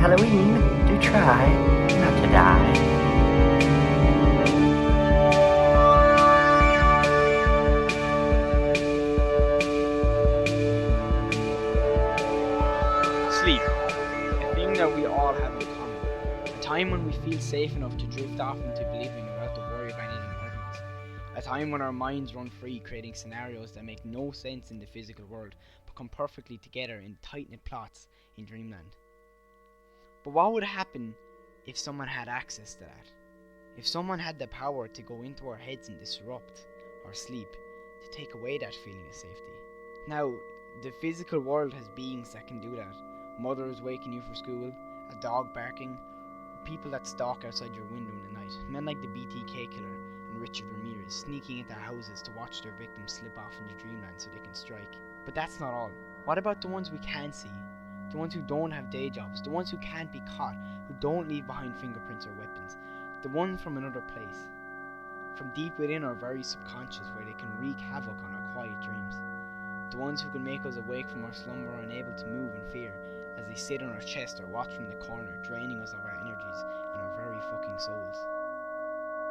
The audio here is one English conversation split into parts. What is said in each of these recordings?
Halloween, do try not to die. Sleep, a thing that we all have in common. A time when we feel safe enough to drift off into oblivion without the worry of anything hurting us. A time when our minds run free, creating scenarios that make no sense in the physical world, but come perfectly together in tight-knit plots in dreamland. But what would happen if someone had access to that? If someone had the power to go into our heads and disrupt our sleep, to take away that feeling of safety? Now, the physical world has beings that can do that. Mothers waking you for school, a dog barking, people that stalk outside your window in the night, men like the BTK killer and Richard Ramirez sneaking into houses to watch their victims slip off into dreamland so they can strike. But that's not all. What about the ones we can see? The ones who don't have day jobs, the ones who can't be caught, who don't leave behind fingerprints or weapons, the ones from another place, from deep within our very subconscious where they can wreak havoc on our quiet dreams. The ones who can make us awake from our slumber unable to move in fear as they sit on our chest or watch from the corner, draining us of our energies and our very fucking souls.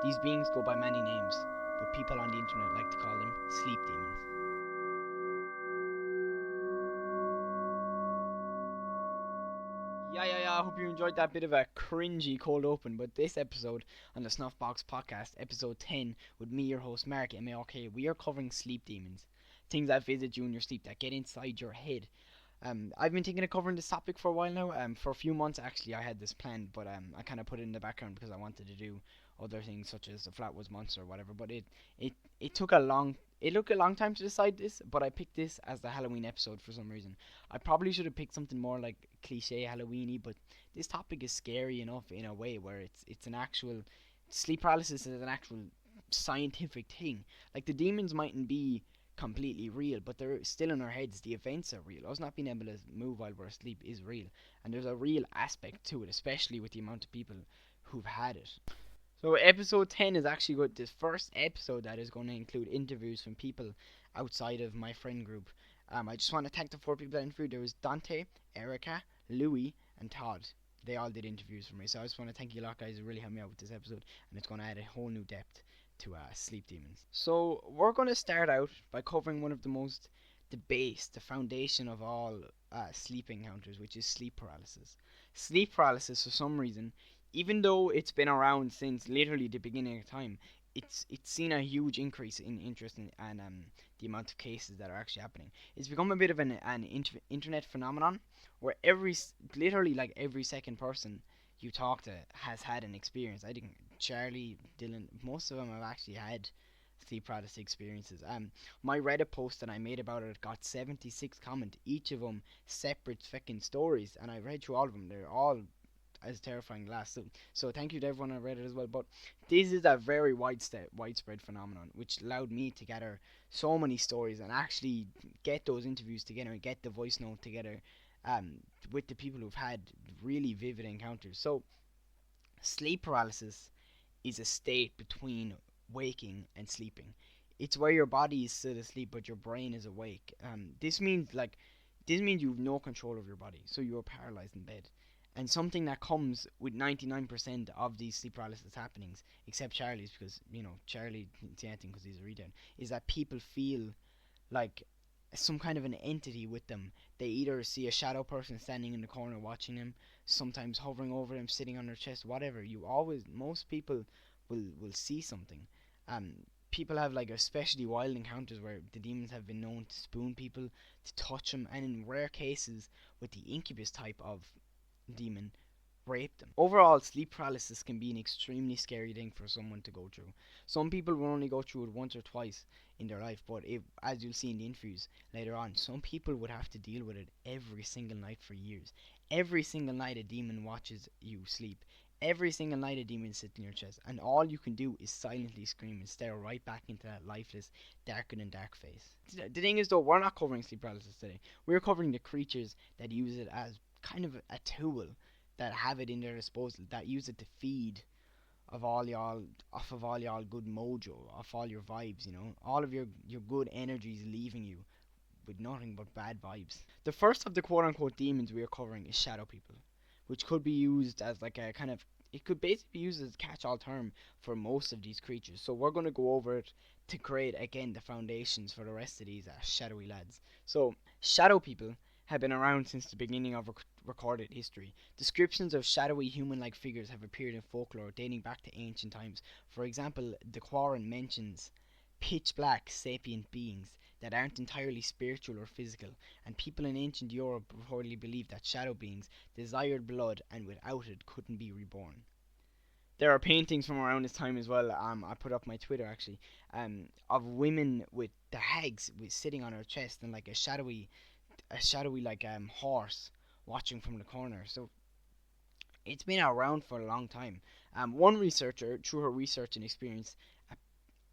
These beings go by many names, but people on the internet like to call them sleep demons. I hope you enjoyed that bit of a cringy cold open, but this episode on the Snuff Box podcast, episode 10, with me, your host Mark, M-A-R-K, we are covering sleep demons. Things that visit you in your sleep, that get inside your head. I've been thinking of covering this topic for a while now. For a few months actually I had this planned, but I kind of put it in the background because I wanted to do other things such as the Flatwoods Monster or whatever. But it took a long time to decide this, but I picked this as the Halloween episode for some reason. I probably should have picked something more like cliche Halloweeny, but this topic is scary enough in a way where it's an actual sleep paralysis is an actual scientific thing. Like the demons mightn't be completely real, but they're still in our heads. The events are real. Us not being able to move while we're asleep is real, and there's a real aspect to it, especially with the amount of people who've had it. So episode 10 is actually the first episode that is going to include interviews from people outside of my friend group. I just want to thank the 4 people that interviewed. There was Dante, Erica, Louis, and Todd. They all did interviews for me, so I just want to thank you a lot, guys. It really helped me out with this episode, and it's going to add a whole new depth to sleep demons. So we're going to start out by covering one of the most the foundation of all sleep encounters, which is sleep paralysis. Sleep paralysis, for some reason, even though it's been around since literally the beginning of time, it's seen a huge increase in interest and the amount of cases that are actually happening. It's become a bit of an internet phenomenon where literally like every second person you talk to has had an experience. I think Charlie, Dylan, most of them have actually had sleep paralysis experiences. My Reddit post that I made about it got 76 comments, each of them separate fucking stories, and I read through all of them. They're all as terrifying as so thank you to everyone on Reddit as well. But this is a very widespread phenomenon, which allowed me to gather so many stories and actually get those interviews together and get the voice note together with the people who've had really vivid encounters. So sleep paralysis is a state between waking and sleeping. It's where your body is still asleep but your brain is awake. This means you have no control of your body, so you are paralyzed in bed. And something that comes with 99% of these sleep paralysis happenings, except Charlie's, because Charlie didn't see anything because he's a retard, is that people feel like some kind of an entity with them. They either see a shadow person standing in the corner watching them, sometimes hovering over them, sitting on their chest, whatever. Most people will see something. People have like especially wild encounters where the demons have been known to spoon people, to touch them, and in rare cases with the incubus type of demon, rape them. Overall, sleep paralysis can be an extremely scary thing for someone to go through. Some people will only go through it once or twice in their life, but as you'll see in the interviews later on, some people would have to deal with it every single night for years. Every single night a demon watches you sleep. Every single night a demon sits in your chest, and all you can do is silently scream and stare right back into that lifeless, darker than dark face. The thing is though, we're not covering sleep paralysis today. We're covering the creatures that use it as kind of a tool, that have it in their disposal, that use it to feed off of all y'all good mojo, off all your vibes, all of your good energies leaving you with nothing but bad vibes. The first of the quote unquote demons we are covering is shadow people, which could be used as like a kind of, it could basically be used as a catch-all term for most of these creatures. So we're going to go over it to create again the foundations for the rest of these shadowy lads. So shadow people have been around since the beginning of recorded history. Descriptions of shadowy human-like figures have appeared in folklore dating back to ancient times. For example, the Quarren mentions pitch-black sapient beings that aren't entirely spiritual or physical, and people in ancient Europe reportedly believed that shadow beings desired blood and without it couldn't be reborn. There are paintings from around this time as well. I put up my Twitter actually, of women with the hags sitting on her chest and like a shadowy like horse watching from the corner. So it's been around for a long time. One researcher, through her research and experience,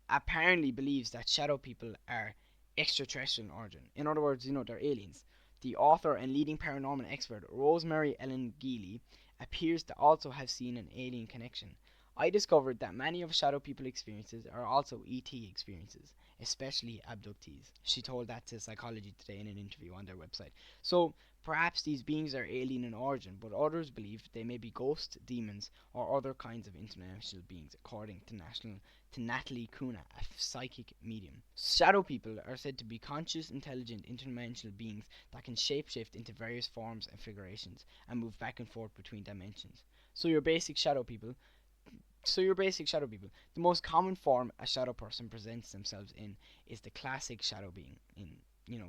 apparently believes that shadow people are extraterrestrial in origin. In other words, they're aliens. The author and leading paranormal expert, Rosemary Ellen Geely, appears to also have seen an alien connection. I discovered that many of shadow people experiences are also ET experiences, especially abductees. She told that to Psychology Today in an interview on their website. So perhaps these beings are alien in origin, but others believe they may be ghosts, demons, or other kinds of interdimensional beings, according to Natalie Kuna, a psychic medium. Shadow people are said to be conscious, intelligent, interdimensional beings that can shapeshift into various forms and figurations and move back and forth between dimensions. So your basic shadow people. The most common form a shadow person presents themselves in is the classic shadow being in,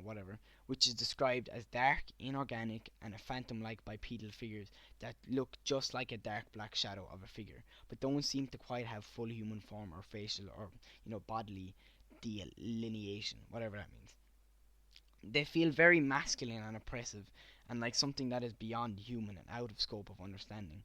whatever, which is described as dark, inorganic, and a phantom-like bipedal figures that look just like a dark black shadow of a figure, but don't seem to quite have full human form or facial or, bodily delineation, whatever that means. They feel very masculine and oppressive, and like something that is beyond human and out of scope of understanding.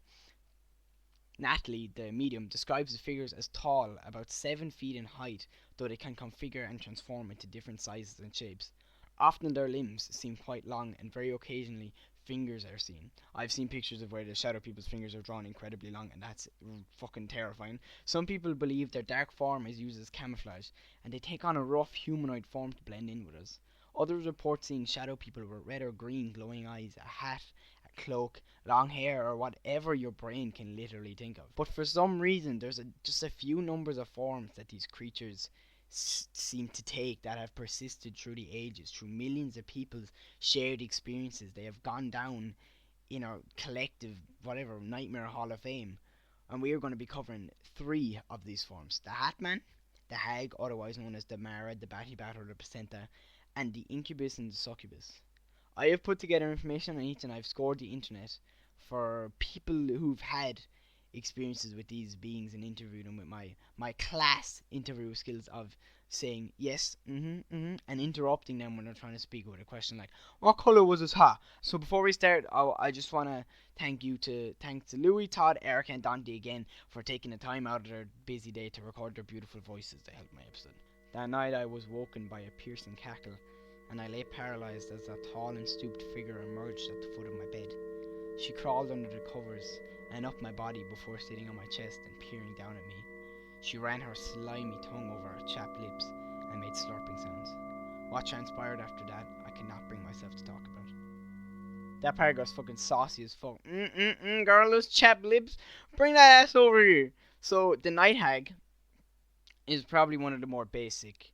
Natalie, the medium, describes the figures as tall, about 7 feet in height, though they can configure and transform into different sizes and shapes. Often their limbs seem quite long, and very occasionally fingers are seen. I've seen pictures of where the shadow people's fingers are drawn incredibly long, and that's fucking terrifying. Some people believe their dark form is used as camouflage, and they take on a rough humanoid form to blend in with us. Others report seeing shadow people with red or green glowing eyes, a hat, a cloak, long hair, or whatever your brain can literally think of. But for some reason, there's just a few numbers of forms that these creatures seem to take that have persisted through the ages, through millions of people's shared experiences. They have gone down in our collective, whatever, Nightmare Hall of Fame. And we are going to be covering 3 of these forms: the Hatman, the Hag, otherwise known as the Mara, the Batty Bat, or the Placenta, and the Incubus and the Succubus. I have put together information on each, and I've scored the internet for people who've had experiences with these beings and interviewed them with my class interview skills of saying yes, and interrupting them when they're trying to speak with a question like, what colour was his hat? So before we start, I just want to thanks to Louis, Todd, Eric, and Dante again for taking the time out of their busy day to record their beautiful voices to help my episode. That night I was woken by a piercing cackle, and I lay paralysed as a tall and stooped figure emerged at the foot of my bed. She crawled under the covers and up my body before sitting on my chest and peering down at me. She ran her slimy tongue over her chapped lips and made slurping sounds. What transpired after that, I cannot bring myself to talk about. That paragraph's fucking saucy as fuck. Girl, those chapped lips, bring that ass over here. So, the Night Hag is probably one of the more basic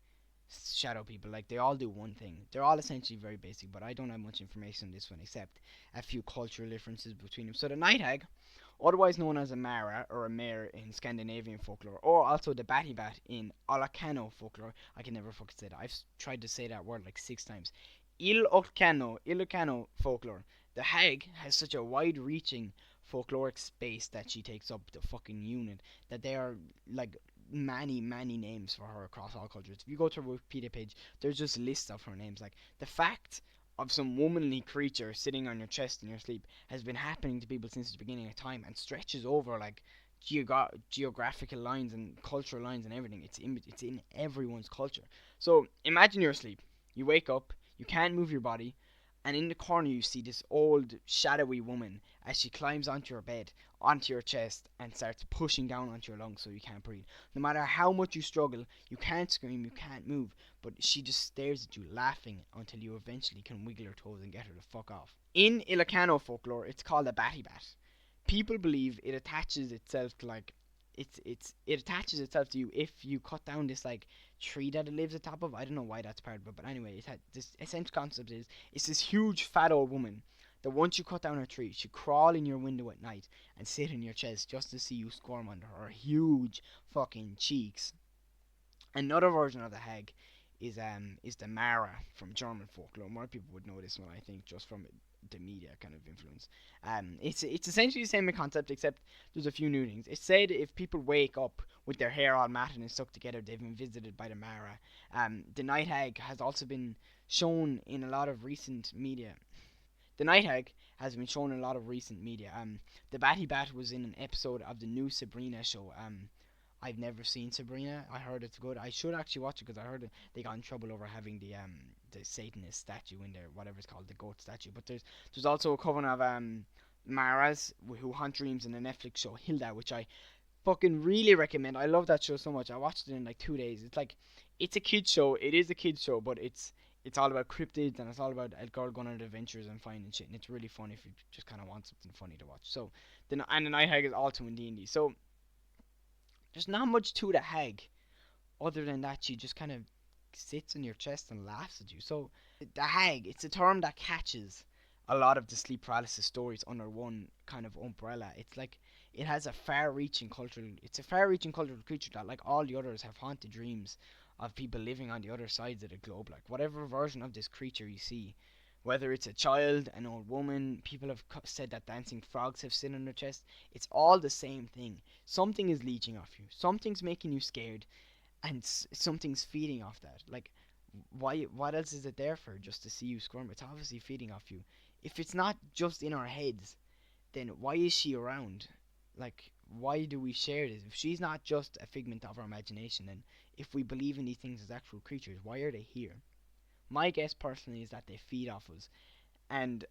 shadow people. Like, they all do one thing. They're all essentially very basic, but I don't have much information on this one except a few cultural differences between them. So the Night Hag, otherwise known as a Mara or a mare in Scandinavian folklore, or also the Batty Bat in Ilocano folklore. I can never fucking say that. I've tried to say that word like 6 times. Ilocano folklore. The hag has such a wide-reaching folkloric space that she takes up the fucking unit that they are like many names for her across all cultures. If you go to her Wikipedia page, there's just lists of her names. Like, the fact of some womanly creature sitting on your chest in your sleep has been happening to people since the beginning of time and stretches over like geographical lines and cultural lines and everything. It's in everyone's culture. So imagine you're asleep, you wake up, you can't move your body, and in the corner you see this old shadowy woman as she climbs onto your bed, onto your chest, and starts pushing down onto your lungs so you can't breathe. No matter how much you struggle, you can't scream, you can't move, but she just stares at you laughing until you eventually can wiggle her toes and get her to fuck off. In Ilocano folklore, it's called a Batty Bat. people believe it attaches itself to like it attaches itself to you if you cut down this like tree that it lives atop of. I don't know why that's part of it, but anyway, it had this essential concept is it's this huge fat old woman that once you cut down her tree, she crawl in your window at night and sit in your chest just to see you squirm under her huge fucking cheeks. Another version of the hag is the Mara from German folklore. More people would know this one, I think, just from the media kind of influence. It's essentially the same concept, except there's a few new things. It's said if people wake up with their hair all matted and stuck together, they've been visited by the Mara. The night hag has also been shown in a lot of recent media. The night hag has been shown in a lot of recent media. The Batty Bat was in an episode of the new Sabrina show. I've never seen Sabrina. I heard it's good. I should actually watch it because I heard they got in trouble over having the Satanist statue in there, whatever it's called, the goat statue. But there's also a coven of Maras who hunt dreams in the Netflix show Hilda, which I fucking really recommend. I love that show so much. I watched it in like 2 days. It's a kids show. It is a kids show, but it's all about cryptids and it's all about a girl going on adventures and finding shit. And it's really fun if you just kind of want something funny to watch. So the night hag is also in D&D. So there's not much to the hag other than that she just kind of sits in your chest and laughs at you. So the hag, it's a term that catches a lot of the sleep paralysis stories under one kind of umbrella. It's like it has a far-reaching cultural creature that, like all the others, have haunted dreams of people living on the other sides of the globe. Like whatever version of this creature you see, whether it's a child, an old woman, people have said that dancing frogs have sit on their chest. It's all the same thing. Something is leeching off you. Something's making you scared, and something's feeding off that. Like, why? What else is it there for? Just to see you squirm? It's obviously feeding off you. If it's not just in our heads, then why is she around? Like, why do we share this? If she's not just a figment of our imagination, then if we believe in these things as actual creatures, why are they here? My guess personally is that they feed off us, and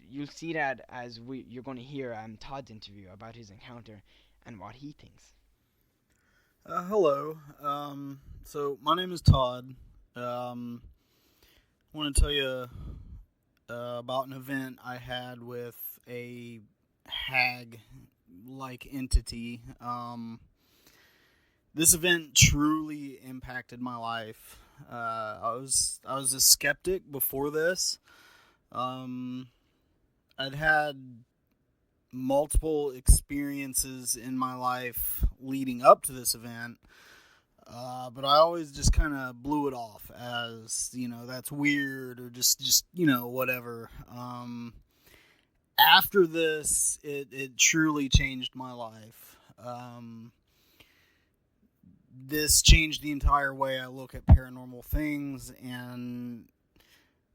you'll see that as you're going to hear Todd's interview about his encounter and what he thinks. Hello. So my name is Todd. I want to tell you about an event I had with a hag-like entity. This event truly impacted my life. I was a skeptic before this. I'd had multiple experiences in my life leading up to this event, but I always just kind of blew it off as, that's weird or just whatever. After this, it truly changed my life. This changed the entire way I look at paranormal things, and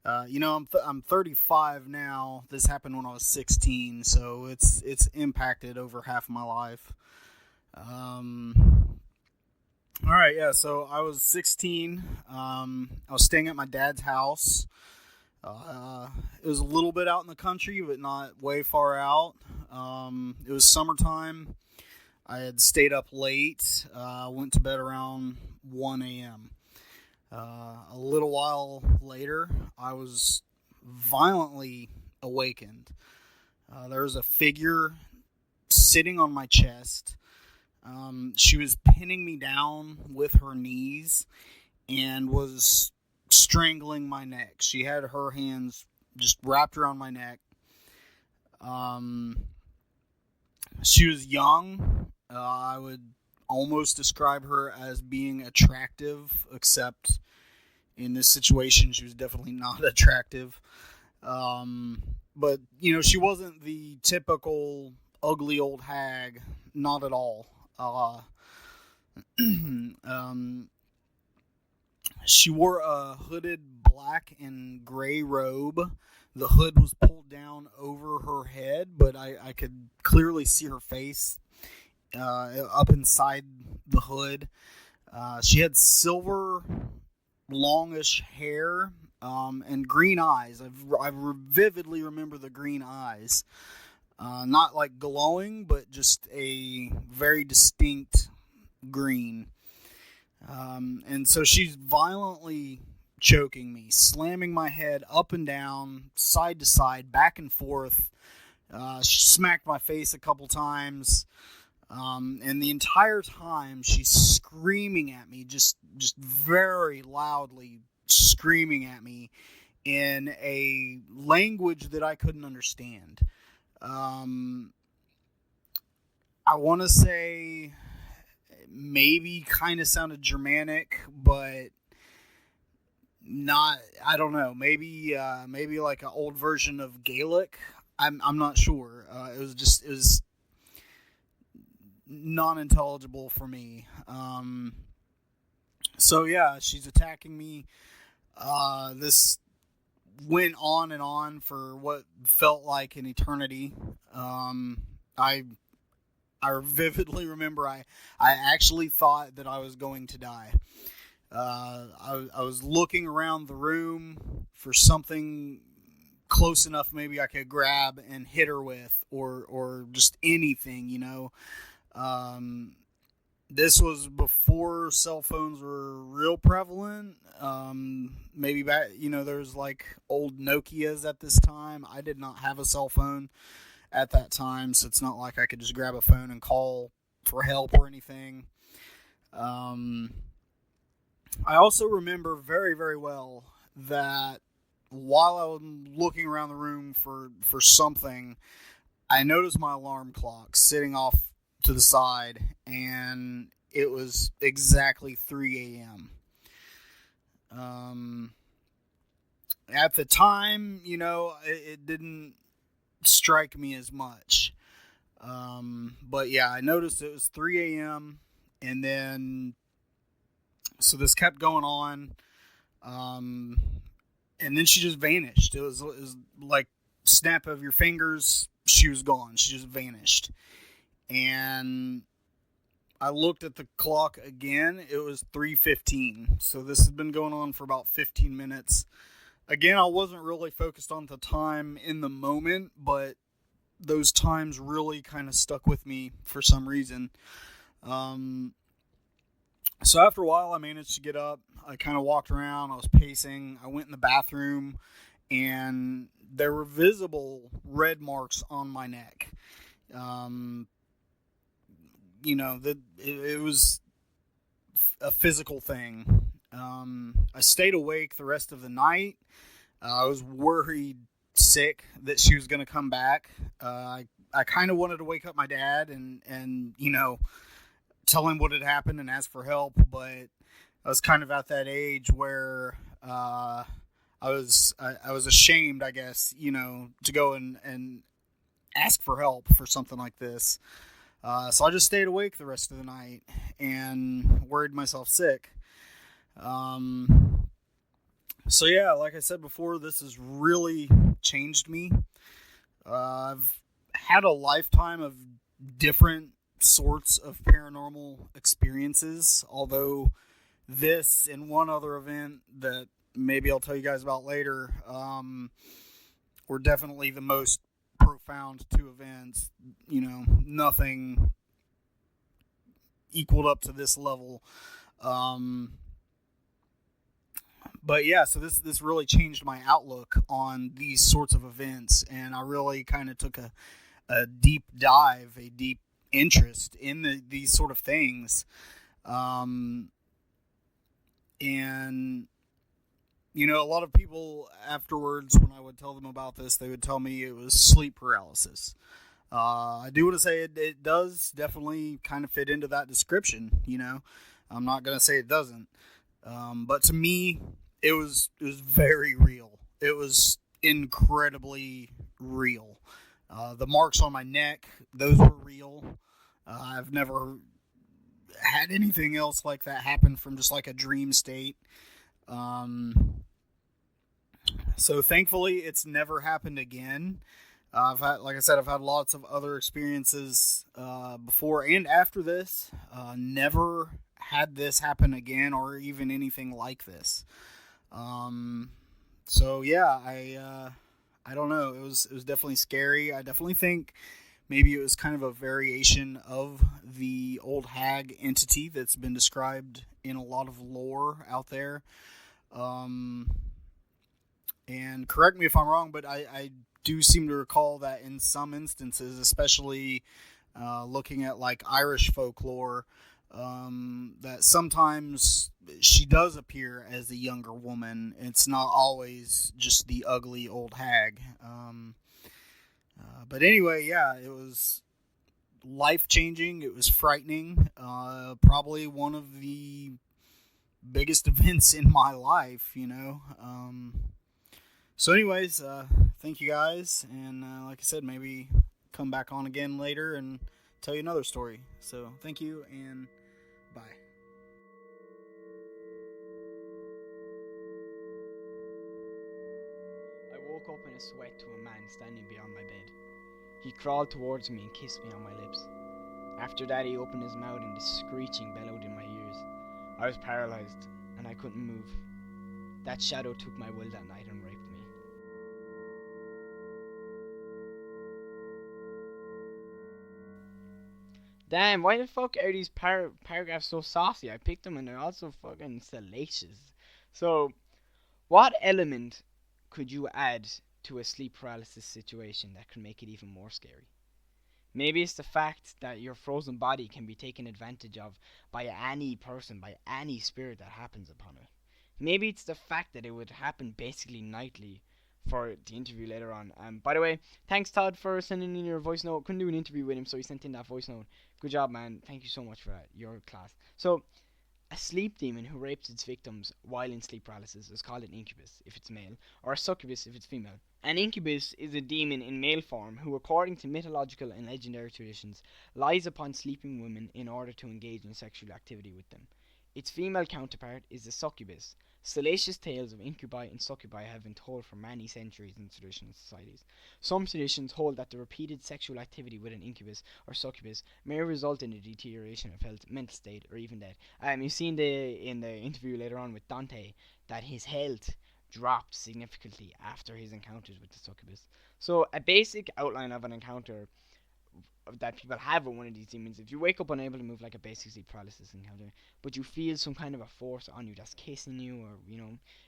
I'm 35 now. This happened when I was 16, so it's impacted over half my life. All right, yeah. So I was 16. I was staying at my dad's house. It was a little bit out in the country, but not way far out. It was summertime. I had stayed up late, went to bed around 1 a.m. A little while later, I was violently awakened. There was a figure sitting on my chest. She was pinning me down with her knees and was strangling my neck. She had her hands just wrapped around my neck. She was young. I would almost describe her as being attractive, except in this situation, she was definitely not attractive. But, she wasn't the typical ugly old hag, not at all. She wore a hooded black and gray robe. The hood was pulled down over her head, but I could clearly see her face up inside the hood. She had silver, longish hair and green eyes. I vividly remember the green eyes. Not like glowing, but just a very distinct green. And so she's violently choking me, slamming my head up and down, side to side, back and forth, She smacked my face a couple times. And the entire time she's screaming at me, just very loudly screaming at me in a language that I couldn't understand. I want to say maybe kind of sounded Germanic, but not. I don't know. Maybe like an old version of Gaelic. I'm not sure. It was non-intelligible for me. So yeah, she's attacking me. This went on and on for what felt like an eternity. I vividly remember I actually thought that I was going to die. I was looking around the room for something close enough maybe I could grab and hit her with, or just anything, This was before cell phones were real prevalent. Maybe back, there's like old Nokias at this time. I did not have a cell phone at that time, so it's not like I could just grab a phone and call for help or anything. I also remember very, very well that while I was looking around the room for something, I noticed my alarm clock sitting off to the side, and it was exactly 3 a.m. At the time, it didn't strike me as much. But yeah, I noticed it was 3 a.m. and then so this kept going on. And then she just vanished. It was like snap of your fingers, she was gone. She just vanished. And I looked at the clock again. It was 3:15. So this has been going on for about 15 minutes. Again, I wasn't really focused on the time in the moment, but those times really kind of stuck with me for some reason. So after a while, I managed to get up. I kind of walked around. I was pacing. I went in the bathroom, and there were visible red marks on my neck. It was a physical thing. I stayed awake the rest of the night. I was worried sick that she was going to come back. I kind of wanted to wake up my dad and tell him what had happened and ask for help, but I was kind of at that age where I was ashamed, I guess, to go and ask for help for something like this. So I just stayed awake the rest of the night and worried myself sick. So yeah, like I said before, this has really changed me. I've had a lifetime of different sorts of paranormal experiences, although this and one other event that maybe I'll tell you guys about later were definitely the most profound two events. Nothing equaled up to this level. But yeah, so this really changed my outlook on these sorts of events, and I really kind of took a deep dive, a deep interest in these sort of things. And a lot of people afterwards, when I would tell them about this, they would tell me it was sleep paralysis. I do want to say it does definitely kind of fit into that description. I'm not going to say it doesn't. But to me, it was very real. It was incredibly real. The marks on my neck, those were real. I've never had anything else like that happen from just like a dream state. So thankfully it's never happened again. I've had lots of other experiences, before and after this. Never had this happen again or even anything like this. So yeah, I don't know. It was definitely scary. I definitely think maybe it was kind of a variation of the old hag entity that's been described in a lot of lore out there. And correct me if I'm wrong, but I do seem to recall that in some instances, especially looking at like Irish folklore, that sometimes she does appear as a younger woman. It's not always just the ugly old hag. But anyway, yeah, it was life-changing. It was frightening. Probably one of the biggest events in my life, you know. So anyways, thank you guys. And like I said, maybe come back on again later and tell you another story. So thank you and bye. I woke up in a sweat to a man standing beyond my bed. He crawled towards me and kissed me on my lips. After that, he opened his mouth and the screeching bellowed in my ears. I was paralyzed and I couldn't move. That shadow took my will that night and raped me. Damn, why the fuck are these paragraphs so saucy? I picked them and they're also fucking salacious. So, what element could you add to a sleep paralysis situation that could make it even more scary? Maybe it's the fact that your frozen body can be taken advantage of by any person, by any spirit that happens upon it. Maybe it's the fact that it would happen basically nightly for the interview later on. By the way, thanks Todd for sending in your voice note. Couldn't do an interview with him, so he sent in that voice note. Good job, man. Thank you so much for that. Your class. So, a sleep demon who rapes its victims while in sleep paralysis is called an incubus if it's male, or a succubus if it's female. An incubus is a demon in male form who, according to mythological and legendary traditions, lies upon sleeping women in order to engage in sexual activity with them. Its female counterpart is the succubus. Salacious tales of incubi and succubi have been told for many centuries in traditional societies. Some traditions hold that the repeated sexual activity with an incubus or succubus may result in a deterioration of health, mental state, or even death. You see in the interview later on with Dante that his health dropped significantly after his encounters with the succubus. So a basic outline of an encounter that people have with one of these demons: if you wake up unable to move, like a basic sleep paralysis encounter, but you feel some kind of a force on you that's kissing you, or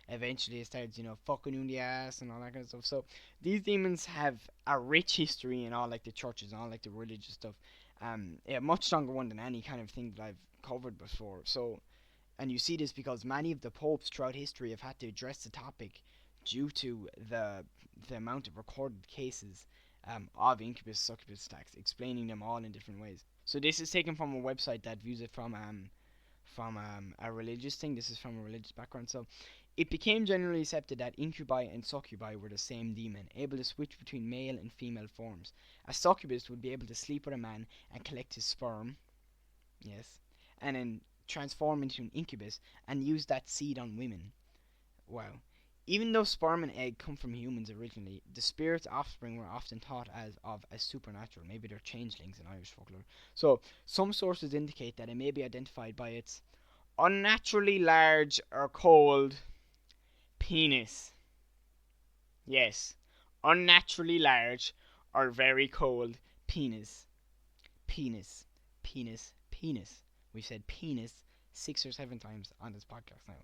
eventually it starts fucking you in the ass and all that kind of stuff. So these demons have a rich history in all like the churches and all like the religious stuff. A much stronger one than any kind of thing that I've covered before. So, and you see this because many of the popes throughout history have had to address the topic due to the amount of recorded cases of incubus succubus attacks, explaining them all in different ways. So this is taken from a website that views it from a religious thing. This is from a religious background. So it became generally accepted that incubi and succubi were the same demon, able to switch between male and female forms. A succubus would be able to sleep with a man and collect his sperm, yes, and then transform into an incubus and use that seed on women. Wow. Even though sperm and egg come from humans originally, the spirit's offspring were often thought as supernatural. Maybe they're changelings in Irish folklore. So, some sources indicate that it may be identified by its unnaturally large or cold penis. Yes, unnaturally large or very cold penis. Penis. Penis. Penis. We've said penis 6 or 7 times on this podcast now.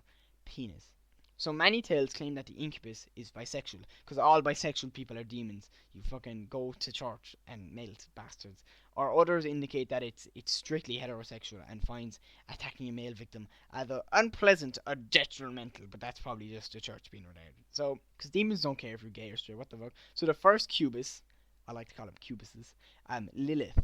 Penis. So many tales claim that the incubus is bisexual, because all bisexual people are demons. You fucking go to church and melt, bastards. Or others indicate that it's strictly heterosexual and finds attacking a male victim either unpleasant or detrimental, but that's probably just the church being retarded. So, because demons don't care if you're gay or straight, what the fuck. So the first cubus, I like to call them cubuses, Lilith,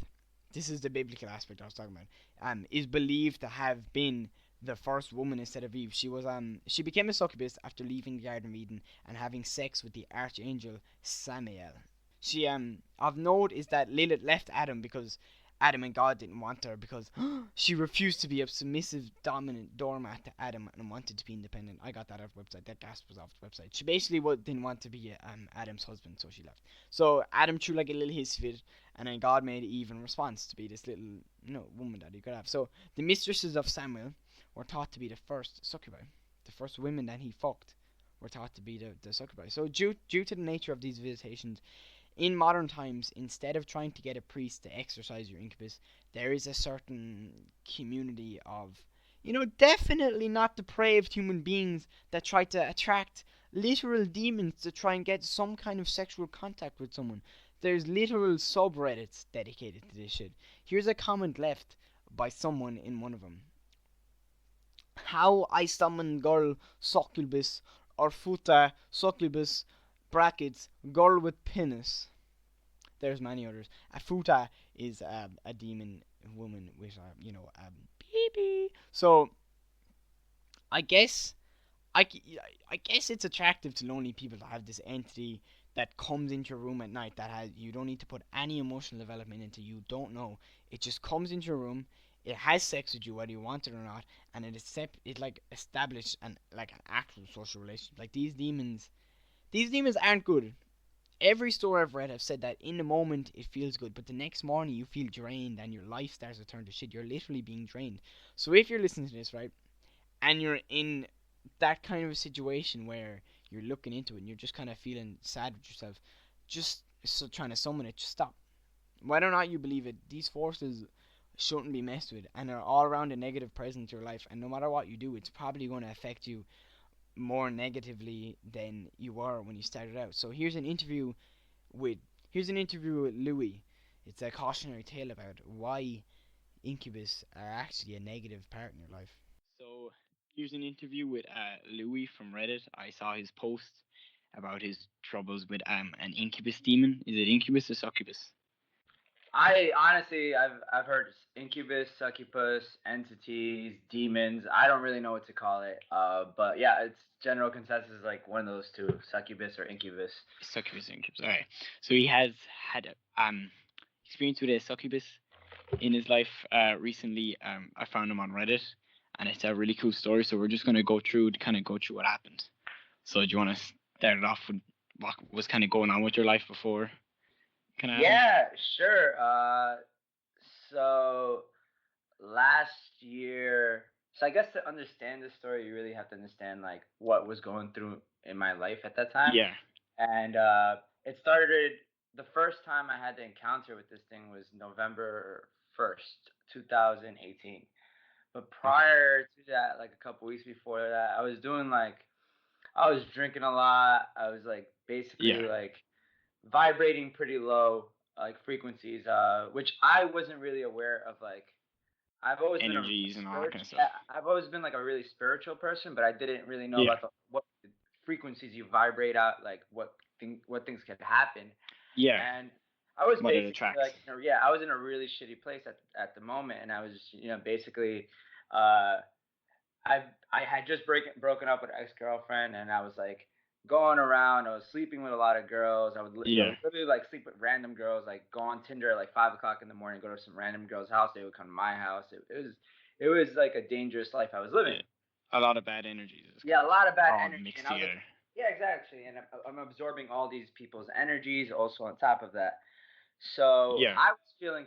this is the biblical aspect I was talking about, is believed to have been the first woman instead of Eve. She became a succubus after leaving the Garden of Eden and having sex with the archangel Samael. She of note is that Lilith left Adam because Adam and God didn't want her, because she refused to be a submissive, dominant doormat to Adam and wanted to be independent. I got that off the website. That gasp was off the website. She basically didn't want to be Adam's husband, so she left. So Adam threw like a little hissy fit, and then God made Eve in response to be this little woman that he could have. So the mistresses of Samuel were thought to be the first succubi. The first women that he fucked were thought to be the succubi. So due to the nature of these visitations, in modern times, instead of trying to get a priest to exorcise your incubus, there is a certain community of, definitely not depraved human beings that try to attract literal demons to try and get some kind of sexual contact with someone. There's literal subreddits dedicated to this shit. Here's a comment left by someone in one of them. How I summon girl succubus or futa succubus brackets girl with penis. There's many others. A futa is a demon woman with baby. So I guess I guess it's attractive to lonely people to have this entity that comes into your room at night that has you don't need to put any emotional development into. You don't know. It just comes into your room. It has sex with you whether you want it or not, and it like established an actual social relationship. Like these demons aren't good. Every story I've read have said that in the moment it feels good, but the next morning you feel drained and your life starts to turn to shit. You're literally being drained. So if you're listening to this, right, and you're in that kind of a situation where you're looking into it and you're just kind of feeling sad with yourself, just so trying to summon it, just stop. Whether or not you believe it, these forces shouldn't be messed with and are all around a negative presence in your life. And no matter what you do, it's probably going to affect you more negatively than you were when you started out. So with here's an interview with Louis. It's a cautionary tale about why incubus are actually a negative part in your life. So here's an interview with Louis from Reddit. I saw his post about his troubles with an incubus demon. Is it incubus or succubus? I honestly, I've heard incubus, succubus, entities, demons. I don't really know what to call it. But yeah, it's general consensus is like one of those two, succubus or incubus. Succubus, incubus. Alright. So he has had experience with a succubus in his life recently. I found him on Reddit, and it's a really cool story. So we're just gonna go through what happened. So do you want to start it off with what was kind of going on with your life before? Yeah, sure. So last year, so I guess to understand this story, you really have to understand like what was going through in my life at that time. Yeah. And it started. The first time I had the encounter with this thing was November 1st, 2018. But prior to that, like a couple weeks before that, I was drinking a lot. I was like basically like vibrating pretty low like frequencies, which I wasn't really aware of. Like I've always Energies and all that kind of stuff. yeah, I've always been like a really spiritual person, but I didn't really know Yeah. about what frequencies you vibrate out, like what things could happen. Yeah. And I was What it basically attracts. like, yeah, I was in a really shitty place at the moment, and I was, basically, uh, I had just broken up with an ex-girlfriend, and I was like going around. I was sleeping with a lot of girls. I would literally like sleep with random girls, like go on Tinder at like 5 o'clock in the morning, go to some random girl's house. They would come to my house. It was like a dangerous life I was living. Yeah. A lot of bad energies. Yeah, a lot of bad all energy mixed and I was together. like, yeah, exactly. And I'm absorbing all these people's energies also on top of that. So Yeah. I was feeling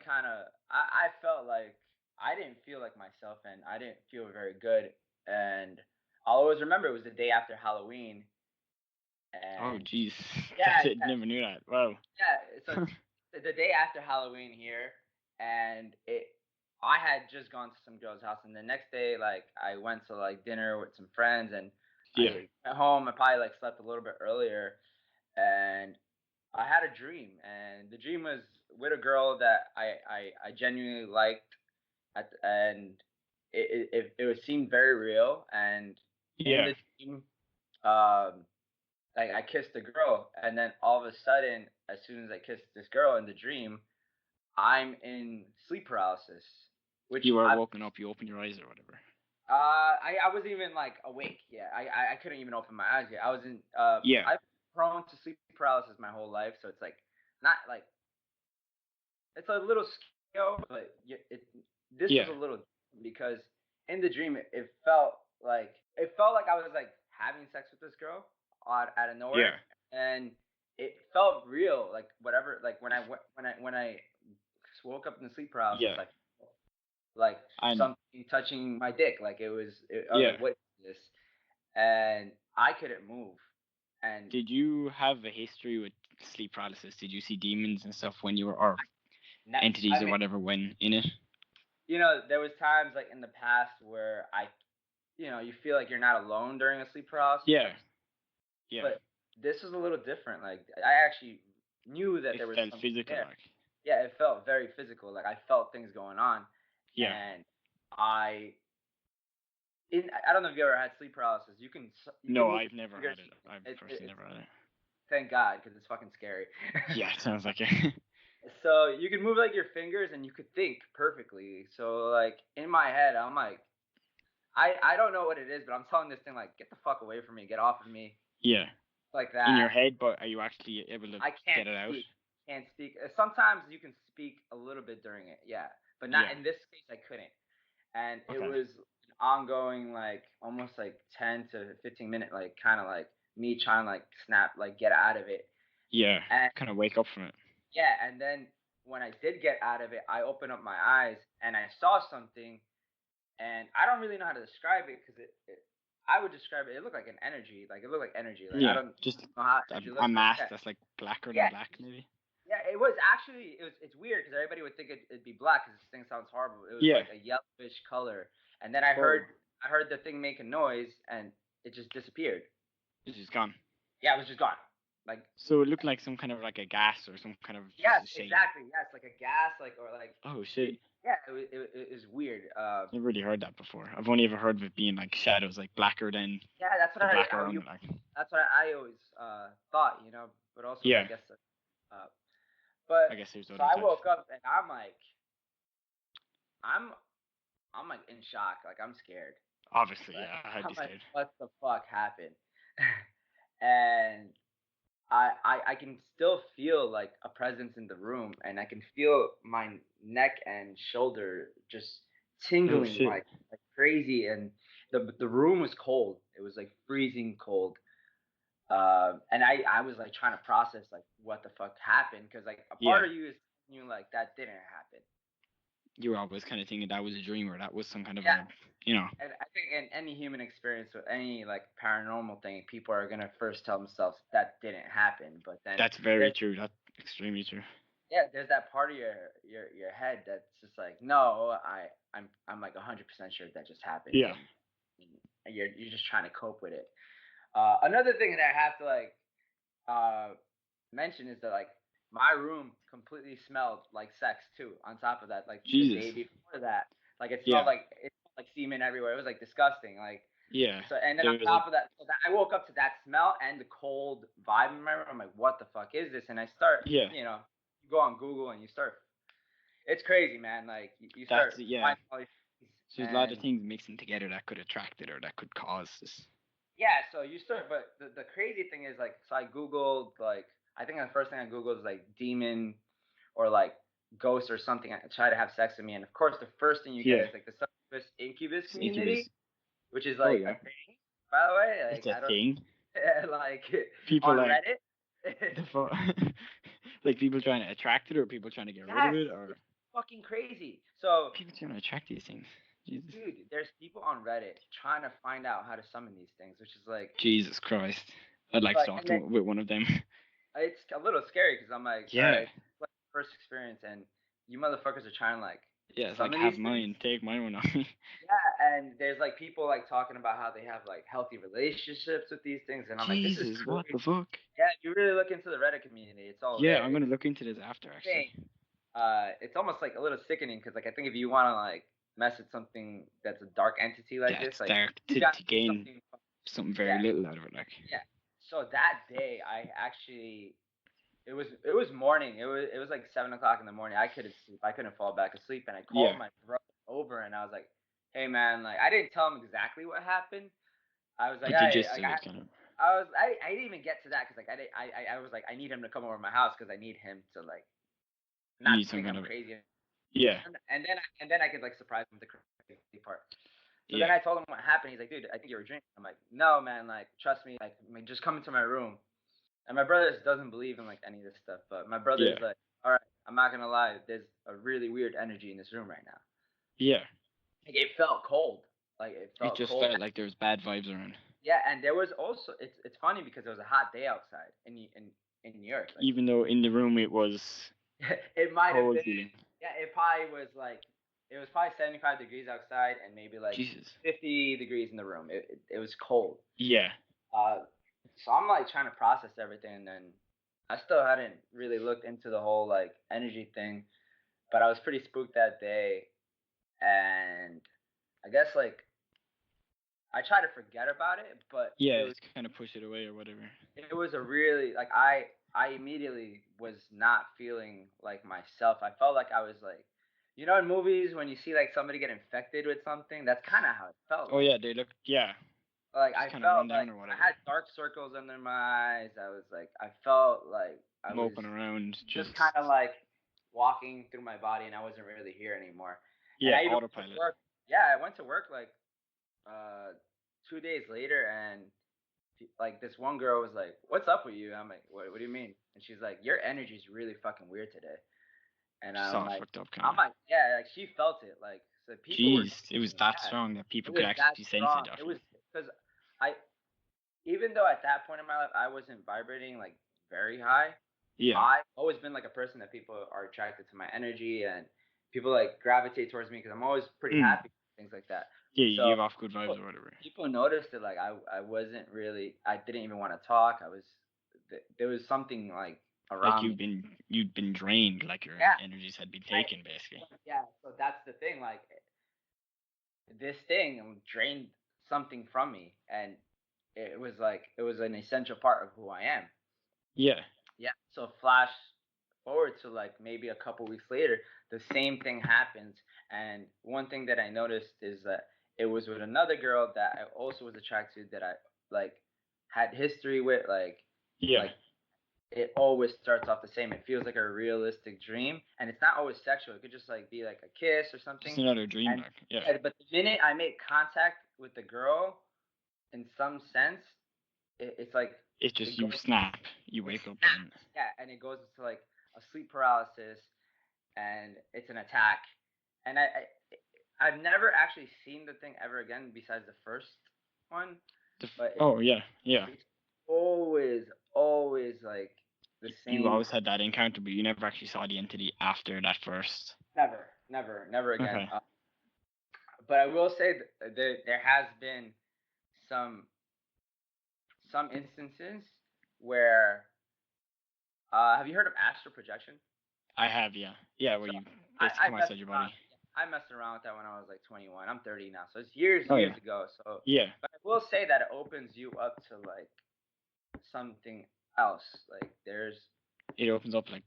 I felt like I didn't feel like myself and I didn't feel very good. And I'll always remember it was the day after Halloween. Oh, And jeez. yeah, That's it. Never knew that. Wow. yeah. So it's the day after Halloween here, and I had just gone to some girl's house, and the next day, like I went to like dinner with some friends, and Yeah. I went home. I probably like slept a little bit earlier, and I had a dream, and the dream was with a girl that I genuinely liked, and it seemed very real. And in Yeah. the dream, um, like I kissed the girl, and then all of a sudden, as soon as I kissed this girl in the dream, I'm in sleep paralysis, which You were woken up. You opened your eyes or whatever. I wasn't even like awake yet. I couldn't even open my eyes yet. I was in Yeah. I've been prone to sleep paralysis my whole life, so it's like not like it's a little scary, but this was Yeah. a little because in the dream it felt like I was like having sex with this girl out of nowhere, and it felt real, like whatever, like when I woke up in the sleep paralysis, like And something touching my dick, like I was like, what is this? And I couldn't move. And did you have a history with sleep paralysis? Did you see demons and stuff when you were, or entities or whatever, when in it? There was times like in the past where you feel like you're not alone during a sleep paralysis. Yeah. Yeah. But this was a little different. Like I actually knew that It there was felt something physical, there. like. Yeah, it felt very physical. Like I felt things going on, Yeah. and I I don't know if you ever had sleep paralysis. You can No, move I've your never fingers. had it. I've personally never had it. Thank God, because it's fucking scary. Yeah, it sounds like it. So you can move like your fingers and you could think perfectly. So like in my head, I'm like, I don't know what it is, but I'm telling this thing like, get the fuck away from me, get off of me, Yeah. like In your that. head, but are you actually able to I can't get it out? speak. Can't speak. Sometimes you can speak a little bit during it, yeah, but not Yeah. in this case. I couldn't, and it Okay. was an ongoing like almost like 10 to 15 minute like kind of like me trying to like snap like get out of it, Yeah. and Kind of wake up from it. yeah, and then when I did get out of it, I opened up my eyes and I saw something, and I don't really know how to describe it because I would describe it. It looked like an energy, like it looked like energy. Like I Yeah. don't Just know how energy a looks, but mask yeah, that's like blacker than yeah, black, maybe. yeah. It was actually it's weird because everybody would think it'd be black because this thing sounds horrible. It was Yeah. like a yellowish color, and then I Oh. heard the thing make a noise and it just disappeared. It's just gone. Yeah, it was just gone. Like So it looked like some kind of like a gas or some kind of yes, just a shape. exactly. Yes, like a gas, like or like Oh shit. yeah, it was weird. I've really heard that before. I've only ever heard of it being like shadows, like blacker than Yeah, that's what the black around it, like. that's what I always thought, but also I Yeah. guess, but I guess there's so other I types. woke up and I'm like, I'm I'm like in shock, like I'm scared. Obviously, Like, yeah, I'd I'm be like, scared. what the fuck happened? And I can still feel like a presence in the room, and I can feel my neck and shoulder just Oh tingling shit. like crazy, and the room was cold. It was like freezing cold. And I was like trying to process like what the fuck happened because like a part Yeah. of you is telling you like that didn't happen. You were always kind of thinking that was a dream or that was some kind of Yeah, a, you know. and I think in any human experience with any like paranormal thing, people are gonna first tell themselves that didn't happen, but then That's very there's true. That's extremely true. yeah, there's that part of your head that's just like no, I'm like 100% sure that just happened, Yeah. and you're just trying to cope with it. Another thing that I have to like mention is that like my room completely smelled like sex too. On top of that, like the day Jesus. before that, like Yeah. it smelled like semen everywhere. It was like disgusting. Like Yeah. so, and then There on was a top of that, I woke up to that smell and the cold vibe in my room. I'm like, what the fuck is this? And I start, yeah. you go on Google and you start. It's crazy, man. Like you That's start yeah. finding all these things, So there's a lot of and things mixing together that could attract it or that could cause this. yeah, so you start, but the crazy thing is like, so I googled like, I think the first thing I googled is like demon or like ghost or something. I try to have sex with me, and of course the first thing you get Yeah. is like the succubus incubus It's community, incubus. which is Oh like yeah. a thing, by the way. It's Like a I don't thing. like People on like Reddit. the like people trying to attract it or people trying to get rid of Yes, it or it's fucking crazy. So people trying to attract these things. Jesus. dude, there's people on Reddit trying to find out how to summon these things, which is like, Jesus Christ. I'd like to like, talk and to then with one of them. it's a little scary because I'm like, all Yeah. right, it's like first experience, and you motherfuckers are trying to like Yeah, it's like summon have these things. mine, take my one off me. Yeah, and there's like people like talking about how they have like healthy relationships with these things, and I'm like, this is Jesus, what the crazy. fuck? Yeah, if you really look into the Reddit community, it's all Yeah, there. I'm gonna look into this after actually. Insane. It's almost like a little sickening because like I think if you want to like mess with something that's a dark entity like Yeah, this, it's like dark you to, got to gain something. something very Yeah, little out of it, like. yeah. So that day, I actually it was morning. It was like 7 o'clock in the morning. I couldn't sleep. I couldn't fall back asleep, and I Yeah. called my brother over, and I was like, "Hey man, like I didn't tell him exactly what happened. I was like, But the gist of it kind of. I didn't even get to that because like I was like I need him to come over to my house because I need him to like You not need some think kind I'm of. crazy, Yeah. and then I could like surprise him with the crazy part. So then Yeah. I told him what happened. He's like, dude, I think you were drinking. I'm like, no man, like trust me, like I mean, just come into my room. And my brother doesn't believe in like any of this stuff, but my brother Yeah. is like, all right, I'm not gonna lie, there's a really weird energy in this room right now. Yeah. Like it felt cold, like it It felt just cold. felt like there was bad vibes around. Yeah, and there was also it's funny because it was a hot day outside in New York. Like, Even though in the room it was it might have cold been. feeling. Yeah, it probably was like it was probably 75 degrees outside and maybe like Jesus. 50 degrees in the room. It was cold. Yeah. So I'm like trying to process everything, and then I still hadn't really looked into the whole like energy thing, but I was pretty spooked that day, and I guess like I tried to forget about it, but Yeah, it's kind of push it away or whatever. it was a really like I immediately was not feeling like myself. I felt like I was like, you know, in movies when you see like somebody get infected with something, that's kind of how it felt. Oh yeah, they look Like just I kind of run felt down like or I whatever. had dark circles under my eyes. I was like I felt like I was Moping around, just just kind of like walking through my body, and I wasn't really here anymore. And yeah, I even went to autopilot. work. Yeah, I went to work like 2 days later, and like this one girl was like, "What's up with you?" I'm like, "What do you mean?" And she's like, "Your energy's really fucking weird today." And Just all fucked up, kind I'm of. like, yeah, like she felt it. Like so people were, Jeez, it was that yeah, strong that people it could was that actually sense it strong. off It you. was because I, even though at that point in my life I wasn't vibrating like very high, Yeah. I've always been like a person that people are attracted to my energy, and people like gravitate towards me because I'm always pretty Mm. happy, things like that. Yeah, you So give off good vibes or whatever. people noticed it. Like I wasn't really. I didn't even want to talk. I was. There was something like Like around me. you'd been drained, like your Yeah. energies had been I, taken, basically. yeah. So that's the thing. Like this thing drained something from me, and it was like it was an essential part of who I am. Yeah. Yeah. So flash forward to like maybe a couple weeks later, the same thing happens. And one thing that I noticed is that it was with another girl that I also was attracted to, that I like had history with, Yeah. like it always starts off the same. It feels like a realistic dream, and it's not always sexual. It could just like be like a kiss or Just something. another dream, And like yeah. yeah, but the minute I make contact with the girl, in some sense, it's like It's just it you goes, snap, you it wake up, and snaps, yeah, and it goes into like a sleep paralysis, and it's an attack. And I've never actually seen the thing ever again besides the first one, but oh yeah, yeah. it's always, always like the You same. always had that encounter, but you never actually saw the entity after that first. Never, never, never again. Okay. But I will say that there has been some some instances where have you heard of astral projection? I have, yeah. Yeah, where So you basically I come messed outside your around. body. I messed around with that when I was like 21. I'm 30 now, so it's years Oh years yeah. ago. So, Yeah. but I will say that it opens you up to like something else. Like there's It opens up like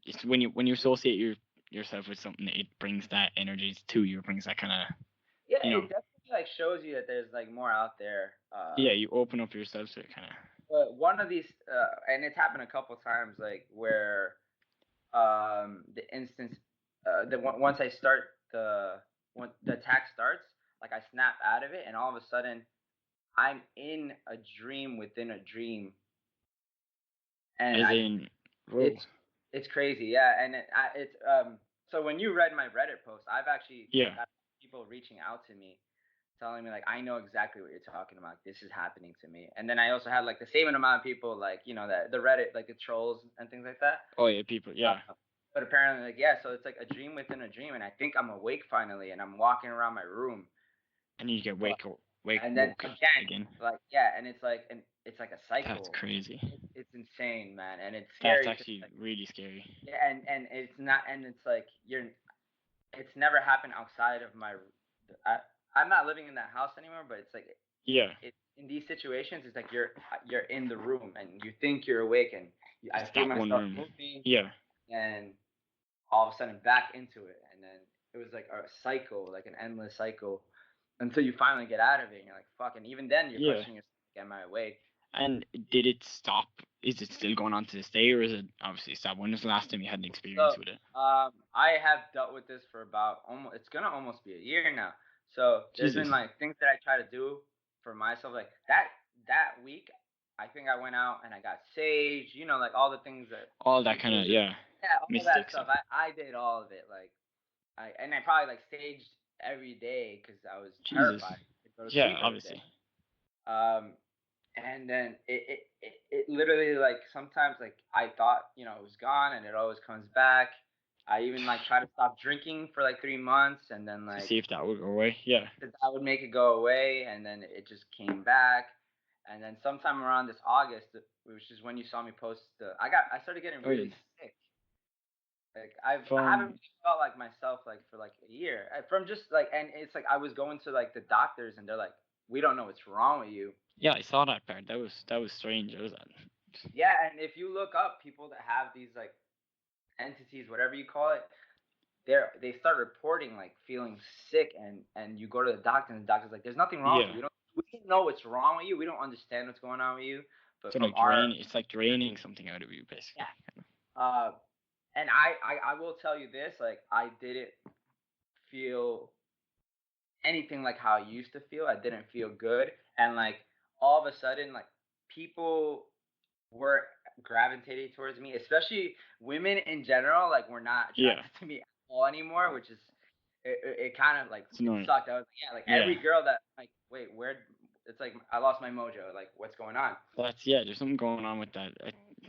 it's when you associate yourself with something, it brings that energy to you. It brings that kind of yeah, you know. it definitely like shows you that there's like more out there. Yeah, you open up yourself to it, kind of. But one of these, and it's happened a couple times, like where the instance, once I start when the attack starts, like I snap out of it, and all of a sudden I'm in a dream within a dream, and As in, whoa. it's it's crazy, yeah, and it's so when you read my Reddit post, I've actually Yeah. got people reaching out to me telling me like I know exactly what you're talking about. This is happening to me. And then I also had like the same amount of people like that the Reddit like the trolls and things like that. Oh yeah, people. Yeah. But apparently like yeah, so it's like a dream within a dream, and I think I'm awake finally, and I'm walking around my room. And you get But, wake and then woke again, like yeah, and it's like a That's cycle. crazy. It's insane, man, and it's That's scary. actually really scary. Yeah, and it's not, and it's like it's never happened outside of my. I, I'm not living in that house anymore, but it's like Yeah. in these situations, it's like you're in the room and you think you're awake, and I It's feel that one myself room. moving, Yeah. and all of a sudden back into it, and then it was like a cycle, like an endless cycle, until you finally get out of it, and you're like, fuck, and even then you're Yeah. questioning yourself, like, am I awake? And did it stop? Is it still going on to this day, or is it obviously stopped? When was the last time you had an experience So with it? I have dealt with this for about it's gonna almost be a year now. So there's Jesus. been like things that I try to do for myself, like that week. I think I went out and I got sage, like all the things that All that people kind of do. yeah, Yeah, all that mystic stuff. stuff. I did all of it. Like I probably like saged every day because I was Jesus. terrified to go to Yeah, sleep every day. obviously. And then it literally like sometimes like I thought it was gone, and it always comes back. I even like try to stop drinking for like 3 months, and then To like see if that would go away. Yeah. I would make it go away, and then it just came back. And then sometime around this August, which is when you saw me post I started getting really sick. Like I haven't really felt like myself like for like a year. From just like, and it's like I was going to like the doctors and they're like, we don't know what's wrong with you. Yeah, I saw that part. That was strange. It was that. Yeah, and if you look up people that have these like entities, whatever you call it, they start reporting like feeling sick, and you go to the doctor and the doctor's like, there's nothing wrong with you. We don't know what's wrong with you. We don't understand what's going on with you. But So from it's like draining something out of you, basically. Yeah. And I will tell you this, like I didn't feel anything like how I used to feel. I didn't feel good, and like all of a sudden, like people were gravitating towards me, especially women in general. Like were not attracted to me at all anymore, which is it kind of like it sucked. I was like, every girl that like, wait, where? It's like I lost my mojo. Like what's going on? There's something going on with that.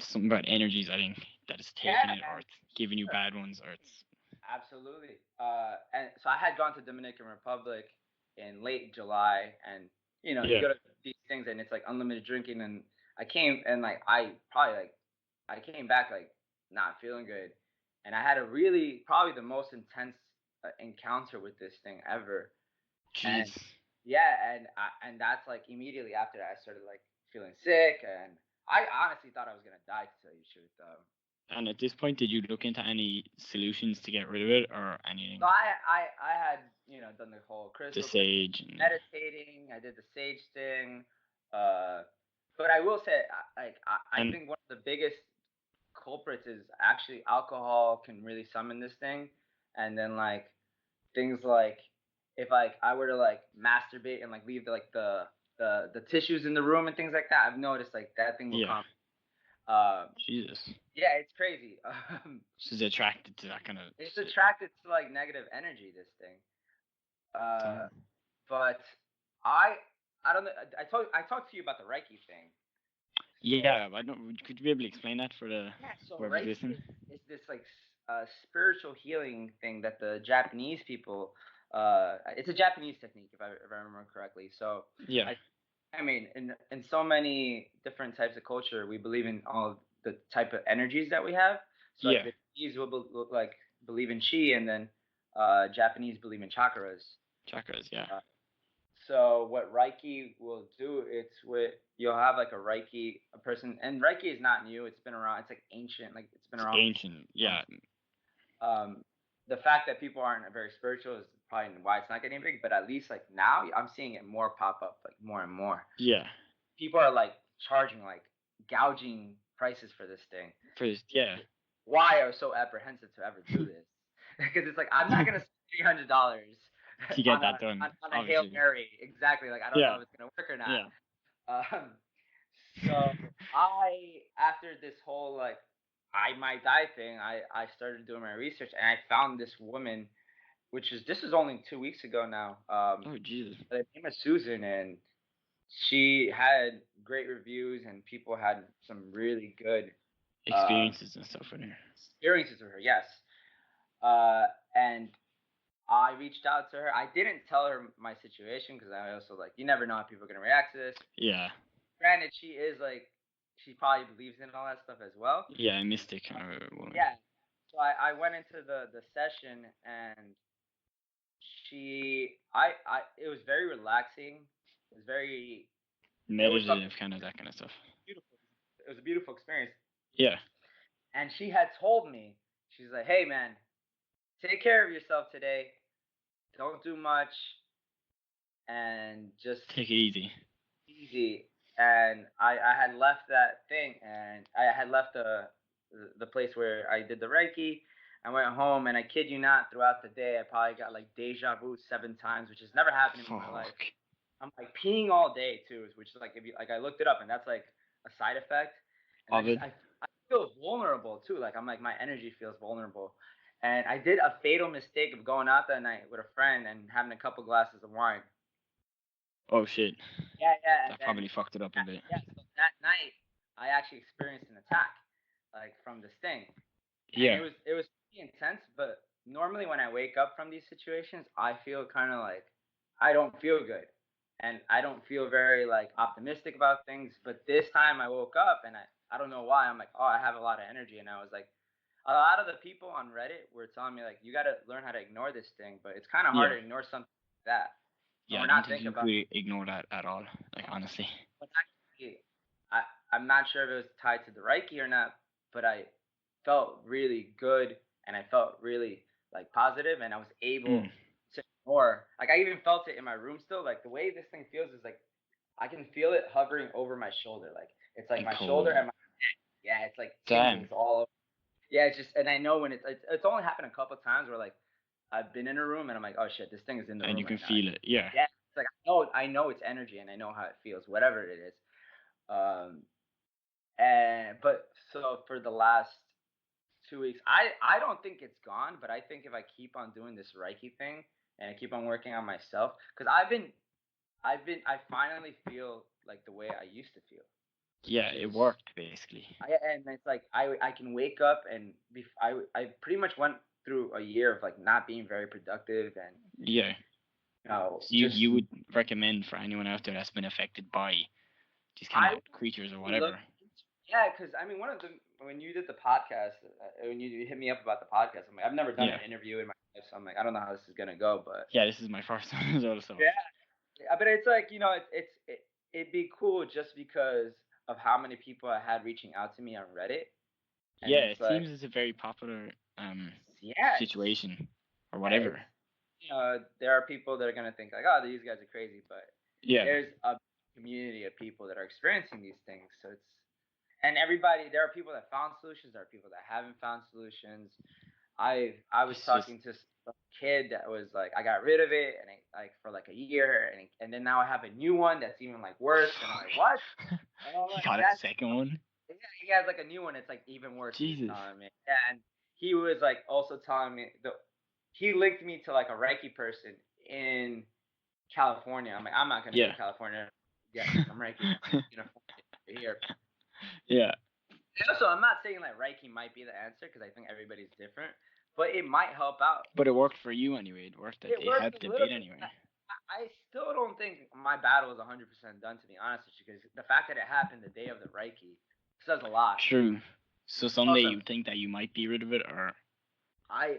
Something about energies, I think, that is taking it, or it's giving you bad ones, or it's absolutely. And so I had gone to Dominican Republic in late July, and you know you go to these things and it's like unlimited drinking, and I came and like I came back like not feeling good, and I had a really probably the most intense encounter with this thing ever. Jeez. And yeah, and that's like immediately after that I started like feeling sick, and I honestly thought I was gonna die, to tell you the truth. And at this point, did you look into any solutions to get rid of it or anything? So I had done the whole crystal, the sage, and meditating. I did the sage thing, but I will say I think one of the biggest culprits is actually alcohol can really summon this thing, and then like things like if like I were to like masturbate and like leave the tissues in the room and things like that, I've noticed like that thing will come. Jesus. Yeah, it's crazy. She's attracted to that kind of. It's attracted to like negative energy. This thing. But I don't know. I talked to you about the Reiki thing. Yeah, I don't. Could you be able to explain that for the Reiki listening? is this like spiritual healing thing that the Japanese people. It's a Japanese technique, if I remember correctly. So yeah. I mean, in so many different types of culture, we believe in all the type of energies that we have. So like the Chinese will believe in chi, and then Japanese believe in chakras. Chakras, yeah. So what Reiki will do, you'll have like a person, and Reiki is not new. It's been around. It's like ancient. Like it's been around. Ancient, yeah. The fact that people aren't very spiritual is probably why it's not getting big. But at least like now, I'm seeing it more pop up, like more and more. Yeah. People are like charging like gouging prices for this thing. Yeah. Why are so apprehensive to ever do this? Because it's like I'm not gonna spend $300 to get that done on a Hail Mary. Exactly. Like I don't know if it's gonna work or not. Yeah. So after this whole like I might die thing, I started doing my research, and I found this woman, this is only 2 weeks ago now. Oh Jesus. Her name is Susan, and she had great reviews, and people had some really good experiences and stuff with her. Experiences with her, yes. And I reached out to her. I didn't tell her my situation because I also like you never know how people are gonna react to this. Yeah. Granted, she probably believes in all that stuff as well. Yeah, a mystic kind of woman. Yeah. So I went into the session, and it was very relaxing. It was very meditative, kind of that kind of stuff. Beautiful. It was a beautiful experience. Yeah. And she had told me, she's like, hey man, take care of yourself today. Don't do much, and just take it easy. Easy. And I had left that thing, and I had left the place where I did the Reiki. I went home, and I kid you not, throughout the day, I probably got like deja vu 7 times, which has never happened in my life. I'm like peeing all day too, which is like I looked it up, and that's like a side effect. And I feel vulnerable too. Like I'm like my energy feels vulnerable. And I did a fatal mistake of going out that night with a friend and having a couple glasses of wine. Oh shit. Yeah. That probably fucked it up a bit. Yeah. So that night, I actually experienced an attack, like from this thing. Yeah. And it was pretty intense. But normally when I wake up from these situations, I feel kind of like I don't feel good. and I don't feel very like optimistic about things. But this time I woke up and I don't know why. I'm like, oh, I have a lot of energy, and I was like, a lot of the people on Reddit were telling me like, you got to learn how to ignore this thing, but it's kind of hard Yeah. to ignore something like that. And Yeah, I we're don't not think thinking you about. could ignore that at all. Like honestly. But actually, I'm not sure if it was tied to the Reiki or not, but I felt really good and I felt really like positive, and I was able Mm. to ignore. Like I even felt it in my room still. Like the way this thing feels is like I can feel it hovering over my shoulder. Like it's like And my cold. shoulder and my yeah, it's like Damn. tingles all over. Yeah, it's just, and I know when it's only happened a couple of times where like I've been in a room and I'm like, oh shit, this thing is in the And room you can right now. feel it. Yeah. Yeah, it's like I know it's energy and I know how it feels, whatever it is. Um, but so for the last 2 weeks, I don't think it's gone, but I think if I keep on doing this Reiki thing and I keep on working on myself, because I finally feel like the way I used to feel, Yeah, which it is worked basically. and it's like I can wake up and I pretty much went through a year of like not being very productive and Yeah. So you just you would recommend for anyone out there that's been affected by these kind I of creatures or look whatever. yeah, because I mean one of the when you did the podcast when you hit me up about the podcast, I'm like I've never done Yeah. an interview in my life, so I'm like I don't know how this is gonna go, but Yeah, this is my first one as well. So yeah, but it's like it'd be cool just because of how many people I had reaching out to me on Reddit, and yeah, it's it like seems it's a very popular yeah, situation or it's whatever. there are people that are gonna think like, oh, these guys are crazy, but Yeah. there's a community of people that are experiencing these things. So it's and everybody. There are people that found solutions. There are people that haven't found solutions. I was It's just talking to a kid that was like, I got rid of it, and like for like a year, and then now I have a new one that's even like worse. And I'm like, what? And I'm he like, got a that's second one. yeah, he has like a new one. It's like even worse. He was Jesus. telling me. Yeah, and he was like also telling me he linked me to like a Reiki person in California. I'm like, I'm not gonna go Yeah. to California get some Reiki. Here. Yeah. And also, I'm not saying like Reiki might be the answer because I think everybody's different, but it might help out. But it worked for you anyway. It worked. It It worked helped a a little bit bit. anyway. I still don't think my battle is 100% done, to be honest with you, because the fact that it happened the day of the Reiki says a lot. True. So someday Also, you think that you might be rid of it, or I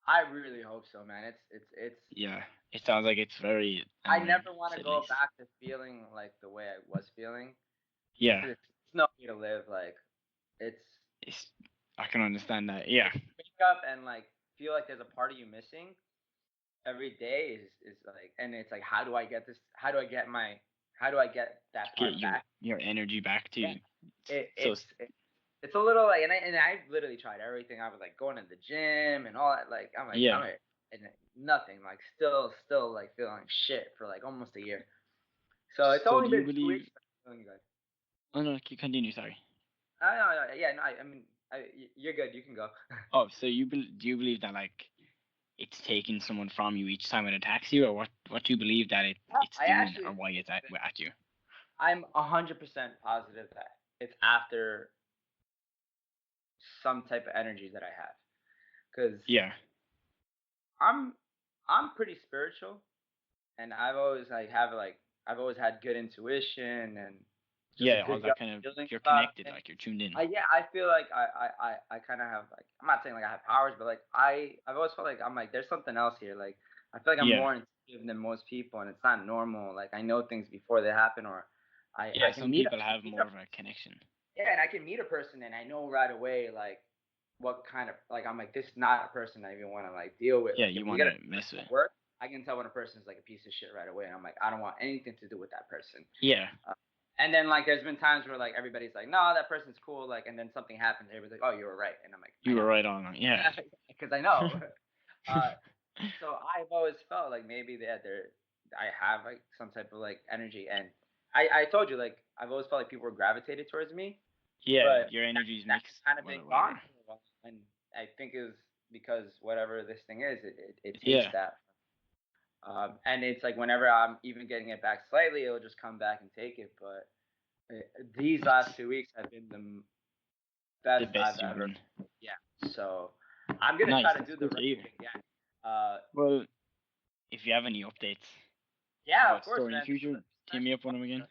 I really hope so, man. It's. yeah, it sounds like it's very I never want to at go least. back to feeling like the way I was feeling. Yeah, It's no way to live. Like it's it's. I can understand that. Yeah, wake up and like feel like there's a part of you missing every day is like, and it's like, how do I get this? How do I get that get part back? your energy back too. Yeah, it, So it's it, it's a little like, and I literally tried everything. I was like going to the gym and all that. Like yeah. I'm like, and nothing. Like still like feeling like shit for like almost a year. So it's So only do you been 2 weeks. believe? I'm feeling good. Oh no, continue. Sorry. Yeah, no, I mean, you're good. You can go. Oh, so do you believe that like it's taking someone from you each time it attacks you, or what do you believe that it's I doing, actually, or why it's at you? I'm 100% positive that it's after some type of energy that I have, because Yeah, I'm I'm pretty spiritual, and I've always had good intuition and just a yeah, all good that gut kind of feeling you're about connected, things. like you're tuned in. Yeah, I feel like I kind of have like, I'm not saying like I have powers, but like I've always felt like I'm like there's something else here. Like I feel like I'm Yeah, more intuitive than most people, and it's not normal. Like I know things before they happen, or yeah. I can Some meet people have more of a connection. yeah, and I can meet a person and I know right away like what kind of like I'm like, this is not a person I even want to like deal with. Yeah, Like if you we want get to a mess with. work, I can tell when a person is like a piece of shit right away, and I'm like, I don't want anything to do with that person. Yeah, And then like there's been times where like everybody's like, no, that person's cool, like, and then something happens, everybody's like, oh, you were right, and I'm like, I you were know, right on. Yeah. because I know. uh, so I've always felt like maybe I have like some type of like energy, and I told you like I've always felt like people were gravitated towards me, Yeah, but your energy's that's mixed. kind of Well, been whatever. gone for a while, and I think it was because whatever this thing is, it takes Yeah, that. And it's like whenever I'm even getting it back slightly, it'll just come back and take it. But these last it's 2 weeks have been the the best best I've you've ever. been. Yeah. So I'm gonna Nice. try to That's do the good to right hear. thing again. Uh, Well, if you have any updates, Yeah, of about course, story in the man. future. Team me up with him again.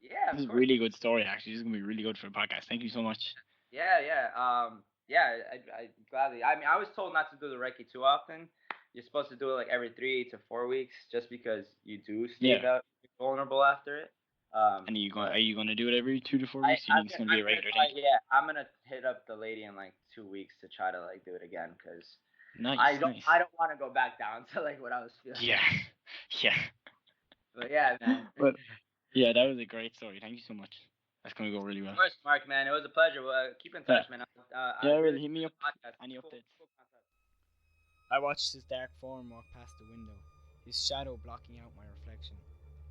Yeah, This of is a course. really good story, actually. This is gonna be really good for the podcast. Thank you so much. Yeah. Yeah. I gladly. I mean, I was told not to do the Reiki too often. You're supposed to do it like every 3 to 4 weeks, just because you do stay Yeah. that vulnerable after it. And are But you gonna do it every 2 to 4 I weeks? Do you I'm think it's gonna, gonna be I'm a gonna regular thing? try. Yeah, I'm gonna hit up the lady in like 2 weeks to try to like do it again, because Nice, I nice. don't want to go back down to like what I was feeling. Yeah, yeah. But yeah, man. But yeah, that was a great story. Thank you so much. That's gonna go really Of well. course, Mark, man. It was a pleasure. Well, keep in Yeah, touch, man. I yeah. Well, really hit me enjoyed up. the podcast. Any Cool, updates? cool concept. I watched his dark form walk past the window, his shadow blocking out my reflection.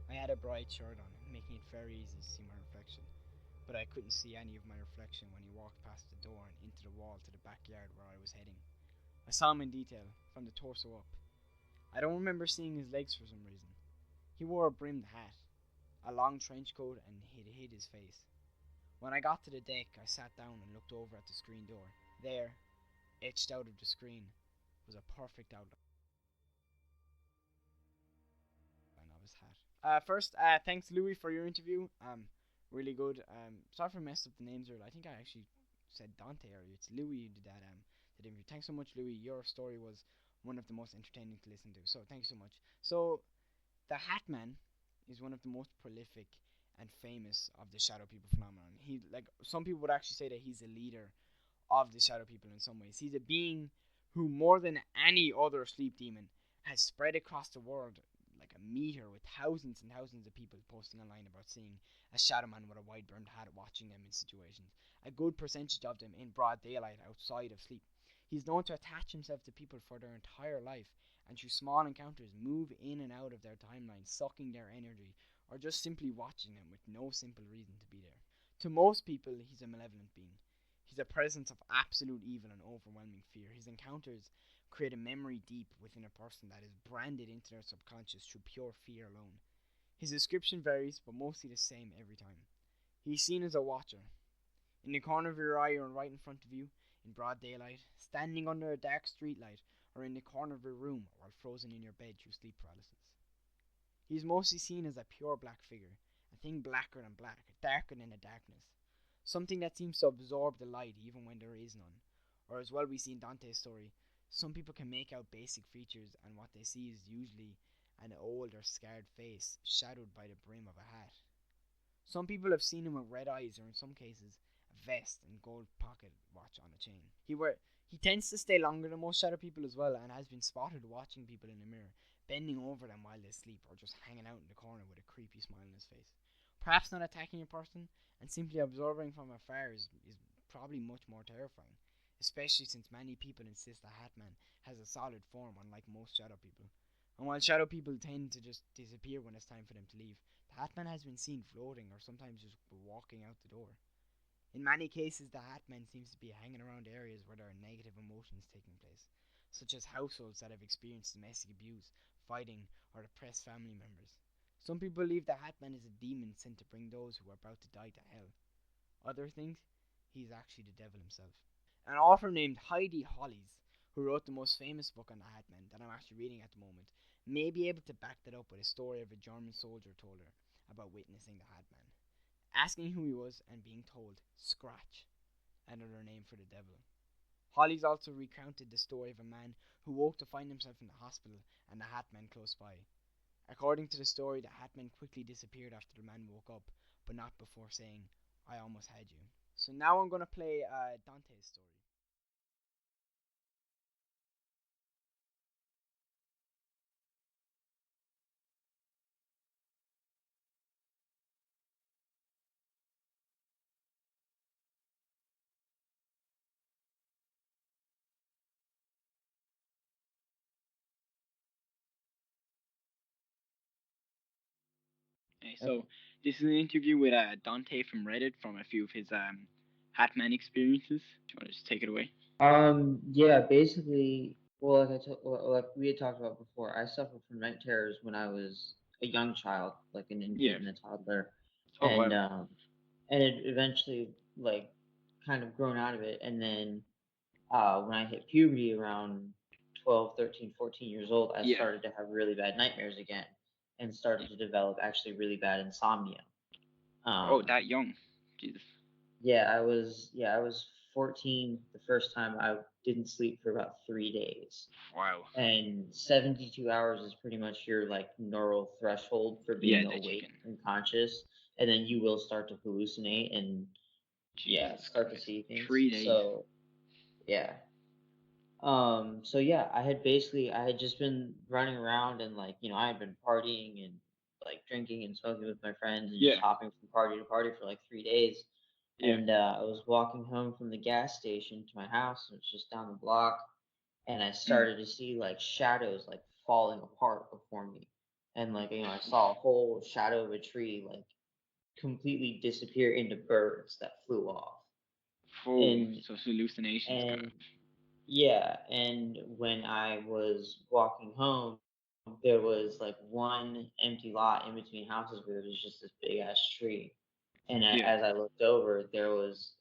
I had a bright shirt on, making it very easy to see my reflection, but I couldn't see any of my reflection when he walked past the door and into the wall to the backyard where I was heading. I saw him in detail, from the torso up. I don't remember seeing his legs for some reason. He wore a brimmed hat, a long trench coat, and hid his face. When I got to the deck, I sat down and looked over at the screen door. There, etched out of the screen, was a perfect outline of his hat. First, thanks Louis for your interview. Really good. Sorry for messing up the names earlier. I think I actually said Dante earlier. It's Louis who did that interview. Thanks so much, Louis. Your story was one of the most entertaining to listen to. So thank you so much. So the Hat Man is one of the most prolific and famous of the Shadow People phenomenon. He, like, some people would actually say that he's a leader of the Shadow People in some ways. He's a being who, more than any other sleep demon, has spread across the world like a meteor, with thousands and thousands of people posting online about seeing a shadow man with a wide brimmed hat watching them in situations. A good percentage of them in broad daylight outside of sleep. He's known to attach himself to people for their entire life, and through small encounters move in and out of their timeline, sucking their energy, or just simply watching them with no simple reason to be there. To most people, he's a malevolent being. He's a presence of absolute evil and overwhelming fear. His encounters create a memory deep within a person that is branded into their subconscious through pure fear alone. His description varies, but mostly the same every time. He's seen as a watcher, in the corner of your eye or right in front of you, in broad daylight, standing under a dark streetlight, or in the corner of your room while frozen in your bed through sleep paralysis. He is mostly seen as a pure black figure, a thing blacker than black, darker than the darkness, something that seems to absorb the light even when there is none. Or, as well we see in Dante's story, some people can make out basic features, and what they see is usually an old or scarred face shadowed by the brim of a hat. Some people have seen him with red eyes, or in some cases, a vest and gold pocket watch on a chain. He tends to stay longer than most shadow people as well, and has been spotted watching people in the mirror, bending over them while they sleep, or just hanging out in the corner with a creepy smile on his face. Perhaps not attacking a person, and simply observing from afar is probably much more terrifying, especially since many people insist the Hatman has a solid form, unlike most shadow people. And while shadow people tend to just disappear when it's time for them to leave, the Hatman has been seen floating or sometimes just walking out the door. In many cases, the Hatman seems to be hanging around areas where there are negative emotions taking place, such as households that have experienced domestic abuse, fighting, or depressed family members. Some people believe the Hatman is a demon sent to bring those who are about to die to hell. Others think he is actually the devil himself. An author named Heidi Hollis, who wrote the most famous book on the Hatman that I'm actually reading at the moment, may be able to back that up with a story of a German soldier told her about witnessing the Hatman, asking who he was and being told Scratch, another name for the devil. Hollis also recounted the story of a man who woke to find himself in the hospital and the Hatman close by. According to the story, the Hatman quickly disappeared after the man woke up, but not before saying, "I almost had you." So now I'm going to play Dante's story. So this is an interview with Dante from Reddit from a few of his Hatman experiences. Do you want to just take it away? Yeah, basically, well, like we had talked about before, I suffered from night terrors when I was a young child, like an Yeah. infant and a toddler, Oh and wow. and it eventually like kind of grown out of it, and then when I hit puberty around 12, 13, 14 years old, I Yeah. started to have really bad nightmares again, and started to develop actually really bad insomnia. Oh, that young. Jesus. Yeah, I was 14 the first time. I didn't sleep for about 3 days. Wow. And 72 hours is pretty much your like neural threshold for Yeah, being that you awake can. and conscious. And then you will start to hallucinate and Jesus start to Christ. see things. 3 days. So yeah. So yeah, I had just been running around and like, I had been partying and like drinking and smoking with my friends and just Yeah. hopping from party to party for like 3 days. Yeah. And I was walking home from the gas station to my house, and it's just down the block, and I started to see like shadows like falling apart before me. And like, I saw a whole shadow of a tree like completely disappear into birds that flew off. Oh, And so it's hallucinations kind and of. yeah, and when I was walking home, there was like one empty lot in between houses where there was just this big ass tree. And Yeah. as I looked over, there was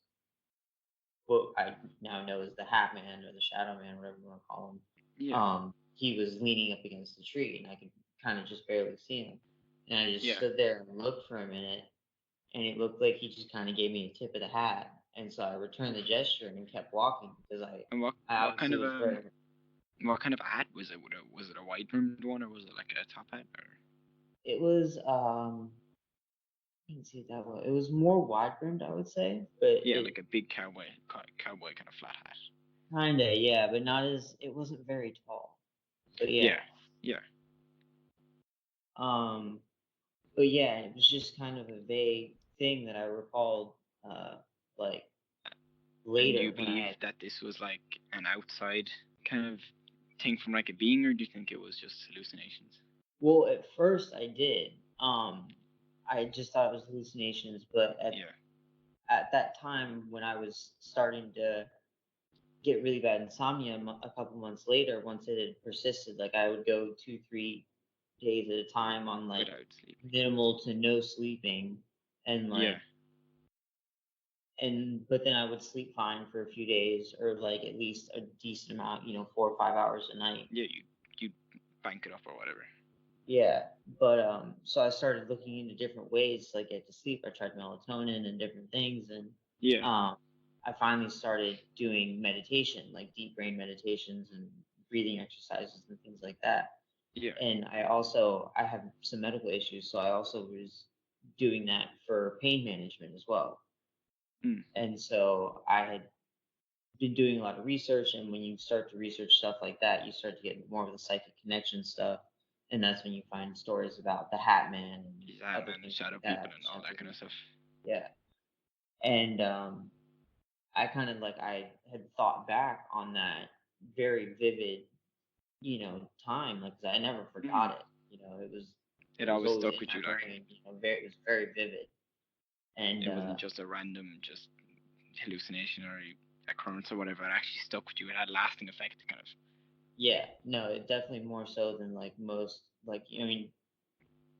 what I now know as the Hat Man or the Shadow Man, whatever you want to call him. Yeah. He was leaning up against the tree, and I could kind of just barely see him. And I just Yeah. stood there and looked for a minute, and it looked like he just kind of gave me a tip of the hat. And so I returned the gesture and kept walking because And what I what kind obviously of was very. what kind of hat was it? Was it a wide brimmed one or was it like a top hat or? It was I didn't see it that well. It was more wide brimmed, I would say, but Yeah, it like a big cowboy kind of flat hat. kinda, yeah, but not as it wasn't very tall. But yeah. Yeah. Yeah. Um but yeah, it was just kind of a vague thing that I recalled like And do later you when I believe had that this was like an outside kind of thing from like a being, or do you think it was just hallucinations? well at first I did. I just thought it was hallucinations, but Yeah. at that time when I was starting to get really bad insomnia a couple months later, once it had persisted, like I would go 2 3 days at a time on like Without sleeping. minimal to no sleeping, and Yeah. but then I would sleep fine for a few days, or like at least a decent amount, 4 or 5 hours a night. Yeah. You bank it up or whatever. Yeah, but so I started looking into different ways to like get to sleep. I tried melatonin and different things, and Yeah. I finally started doing meditation, like deep brain meditations and breathing exercises and things like that. Yeah. And I have some medical issues, so I also was doing that for pain management as well. Mm. And so I had been doing a lot of research, and when you start to research stuff like that, you start to get more of the psychic connection stuff, and that's when you find stories about the Hat Man and He's other man and things shadow like people that. and all that kind of stuff. Yeah, and I kind of like I had thought back on that very vivid, time, like 'cause I never Mm. forgot it. It It was always always stuck in with my you, like brain. It was very vivid, and it wasn't just a random just hallucination or occurrence or whatever. It actually stuck with you. It had lasting effect, kind of. yeah, no, it definitely more so than like most, like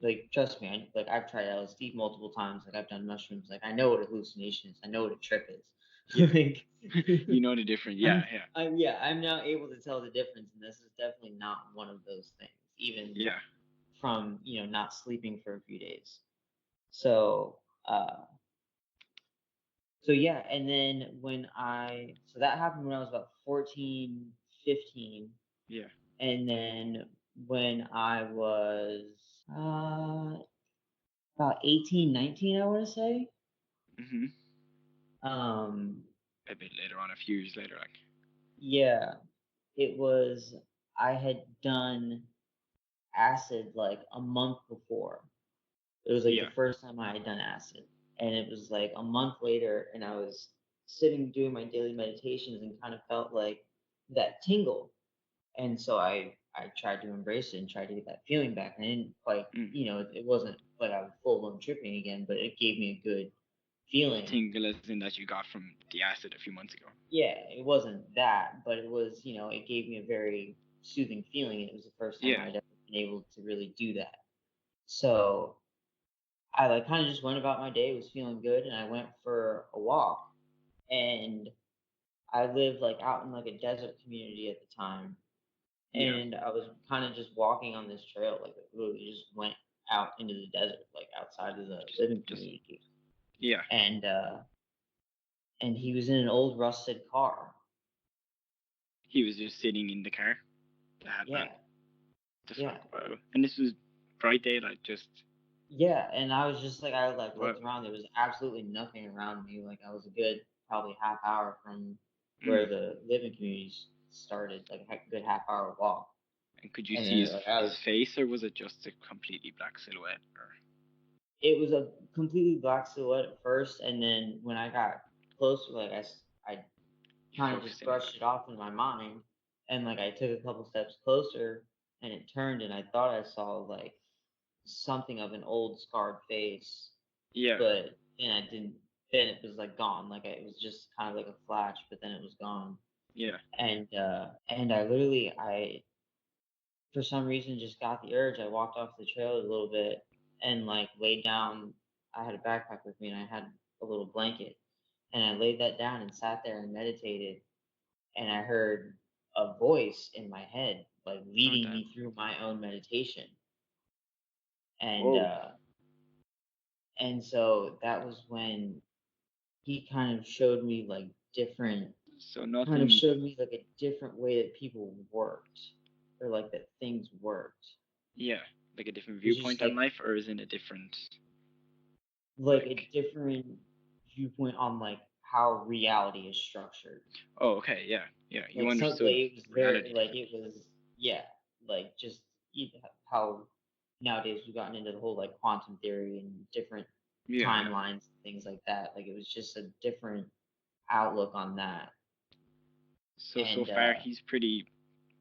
like trust me, I've tried LSD multiple times, like I've done mushrooms, like I know what a hallucination is, I know what a trip is. Yeah. Like You know the difference. Yeah. Yeah. I'm now able to tell the difference, and this is definitely not one of those things, even Yeah. from not sleeping for a few days. So so yeah, and then so that happened when I was about 14, 15, Yeah. and then when I was uh about 18, 19, I want to say. Mhm. Um, A bit later on, a few years later, like. yeah, it was, I had done acid like a month before. It was like the Yeah. first time I had done acid. And it was like a month later, and I was sitting doing my daily meditations and kind of felt like that tingle. And so I tried to embrace it and tried to get that feeling back. And I didn't quite, Mm. it wasn't like I was full blown tripping again, but it gave me a good feeling. Tingle as in that you got from the acid a few months ago. Yeah, it wasn't that, but it was, it gave me a very soothing feeling. It was the first time Yeah. I'd ever been able to really do that. So I like kind of just went about my day, was feeling good, and I went for a walk. And I lived like out in like a desert community at the time, Yeah. and I was kind of just walking on this trail, like it literally just went out into the desert, like outside of the living community. Yeah. And he was in an old rusted car. He was just sitting in the car. The hat man. Yeah. The fuck, wow. And this was bright daylight, just. Yeah, and I was just like, I like Wow. looked around. There was absolutely nothing around me. Like I was a good probably half hour from where the living communities started, like a good half hour walk. And could you And see then, his face, or was it just a completely black silhouette? Or it was a completely black silhouette at first, and then when I got closer, like I you kind of focused just in on brushed it off in my mind, and like I took a couple steps closer, and it turned, and I thought I saw like something of an old scarred face, Yeah. but then I didn't. Then it was like gone. Like it was just kind of like a flash, but then it was gone. Yeah. And I literally for some reason just got the urge. I walked off the trail a little bit and like laid down. I had a backpack with me and I had a little blanket, and I laid that down and sat there and meditated, and I heard a voice in my head like leading me through my own meditation. And Whoa. and so that was when he kind of showed me like different So kind of nothing. showed me like a different way that people worked, or like that things worked. Yeah, like a different It's just viewpoint on like life, or is it a different? a different viewpoint on like how reality is structured. Oh, okay, yeah, yeah. You Like some understood like it was very reality like differently. it was yeah, like just how nowadays we've gotten into the whole like quantum theory and different Yeah, yeah. timelines and things like that. Like it was just a different outlook on that. So And far he's pretty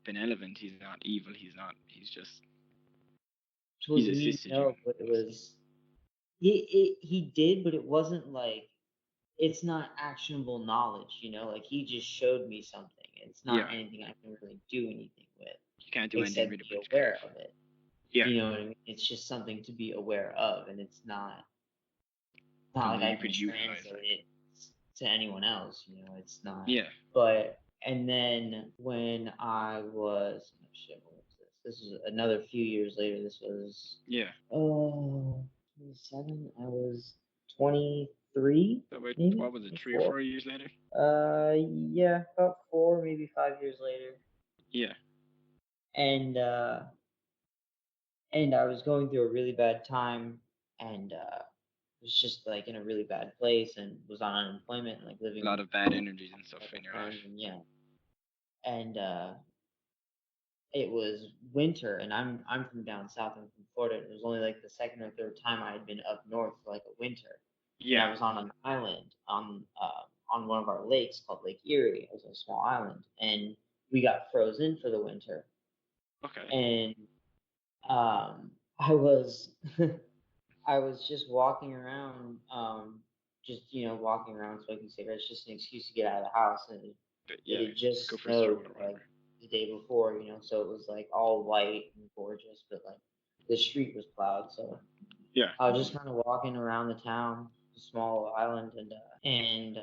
benevolent. He's not evil. He's not. He's just. He's towards me, assisted you no, but it mostly. was he did, but it wasn't like it's not actionable knowledge, like he just showed me something. It's not Yeah, anything I can really do anything with you can't do anything except with it, be but you can. aware of it. Yeah, You know what I mean? It's just something to be aware of, and it's not like something I you can could utilize. translate Like. it to anyone else. It's not. Yeah, But and then when I was oh shit, what was this? This is another few years later. This was yeah. 27. I was 23, So about, maybe what was it, 24. 3 or 4 years later? Yeah, about 4, maybe 5 years later. Yeah, And I was going through a really bad time, and was just like in a really bad place, and was on unemployment, and like a living lot with of bad energies and stuff other in your life. friends, and yeah. And it was winter, and I'm from down south. I'm from Florida. It was only like the second or third time I had been up north for like a winter, and Yeah. I was on an island on one of our lakes called Lake Erie. It was a small island, and we got frozen for the winter. Okay. And I was I was just walking around, just walking around smoking cigarettes, just an excuse to get out of the house, and But it yeah, had just go just for a stroll snowed or like whatever. the day before, so it was like all white and gorgeous, but like the street was plowed. So Yeah. I was just kind of walking around the town, the small island, and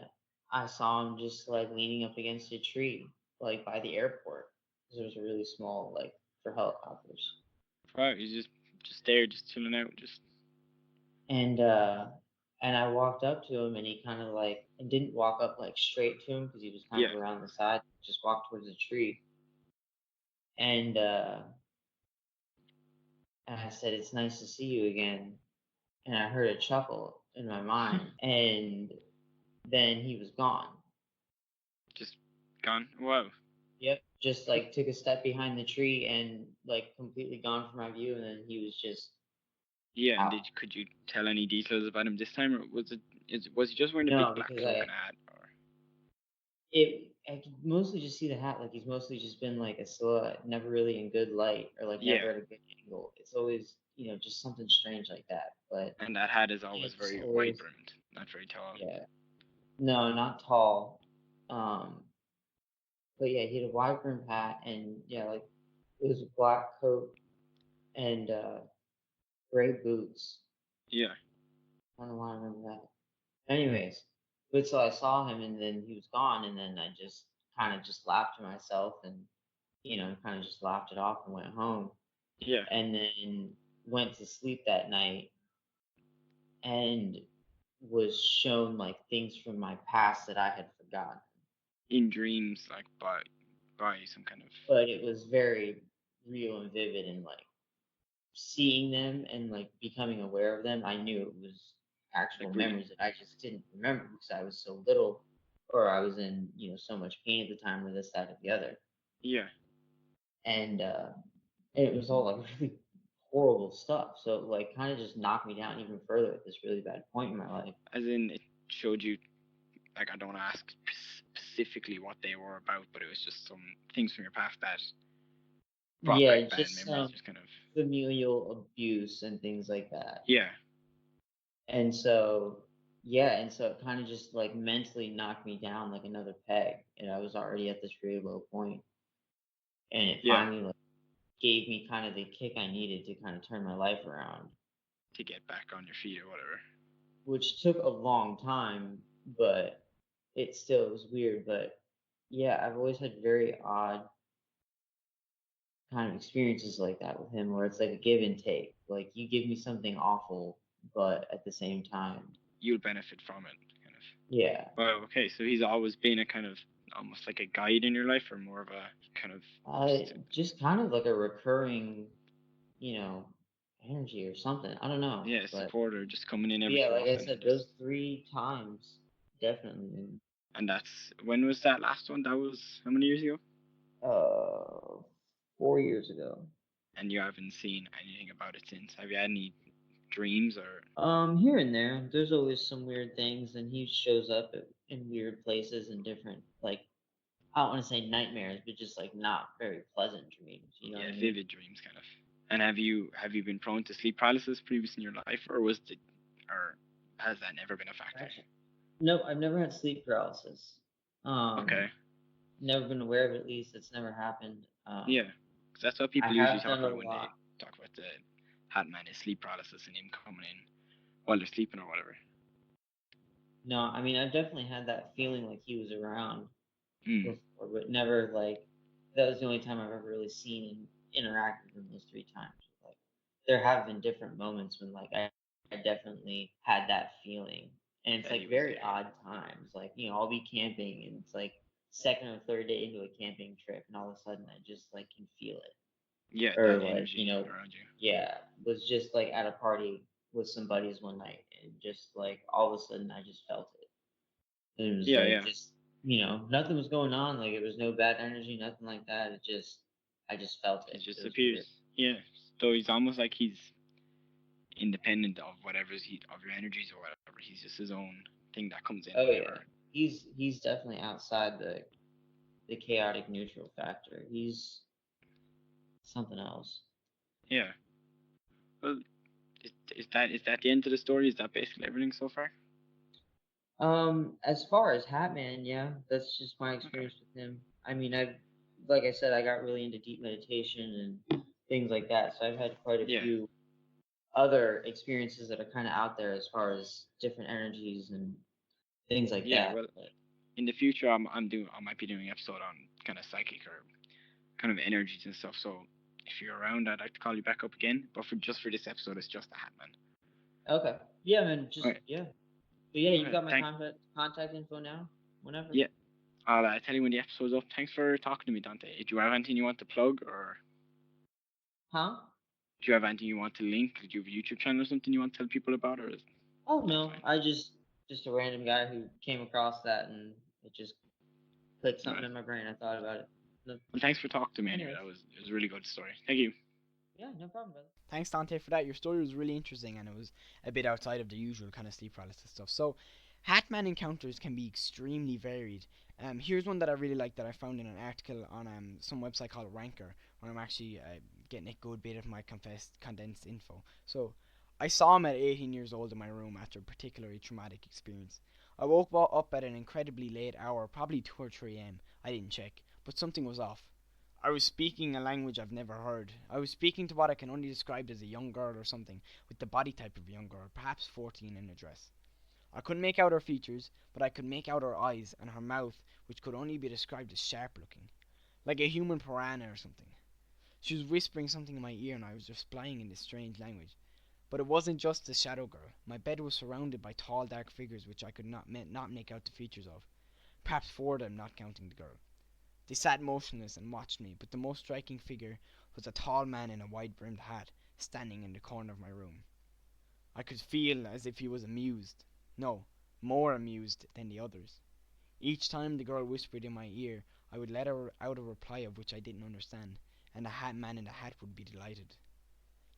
I saw him just like leaning up against a tree, like by the airport, because it was a really small, like for helicopters. Wow, he's just there, just chilling out, just. And I walked up to him, and he kind of like, and didn't walk up like straight to him because he was kind Yeah. of around the side, just walked towards the tree. And I said, "It's nice to see you again." And I heard a chuckle in my mind, and then he was gone. Just gone. Wow. Yep. Just like took a step behind the tree and like completely gone from my view, and then he was just Yeah, and out. could you tell any details about him this time, or was he just wearing a No, big black because cloak and a hat, or? I could mostly just see the hat. Like he's mostly just been like a silhouette, never really in good light, or like Yeah, never at a good angle. It's always just something strange like that. But and that hat is always it's very wide always brimmed, not very tall. yeah. No, not tall. But yeah, he had a wide brim hat, and yeah, like it was a black coat and gray boots. Yeah, I don't know why I remember that. Anyways, but so I saw him, and then he was gone, and then I just kind of just laughed to myself, and kind of just laughed it off and went home. yeah, And then went to sleep that night and was shown like things from my past that I had forgotten. In dreams, like by some kind of But it was very real and vivid, and like seeing them and like becoming aware of them, I knew it was like actual real. memories that I just didn't remember because I was so little, or I was in so much pain at the time, or this, that, or the other, Yeah, and it was all like really horrible stuff. So it, like, kind of just knocked me down even further at this really bad point in my life. as in it showed you. Like I don't ask specifically what they were about, but it was just some things from your past that brought Yeah, back bad just memories. Just kind of familial abuse and things like that. yeah, And so, yeah, and so it kind of just like mentally knocked me down like another peg. And I was already at this really low point, and it yeah, finally like gave me kind of the kick I needed to kind of turn my life around, to get back on your feet or whatever. which took a long time, but it still was weird. But yeah, I've always had very odd kind of experiences like that with him, where it's like a give and take. Like you give me something awful, but at the same time, You'll benefit from it, kind of. yeah, Well, okay, so he's always been a kind of almost like a guide in your life, or more of a kind of just kind of like a recurring, you know, energy or something. I don't know, yeah but supporter, just coming in every yeah, so like I often and said, just. those 3 times definitely. And that's when was that last one? That was how many years ago? Uh, 4 years ago. And you haven't seen anything about it since. Have you had any dreams or? Here and there, there's always some weird things, and he shows up in weird places and different, like, I don't want to say nightmares, but just like not very pleasant dreams. You know what Yeah, I mean? vivid dreams, kind of. And have you been prone to sleep paralysis previous in your life, or or has that never been a factor? Actually, no, I've never had sleep paralysis. Okay, Um, Never been aware of it, at least. It's never happened. yeah, 'cause that's what I people usually have talk done a about when they lot. talk about the Hat Man is sleep paralysis and him coming in while they're sleeping or whatever. No, I mean, I've definitely had that feeling like he was around Hmm. before, but never like that was the only time I've ever really seen and interacted with him those 3 times. Like, there have been different moments when like I definitely had that feeling, and it's That he like was very there. odd times. Like, I'll be camping, and it's like second or third day into a camping trip, and all of a sudden I just like can feel it, Yeah, or that like energy around you. yeah, was just like at a party with some buddies one night, and just like all of a sudden I just felt it. It was Yeah, like yeah. just nothing was going on. Like it was no bad energy, nothing like that. I just felt He it. just It was appears. weird. Yeah. So he's almost like he's independent of of your energies or whatever. He's just his own thing that comes in Oh yeah, whenever. he's definitely outside the chaotic neutral factor. He's something else. Yeah. Well, is that the end of the story? Is that basically everything so far? As far as Hatman, yeah, that's just my Okay. experience with him. I mean, like I said, I got really into deep meditation and things like that. So I've had quite a Yeah. few other experiences that are kind of out there as far as different energies and things like Yeah. that. Well, But in the future, I might be doing an episode on kind of psychic or kind of energies and stuff. So if you're around, I'd like to call you back up again. But for this episode, it's just the Hatman. okay, yeah, man, All just right. yeah. But yeah, All you've right. got my contact info now. Whenever. Yeah. I'll tell you when the episode's up. Thanks for talking to me, Dante. Do you have anything you want to plug, or Huh? do you have anything you want to link? Do you have a YouTube channel or something you want to tell people about, or is Oh that no, fine? I just a random guy who came across that, and it just clicked All something right. in my brain. I thought about it. No, Well, thanks for talking to me anyway. anyways, It was a really good story. Thank you. yeah, no problem, brother. Thanks, Dante, for that. Your story was really interesting and it was a bit outside of the usual kind of sleep paralysis stuff. So, Hatman encounters can be extremely varied. Here's one that I really like that I found in an article on some website called Ranker, where I'm actually getting a good bit of my condensed info. So, I saw him at 18 years old in my room after a particularly traumatic experience. I woke up at an incredibly late hour, probably 2 or 3 am. I didn't check, but something was off. I was speaking a language I've never heard. I was speaking to what I can only describe as a young girl or something, with the body type of a young girl, perhaps 14 in a dress. I couldn't make out her features, but I could make out her eyes and her mouth, which could only be described as sharp looking, like a human piranha or something. She was whispering something in my ear and I was replying in this strange language. But it wasn't just the shadow girl. My bed was surrounded by tall dark figures which I could not make out the features of. Perhaps four of them, not counting the girl. They sat motionless and watched me, but the most striking figure was a tall man in a wide brimmed hat, standing in the corner of my room. I could feel as if he was amused. No, more amused than the others. Each time the girl whispered in my ear, I would let her out a reply of which I didn't understand, and the hat man in the hat would be delighted.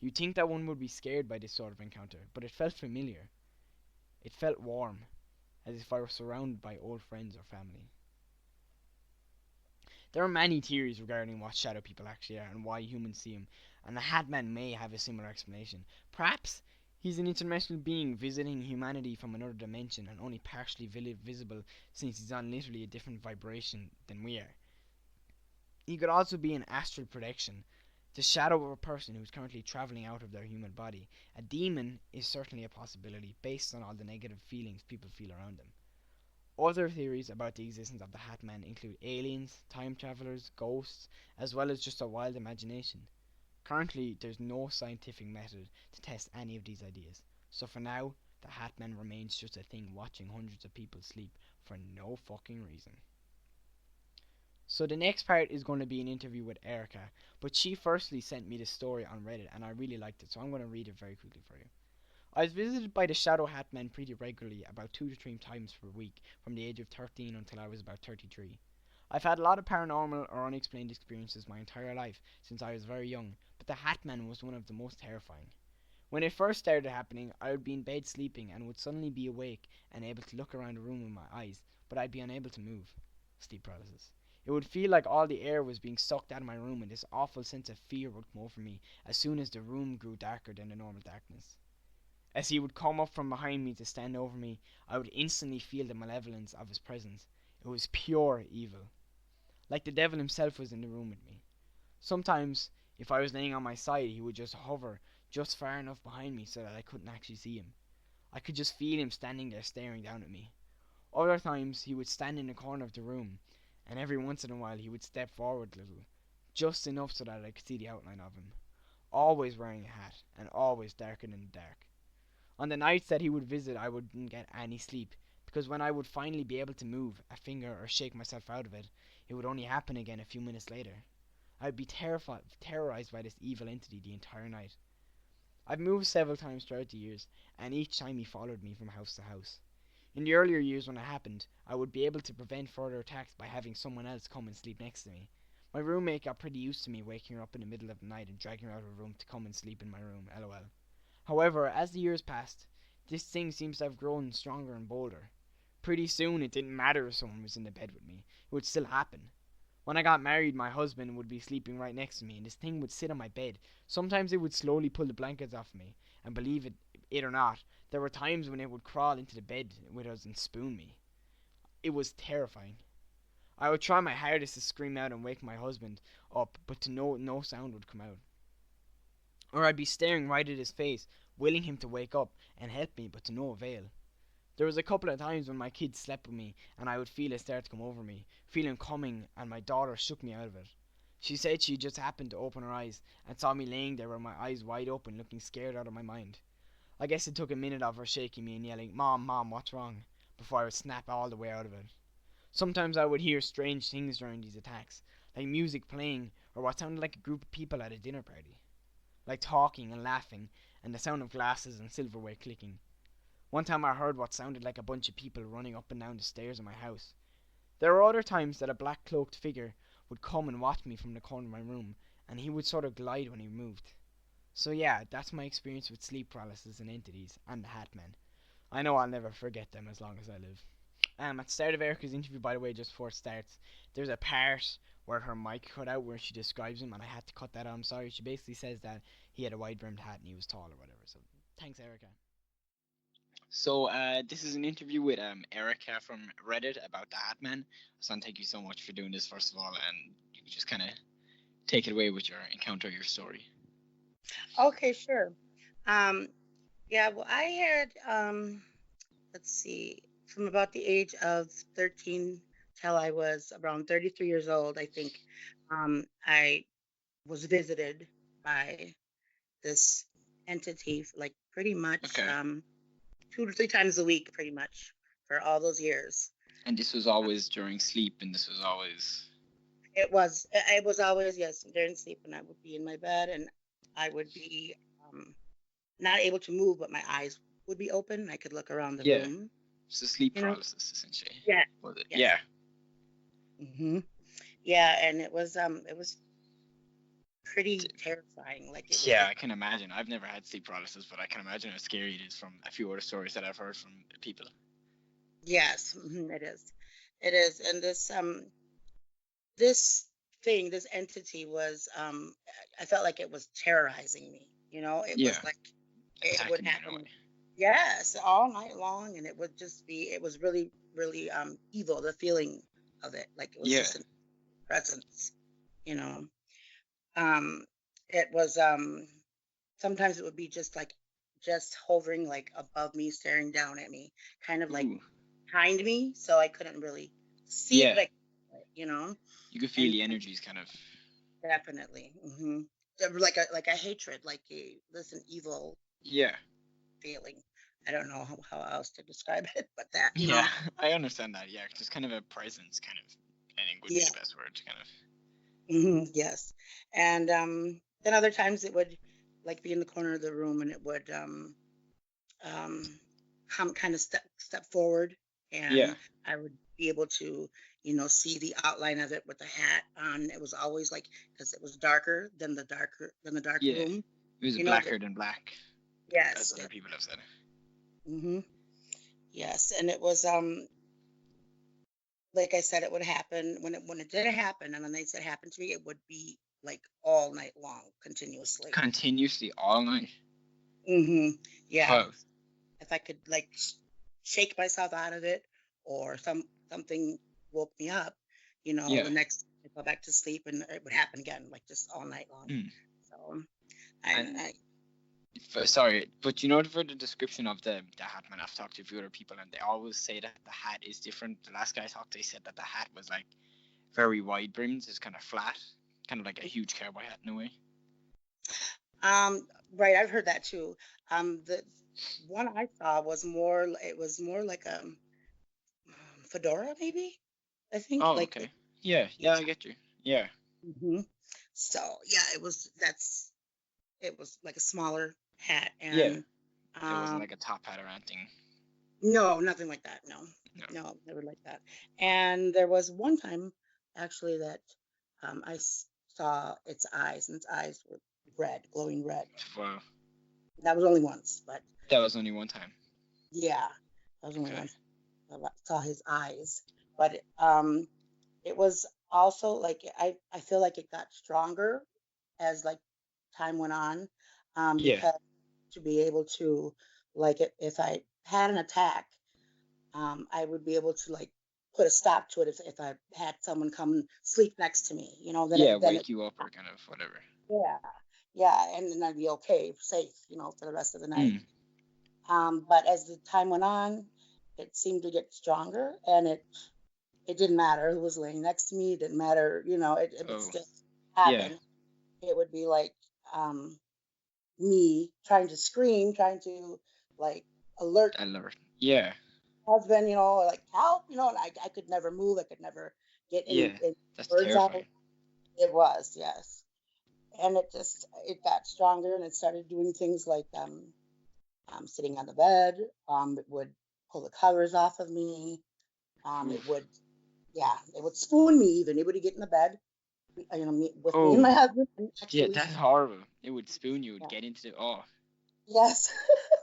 You'd think that one would be scared by this sort of encounter, but it felt familiar. It felt warm, as if I were surrounded by old friends or family. There are many theories regarding what shadow people actually are and why humans see them, and the Hat Man may have a similar explanation. Perhaps he's an interdimensional being visiting humanity from another dimension and only partially visible since he's on literally a different vibration than we are. He could also be an astral projection, the shadow of a person who's currently traveling out of their human body. A demon is certainly a possibility based on all the negative feelings people feel around them. Other theories about the existence of the Hat Man include aliens, time travelers, ghosts, as well as just a wild imagination. Currently, there's no scientific method to test any of these ideas, so for now, the Hat Man remains just a thing watching hundreds of people sleep for no fucking reason. So the next part is going to be an interview with Erica, but she firstly sent me this story on Reddit and I really liked it, so I'm going to read it very quickly for you. I was visited by the Shadow Hat Men pretty regularly, about 2 to 3 times per week, from the age of 13 until I was about 33. I've had a lot of paranormal or unexplained experiences my entire life since I was very young, but the Hat Man was one of the most terrifying. When it first started happening, I would be in bed sleeping and would suddenly be awake and able to look around the room with my eyes, but I'd be unable to move. Sleep paralysis. It would feel like all the air was being sucked out of my room, and this awful sense of fear would come over me as soon as the room grew darker than the normal darkness. As he would come up from behind me to stand over me, I would instantly feel the malevolence of his presence. It was pure evil. Like the devil himself was in the room with me. Sometimes, if I was laying on my side, he would just hover just far enough behind me so that I couldn't actually see him. I could just feel him standing there staring down at me. Other times, he would stand in the corner of the room, and every once in a while he would step forward a little, just enough so that I could see the outline of him. Always wearing a hat, and always darker than the dark. On the nights that he would visit, I wouldn't get any sleep, because when I would finally be able to move a finger or shake myself out of it, it would only happen again a few minutes later. I would be terrorized by this evil entity the entire night. I've moved several times throughout the years, and each time he followed me from house to house. In the earlier years when it happened, I would be able to prevent further attacks by having someone else come and sleep next to me. My roommate got pretty used to me waking her up in the middle of the night and dragging her out of her room to come and sleep in my room, lol. However, as the years passed, this thing seems to have grown stronger and bolder. Pretty soon it didn't matter if someone was in the bed with me, it would still happen. When I got married, my husband would be sleeping right next to me, and this thing would sit on my bed. Sometimes it would slowly pull the blankets off me, and believe it or not, there were times when it would crawl into the bed with us and spoon me. It was terrifying. I would try my hardest to scream out and wake my husband up, but to no sound would come out. Or I'd be staring right at his face, willing him to wake up and help me, but to no avail. There was a couple of times when my kids slept with me and I would feel it start to come over me, feel him coming, and my daughter shook me out of it. She said she just happened to open her eyes and saw me laying there with my eyes wide open, looking scared out of my mind. I guess it took a minute of her shaking me and yelling, "Mom, Mom, what's wrong?" before I would snap all the way out of it. Sometimes I would hear strange things during these attacks, like music playing or what sounded like a group of people at a dinner party, like talking and laughing, and the sound of glasses and silverware clicking. One time I heard what sounded like a bunch of people running up and down the stairs of my house. There were other times that a black cloaked figure would come and watch me from the corner of my room, and he would sort of glide when he moved. So yeah, that's my experience with sleep paralysis and entities, and the Hat Man. I know I'll never forget them as long as I live. At the start of Erica's interview, by the way, just before it starts, there's a part where her mic cut out where she describes him, and I had to cut that out. I'm sorry. She basically says that he had a wide brimmed hat and he was tall or whatever. So thanks, Erica. So this is an interview with Erica from Reddit about the Hatman. Son, thank you so much for doing this first of all, and you can just kind of take it away with your encounter, your story. Okay, sure. Um, yeah, well, I had, let's see, from about the age of 13 till I was around 33 years old, I think, I was visited by this entity, like pretty much Okay. 2 to 3 times a week, pretty much for all those years. And this was always during sleep, and this was always. It was always, yes, during sleep, and I would be in my bed, and I would be not able to move, but my eyes would be open. I could look around the Yeah. room. It's a sleep You know? paralysis, essentially. Yeah. Was it? Yes. Yeah. Yeah, and it was pretty terrifying. Like it was Yeah, just I can imagine. I've never had sleep paralysis, but I can imagine how scary it is from a few other stories that I've heard from people. yes, it is. It is. And this thing, this entity was I felt like it was terrorizing me. It Yeah. was like it would Attacking you in a happen. way. Yes, all night long, and it would just be. It was really, really evil. The feeling of it, like it was Yeah. just a presence. You know, um, it was sometimes it would be just hovering like above me, staring down at me, kind of like Ooh. behind me, so I couldn't really see it, Yeah. but you know, You could feel and the energies kind of. definitely, like a hatred, like this an evil Yeah. feeling. I don't know how else to describe it, but that, Yeah. I understand that. Yeah. Just kind of a presence, kind of. I think would be yeah, the best word. Kind of. yes, and then other times it would like be in the corner of the room, and it would um, come kind of step forward, Yeah. and I would be able to, see the outline of it with the hat on. It was always like because it was darker than the dark Yeah. room. It was But blacker than black, as yes, other people have said. hmm yes, and it was like I said, it would happen when it did happen, and the nights it happened to me, it would be like all night long, continuously. Continuously all night. Yeah, Wow. if I could like shake myself out of it or something woke me up, Yeah. the next I go back to sleep and it would happen again, like just all night long. Mm. So And I sorry, but for the description of the hat, man, I've talked to a few other people, and they always say that the hat is different. The last guy I talked to, they said that the hat was like very wide brimmed, it's kind of flat, kind of like a huge cowboy hat in a way. right, I've heard that too. The one I saw it was more like a fedora, maybe, I think, Oh, like okay. Yeah, yeah. I get you. Yeah, hmm So yeah, it was like a smaller hat, yeah. and It wasn't um like a top hat or anything. no, nothing like that. No, No. no, never like that. And there was one time actually that saw its eyes, and its eyes were red, glowing red. Wow. That was only once, but That was only one time. yeah, that was only Okay. once I saw his eyes. But it was also like I feel like it got stronger as like time went on, Yeah. because to be able to like if I had an attack, I would be able to like put a stop to it if I had someone come sleep next to me, Yeah, then it, wake you up or kind of whatever. yeah, yeah, and then I'd be okay, safe, for the rest of the night. Mm. But as the time went on, it seemed to get stronger, and it didn't matter who was laying next to me. It didn't matter, it would Oh, still yeah. happen. It would be like me trying to scream, trying to like alert Alert. Yeah. husband, or like help, and I could never move. I could never get Yeah. any That's words out. terrifying. It was, yes. And it got stronger, and it started doing things like sitting on the bed. It would pull the covers off of me. It Oof. would, yeah, it would spoon me even. It would get in the bed, with me and Oh, my husband, and yeah, actually, that's horrible. It would spoon you, it would yeah, get into the. Oh, yes,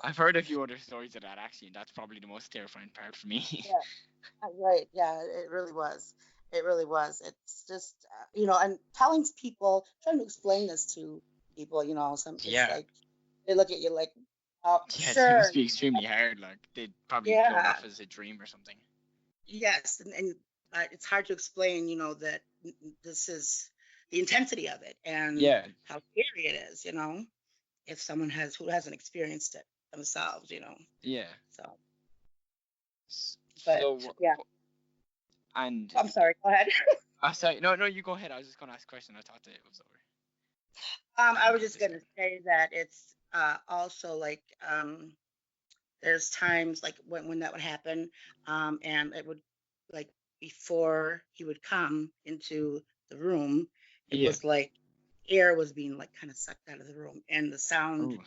I've heard a few other stories of that actually, and that's probably the most terrifying part for me. yeah, right, yeah, it really was. It really was. It's just, and telling people, trying to explain this to people, it's Yeah. like they look at you like, oh, Yeah, it sure, must be extremely hard. Like, they'd probably blow it yeah, off as a dream or something. yes, and it's hard to explain, that this is the intensity of it and Yeah. how scary it is, if someone who hasn't experienced it themselves, Yeah. So, S- but So, yeah, and. I'm sorry. Go ahead. Sorry, no, you go ahead. I was just going to ask a question. I thought that it was over. I was about just this gonna say that it's also like there's times like when that would happen, and it would like before he would come into the room, it Yeah. was like air was being like kind of sucked out of the room, and the sound Oh,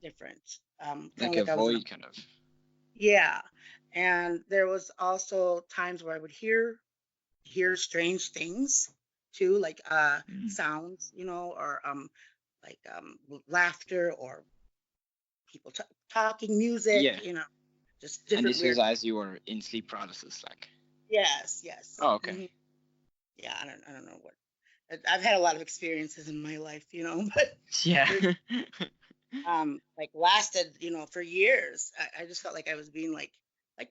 different, kind of like a like I was in a void kind of. yeah, and there was also times where I would hear strange things too, like Mm. sounds, or like laughter or people talking, music, Yeah. just And different this was weird. as you were in sleep paralysis, like. Yes, yes. Oh, okay. Yeah, I don't know what. I've had a lot of experiences in my life, but Yeah. there's like lasted, for years. I just felt like I was being like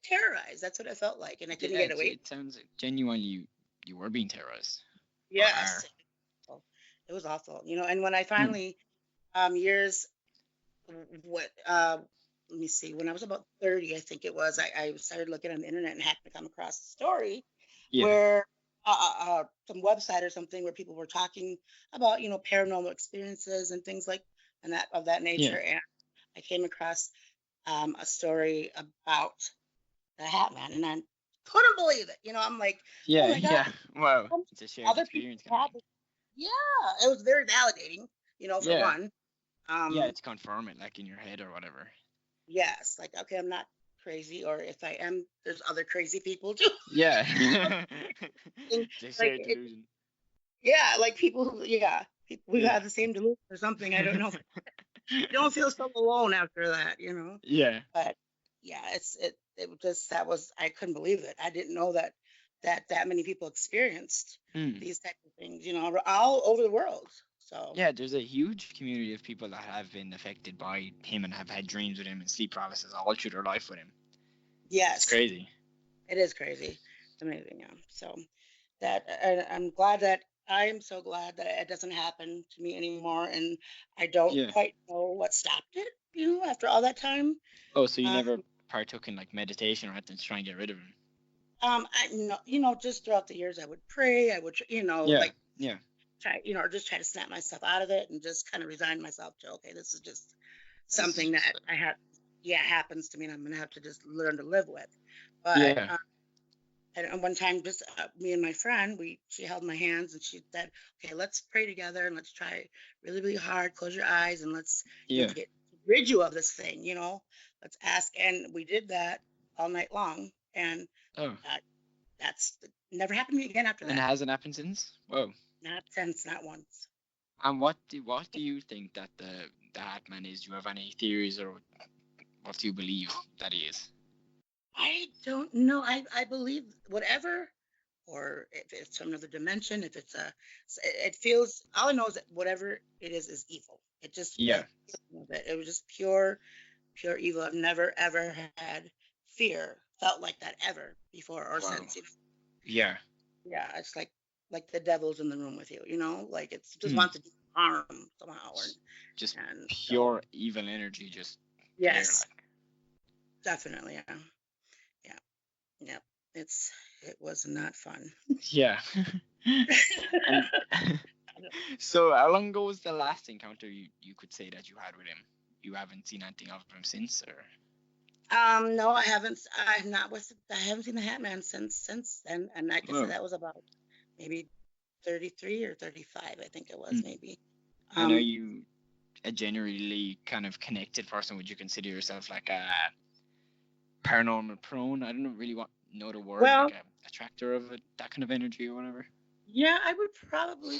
terrorized. That's what I felt like, and I couldn't Yeah, get away. it sounds like genuinely you were being terrorized. Or are. Yes, it was awful, And when I Mm. finally, years, what, let me see, when I was about 30, I think it was, I started looking on the internet and happened to come across a story Yeah. where some website or something where people were talking about paranormal experiences and things like and that of that Yeah. nature, and I came across a story about the Hat Man, and I couldn't believe it. I'm like, oh Yeah, my god, yeah. Wow. um, It's a shared other people experience kind of have thing. it. Yeah, it was very validating, for Yeah. one. Yeah, um to confirm it like in your head or whatever. yes, like, okay, I'm not crazy, or if I am, there's other crazy people too. Yeah. And, The like shared it, delusion. yeah, like people who, yeah, people who Yeah. have the same delusion or something. I don't know. You don't feel so alone after that, Yeah. But yeah, it was just that was I couldn't believe it. I didn't know that many people experienced Mm. these types of things, all over the world. So Yeah, there's a huge community of people that have been affected by him and have had dreams with him and sleep paralysis all through their life with him. It's yes, crazy. it is crazy, amazing. Yeah. So I'm glad that I am so glad that it doesn't happen to me anymore, and I don't Yeah. quite know what stopped it. After all that time. Oh, so you Um, never partook in like meditation or anything to try and get rid of him? I know, just throughout the years, I would pray. I would, Yeah. like Yeah. try, or just try to snap myself out of it and just kind of resign myself to, okay, this is just This is something just that I have, yeah, happens to me, and I'm gonna have to just learn to live with. But yeah. and one time, just me and my friend, she held my hands and she said, okay, let's pray together and let's try really, really hard. Close your eyes and let's, Yeah. rid you of this thing. Let's ask, and we did that all night long, and Oh. uh, that's never happened to me again after And it that. hasn't happened since? Whoa. Not since, not once. And what do you think that the Hat Man is? Do you have any theories or what do you believe that he is? I don't know. I believe whatever, or if it's from another dimension, if it's it feels. All I know is that whatever it is evil. It just Yeah. it was just pure evil. I've never ever had fear, felt like that ever before or Wow. since. Yeah. Yeah, it's like the devil's in the room with you. Like it's just Hmm. wants to do harm somehow, Just and so pure evil energy just there yes, like. definitely, yeah, yeah, yeah. It was not fun. Yeah. And so how long ago was the last encounter you could say that you had with him? You haven't seen anything of him since or No, I haven't. I'm not with. I haven't seen the Hat Man since then, and like I said, oh. that was about maybe 33 or 35. I think it was Hmm. maybe. And are Um, you a generally kind of connected person? Would you consider yourself like a paranormal prone? I don't really know the word, like well, a attractor of it, that kind of energy or whatever. yeah, I would probably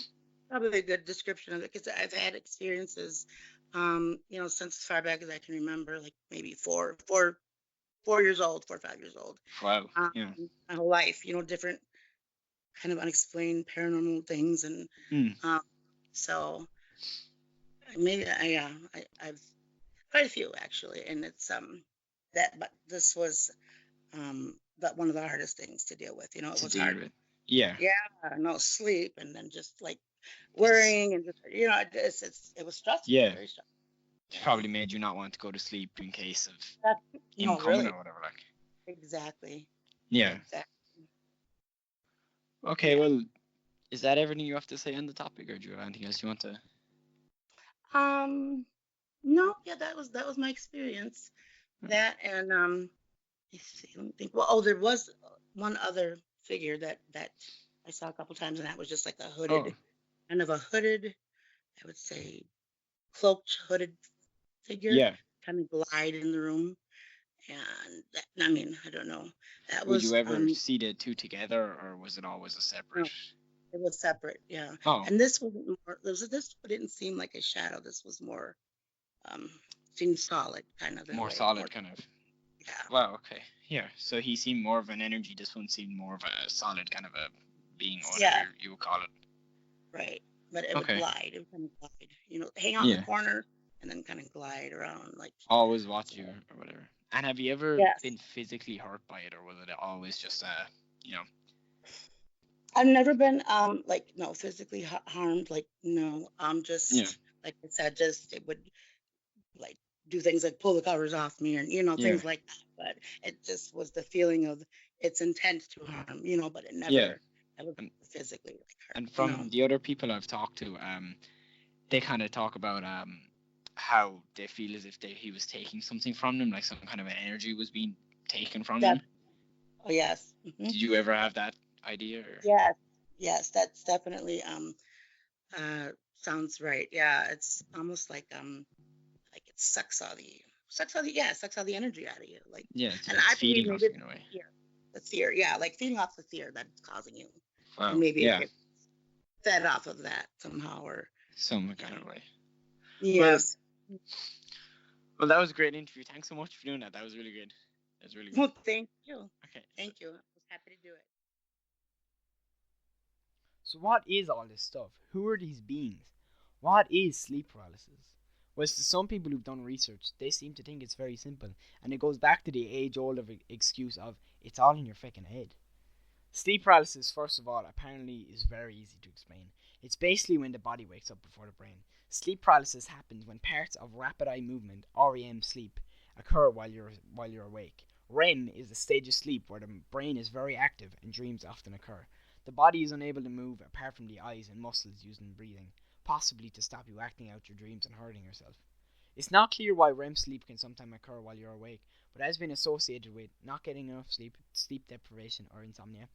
a good description of it because I've had experiences, since as far back as I can remember, like maybe 4 years old, 4 or 5 years old. Wow. Um, Yeah. my whole life, different kind of unexplained paranormal things, and Hmm. so maybe I've quite a few actually, and it's but this was that one of the hardest things to deal with. It To was deal hard. with. Yeah. Yeah, no sleep, and then just like It's worrying, and just it was stressful, yeah. very stressful. It's Yeah, probably made you not want to go to sleep in case of that, him no, coming really, or whatever. Like. exactly, Yeah. exactly. Okay. Yeah. Well, is that everything you have to say on the topic, or do you have anything else you want to? No, yeah, that was my experience. That and let's see, let me think. Well, there was one other figure that I saw a couple times, and that was just like a Oh, hooded, I would say, cloaked hooded figure, yeah. kind of glide in the room. And that, I mean, I don't know. That Would you was ever see the two together, or was it always a separate? no, it was separate, yeah. Oh, And this was more. This didn't seem like a shadow. This was more um seemed solid, kind of in a more way, more solid kind of. yeah. Wow, okay. Yeah, so he seemed more of an energy, this one seemed more of a solid kind of a being, or whatever Yeah, you would call it. right. But it would Okay. glide. It would kind of glide. Hang out in the Yeah. corner and then kind of glide around like. Always watch you So, or whatever. And have you ever yes, been physically hurt by it, or was it always just you know? I've never been like no physically harmed. Like no, Yeah. just like I said, just it would like do things like pull the covers off me and Yeah. things like that. But it just was the feeling of its intent to harm. But it Yeah. never And physically like hurt. and No. from the other people I've talked to, they kind of talk about how they feel as if he was taking something from them, like some kind of an energy was being taken from That. them. Oh yes. Did you ever have that idea? Or? Yes. Yes. That's definitely uh sounds right. Yeah. It's almost like it sucks all the energy out of you. Like, Yeah, and it's I believe feeding off maybe you it's in a way. the fear, yeah, like feeding off the fear that it's causing you, and Wow. maybe it Yeah, gets fed off of that somehow, or some you kind of know, way. Well, yes. well, that was a great interview. Thanks so much for doing that. That was really good. That was really good. Well, thank you, Okay. thank you. I was happy to do it. So what is all this stuff? Who are these beings? What is sleep paralysis? Well, to some people who've done research, they seem to think it's very simple, and it goes back to the age-old excuse of it's all in your freaking head. Sleep paralysis, first of all, apparently is very easy to explain. It's basically when the body wakes up before the brain. Sleep paralysis happens when parts of rapid eye movement (REM sleep) occur while you're awake. REM is a stage of sleep where the brain is very active and dreams often occur. The body is unable to move apart from the eyes and muscles used in breathing, possibly to stop you acting out your dreams and hurting yourself. It's not clear why REM sleep can sometimes occur while you're awake, but has been associated with not getting enough sleep, sleep deprivation, or insomnia.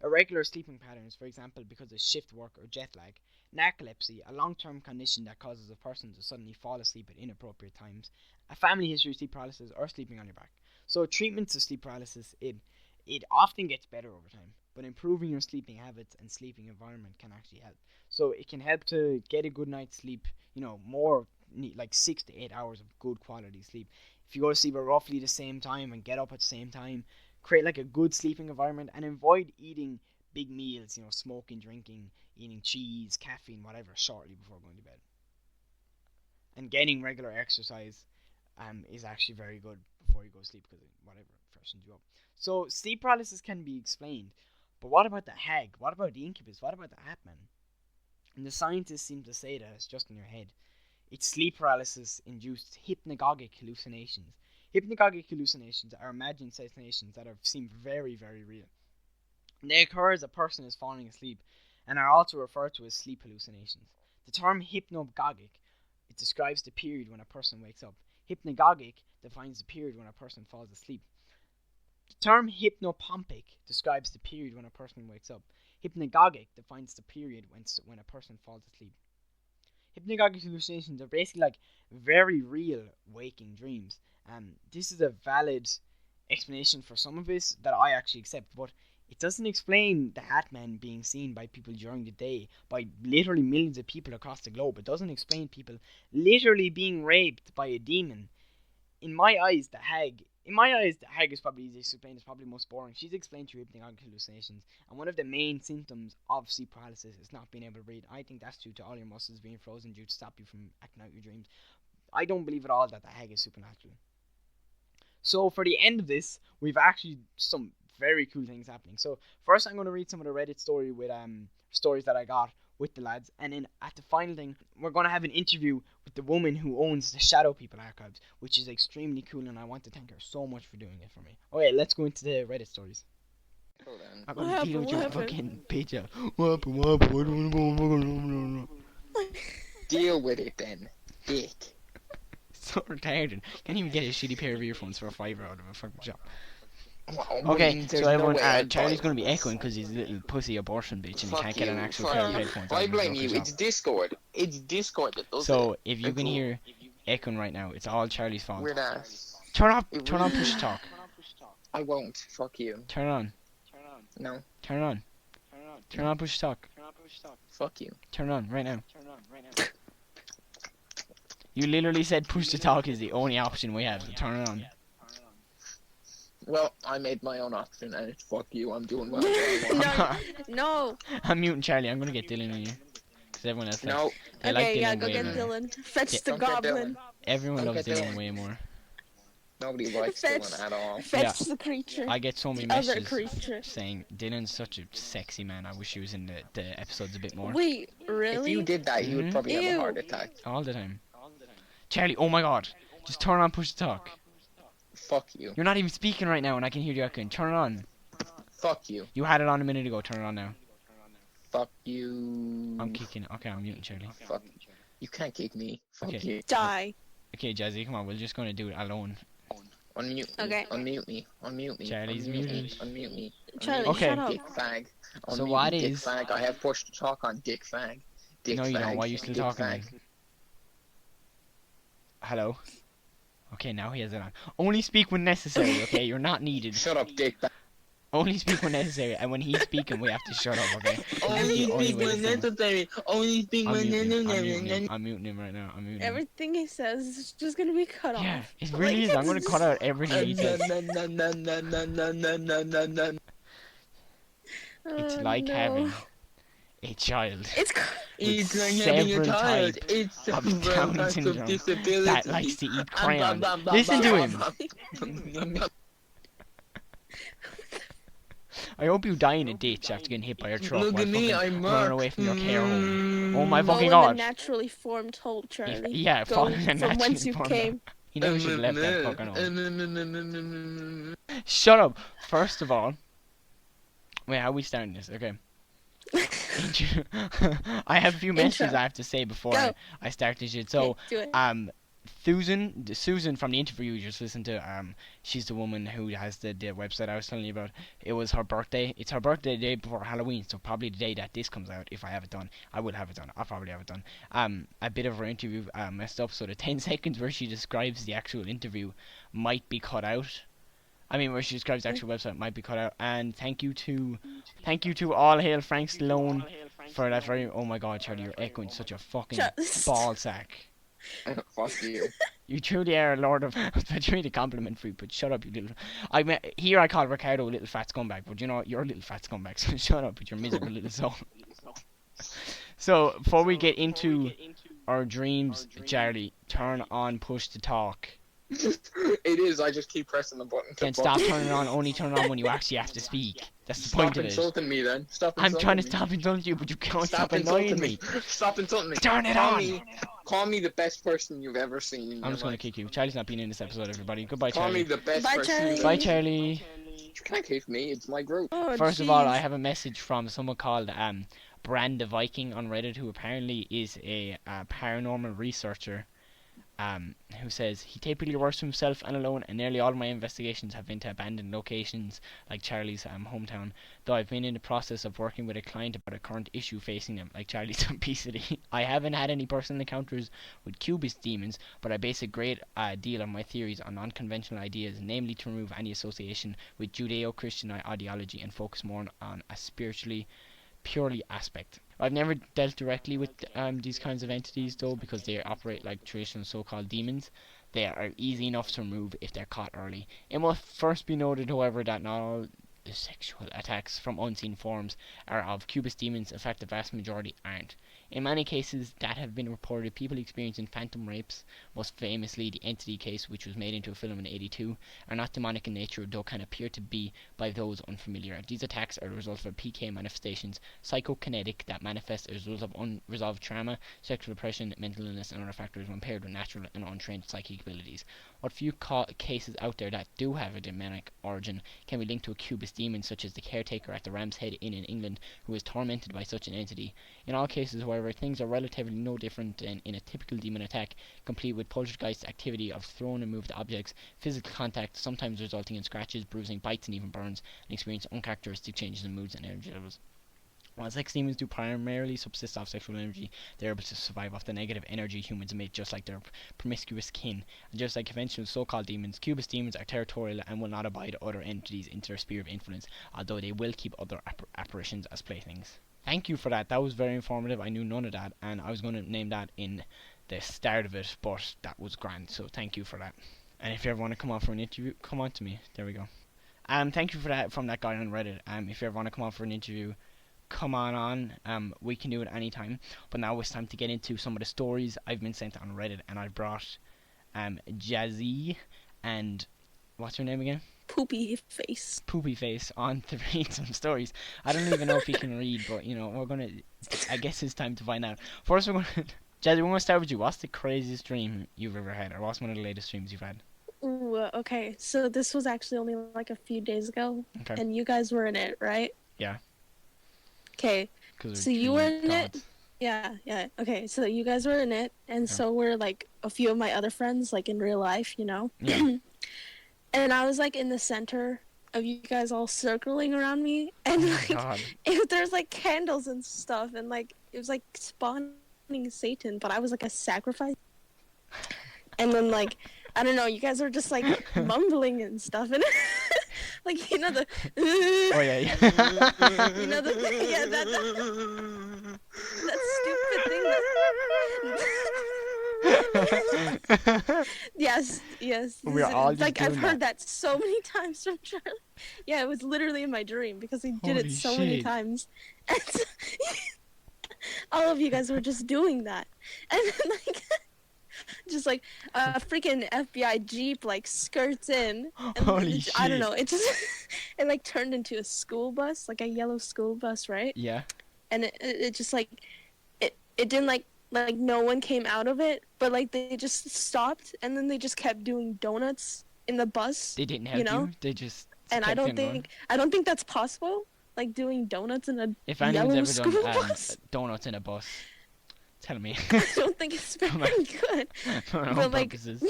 Irregular sleeping patterns, for example, because of shift work or jet lag. Narcolepsy, a long-term condition that causes a person to suddenly fall asleep at inappropriate times. A family history of sleep paralysis, or sleeping on your back. So treatments of sleep paralysis, it often gets better over time, but improving your sleeping habits and sleeping environment can actually help. So it can help to get a good night's sleep, more like 6 to 8 hours of good quality sleep. If you go to sleep at roughly the same time and get up at the same time, create like a good sleeping environment and avoid eating big meals, smoking, drinking, eating cheese, caffeine, whatever, shortly before going to bed. And getting regular exercise is actually very good before you go to sleep because whatever freshens you up. So sleep paralysis can be explained, but what about the hag? What about the incubus? What about the Atman? And the scientists seem to say that it's just in your head. It's sleep paralysis induced hypnagogic hallucinations. Hypnagogic hallucinations are imagined sensations that seem very, very real. And they occur as a person is falling asleep and are also referred to as sleep hallucinations. The term hypnagogic it describes the period when a person wakes up. Hypnagogic defines the period when a person falls asleep. The term hypnopompic describes the period when a person wakes up. Hypnagogic defines the period when a person falls asleep. Hypnagogic hallucinations are basically like very real waking dreams. This is a valid explanation for some of this that I actually accept, but it doesn't explain the Hatman being seen by people during the day by literally millions of people across the globe. It doesn't explain people literally being raped by a demon. In my eyes, the hag is probably easiest to explain. It's probably most boring. She's explained through hypnagogic hallucinations, and one of the main symptoms of sleep paralysis is not being able to breathe. I think that's due to all your muscles being frozen due to stop you from acting out your dreams. I don't believe at all that the hag is supernatural. So for the end of this, we've actually some very cool things happening. So first, I'm going to read some of the Reddit story with stories that I got with the lads, and then at the final thing, we're going to have an interview with the woman who owns the Shadow People archives, which is extremely cool, and I want to thank her so much for doing it for me. Okay, let's go into the Reddit stories. Hold on. I'm What going to deal happened? with What your happened? fucking picture. What happened? What happened? Deal with it then. dick. So retarded. Can't even get a shitty pair of earphones for a $5 out of a fucking shop. Well, Okay, there's so no everyone, way I'd Charlie's buy going to be one. echoing because he's a little pussy abortion bitch and he Fuck can't get an you, actual fuck pair of you. headphones. I out of a blame local you. shop. It's Discord. It's Discord that does it. So if you Like, can hear echoing right now, it's all Charlie's fault. weird ass. Turn on really- push to talk. I won't. Fuck you. Turn it on. No. Turn it on. Turn on push to talk. Fuck you. Turn it on right now. You literally said push to talk is the only option we have. So turn it on. Well, I made my own option, and it's fuck you. I'm doing whatever I want. No. I'm muting Charlie. I'm gonna get Dylan on you. Because everyone else likes, No. they Okay, like Dylan yeah, go way get more. Dylan. Fetch the Don't get goblin. Everyone Don't loves get Dylan Dylan. way more. Nobody likes Fetch- Dylan at all. Fetch the creature. I get so many The other messages creature. saying Dylan's such a sexy man. I wish he was in the episodes a bit more. Wait, really? If you did that, you would Mhm. probably have a Ew. heart attack. All the time. Charlie, oh my god. Just turn on push to talk. Fuck you. You're not even speaking right now and I can hear you echoing. Turn it on. Fuck you. You had it on a minute ago. Turn it on now. Fuck you. I'm kicking. Okay, I'm muting Charlie. Fuck. You can't kick me. Fuck Okay. you. Die. Okay, Jazzy, come on. We're just gonna do it alone. Unmute me. Okay. Unmute me. Unmute me. Charlie's unmute me. muted. Unmute me. Charlie, Unmute me, shut up. Dick fag. So Unmute what me, Dick is- fag. I have push to talk on Dick fag. Dick No, you fag. don't. Why are you still Dick talking fag. then? Hello? Okay, now he has it on. Only speak when necessary, okay? You're not needed. Shut up, Dick fag. Only speak when necessary, and when he's speaking, we have to shut up, okay? This is the only way this thing- necessary. Only speak I'm muting him. I'm muting him right now. I'm muting him. Everything he says is just gonna be cut off. Yeah, it really is. I'm gonna cut out everything he says. It's Oh, like no. having a child It's. It's with like having a several child. types It's of several Down types of syndrome disability. that likes to eat crayons. Listen to him. I hope you die in a ditch after getting hit by a truck Look while at me, fucking I'm running Mark. away from your care home. Oh my Fall fucking in god. the naturally formed hole, Charlie. Yeah, Go fall in a from naturally whence you formed came. He never should have left that fucking home. Shut up. First of all, wait, how are we starting this? Okay. I have a few messages Intro. I have to say before Go. I start this shit. So, Okay, do it. Susan from the interview you just listened to, she's the woman who has the website I was telling you about. It was her birthday. It's her birthday the day before Halloween, so probably the day that this comes out, if I have it done. I will have it done. I'll probably have it done. A bit of her interview messed up, so the 10 seconds where she describes the actual interview might be cut out. I mean, where she describes the actual website might be cut out. And thank you to All Hail Frank Stallone for that very. Oh my God, Charlie, you're echoing such a fucking ball sack. Fuck you. You truly are a lord of. I truly a compliment for you, but shut up, you little. Here I call Ricardo a little fat scumbag, but you know you're a little fat scumbag, so shut up with your miserable little soul. So before we get into our dreams, Charlie, turn on push to talk. It is. I just keep pressing the button. Then stop turning it on. Only turn it on when you actually have to speak. That's the Stop point of it. insulting me, then. Stop. I'm trying to insulting me. stop insulting you, but you can't stop insulting annoying me. Stop insulting me. Turn it Call on. Me, call me the best person you've ever seen. In I'm your just gonna life. kick you. Charlie's not being in this episode, everybody. Goodbye, Call me Charlie. the best Bye, person. Charlie. You've Bye, ever Charlie. You can't kick me. It's my group. Oh, First of all, I jeez. have a message from someone called Brand the Viking on Reddit, who apparently is a paranormal researcher. Who says he typically works for himself and alone, and nearly all of my investigations have been to abandoned locations like Charlie's hometown. Though I've been in the process of working with a client about a current issue facing them, like Charlie's obesity. I haven't had any personal encounters with cubist demons, but I base a great deal of my theories on non-conventional ideas, namely to remove any association with Judeo-Christian ideology and focus more on a spiritually purely aspect. I've never dealt directly with these kinds of entities though, because they operate like traditional so-called demons. They are easy enough to remove if they're caught early. It must first be noted, however, that not all the sexual attacks from unseen forms are of cubist demons. In fact, the vast majority aren't. In many cases that have been reported, people experiencing phantom rapes, most famously the Entity case, which was made into a film in '82, are not demonic in nature, though can appear to be by those unfamiliar. These attacks are the result of PK manifestations, psychokinetic, that manifest as a result of unresolved trauma, sexual repression, mental illness, and other factors when paired with natural and untrained psychic abilities. What few cases out there that do have a demonic origin can be linked to a cubist demon, such as the caretaker at the Ram's Head Inn in England, who is tormented by such an entity. In all cases, however, things are relatively no different than in a typical demon attack, complete with poltergeist activity of thrown and moved objects, physical contact, sometimes resulting in scratches, bruising, bites, and even burns, and experience uncharacteristic changes in moods and energy levels. While sex demons do primarily subsist off sexual energy, they are able to survive off the negative energy humans emit, just like their promiscuous kin. And just like conventional so-called demons, Cubist demons are territorial and will not abide other entities into their sphere of influence, although they will keep other apparitions as playthings. Thank you for that. That was very informative. I knew none of that, and I was going to name that in the start of it, but that was grand, so thank you for that. And if you ever want to come on for an interview, come on to me. There we go. Thank you for that from that guy on Reddit. If you ever want to come on for an interview, come on. We can do it anytime. But now it's time to get into some of the stories I've been sent on Reddit, and I brought Jazzy and what's her name again? Poopy face on to read some stories. I don't even know if he can read, but we're gonna. I guess it's time to find out. First, Jazzy, we're gonna start with you. What's the craziest dream you've ever had, or what's one of the latest dreams you've had? Ooh, okay. So this was actually only like a few days ago, Okay. and you guys were in it, right? Yeah. Okay. So you were in it. gods. Yeah. Okay. So you guys were in it, and so were like a few of my other friends, like in real life, Yeah. And I was like in the center of you guys all circling around me, and God. there's like candles and stuff, and like it was like spawning Satan, but I was like a sacrifice. And then like I don't know, you guys were just like mumbling and stuff, and like the Oh yeah. that stupid thing. Yes. We're all just like I've doing heard that so many times from Charlie. Yeah, it was literally in my dream because he did Holy it so many shit. times. And so, all of you guys were just doing that, and then, like just like a freaking FBI Jeep like skirts in, and Holy I don't shit. know, it just it like turned into a school bus, like a yellow school bus, right? Yeah. And it just like it didn't like no one came out of it, but like they just stopped, and then they just kept doing donuts in the bus. They didn't help you. They just. And I kept don't going. think that's possible. Like doing donuts in a If yellow anyone's ever school done bus. donuts in a bus, tell me. I don't think it's very Come on. good. For our But own like, purposes.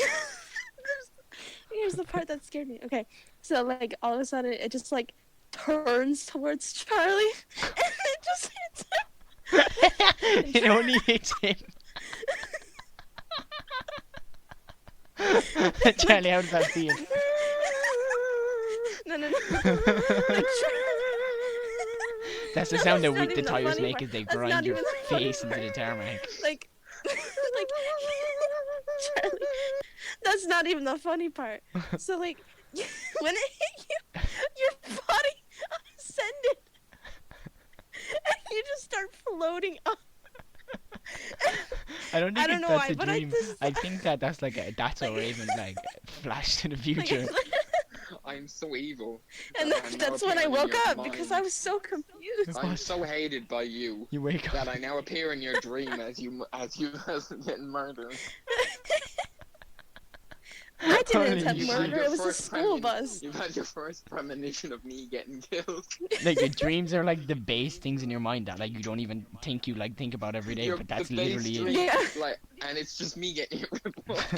here's the part that scared me. Okay, so like all of a sudden it just like turns towards Charlie, and it just hits him. It only hits him. Charlie, how does that feel? No. Like, That's the sound that That's not the even the tires funny make part. as they That's grind not your even the funny face into the part. tarmac. like Charlie, that's not even the funny part. So like when it hit you, your body ascended and you just start floating up. I don't think know that's why, a but dream. I think that's like that's a raven like flash to the future. I'm so evil. And that I'm now that's when I appearing in woke your up because I mind. was so confused. I'm so hated by you You wake up. that I now appear in your dream as you getting murdered. I didn't Holy attempt shit. murder, it was a school bus. You've had your first premonition of me getting killed. Like the dreams are like the base things in your mind that like you don't even think think about every day, but that's the base literally it. dream, Yeah. like, and it's just me getting ripped off.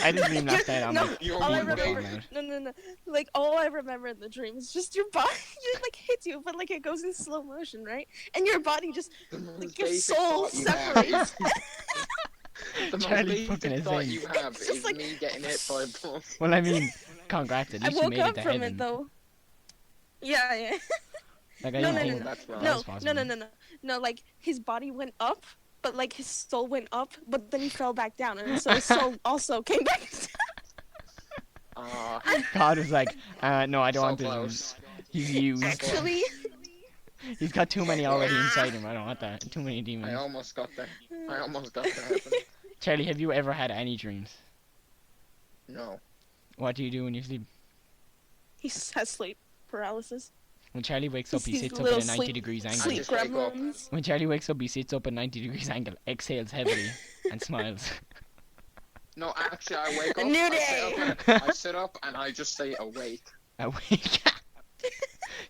I didn't dream last night. I'm No, like, You're all I feet were remember, falling out. no. Like all I remember in the dream is just your body just like hits you, but like it goes in slow motion, right? And your body just The most like your basic soul thought you have separates. The most Charlie fucking basic thought insane. you have It's just is like- me getting hit by a bus. Well, I mean, congrats. At I least you woke made it up to from heaven. it though. Yeah. Like I No, didn't no, think no, that's wrong. that was possible. No, like his body went up, but like his soul went up, but then he fell back down, and so his soul also came back down. God was like, no, I don't So want this. close. He's used. Actually, He's got too many already inside him. I don't want that. Too many I demons. almost got there. I almost got there. Charlie, have you ever had any dreams? No. What do you do when you sleep? he has sleep paralysis. When Charlie wakes up, he He's sits a up at a little 90 sleep- degrees angle. Sleep just wake up. gremlins. When Charlie wakes up, he sits up at 90 degrees angle, exhales heavily, and smiles. No, actually, I wake A up. new I day. I sit up and I just say awake. Awake.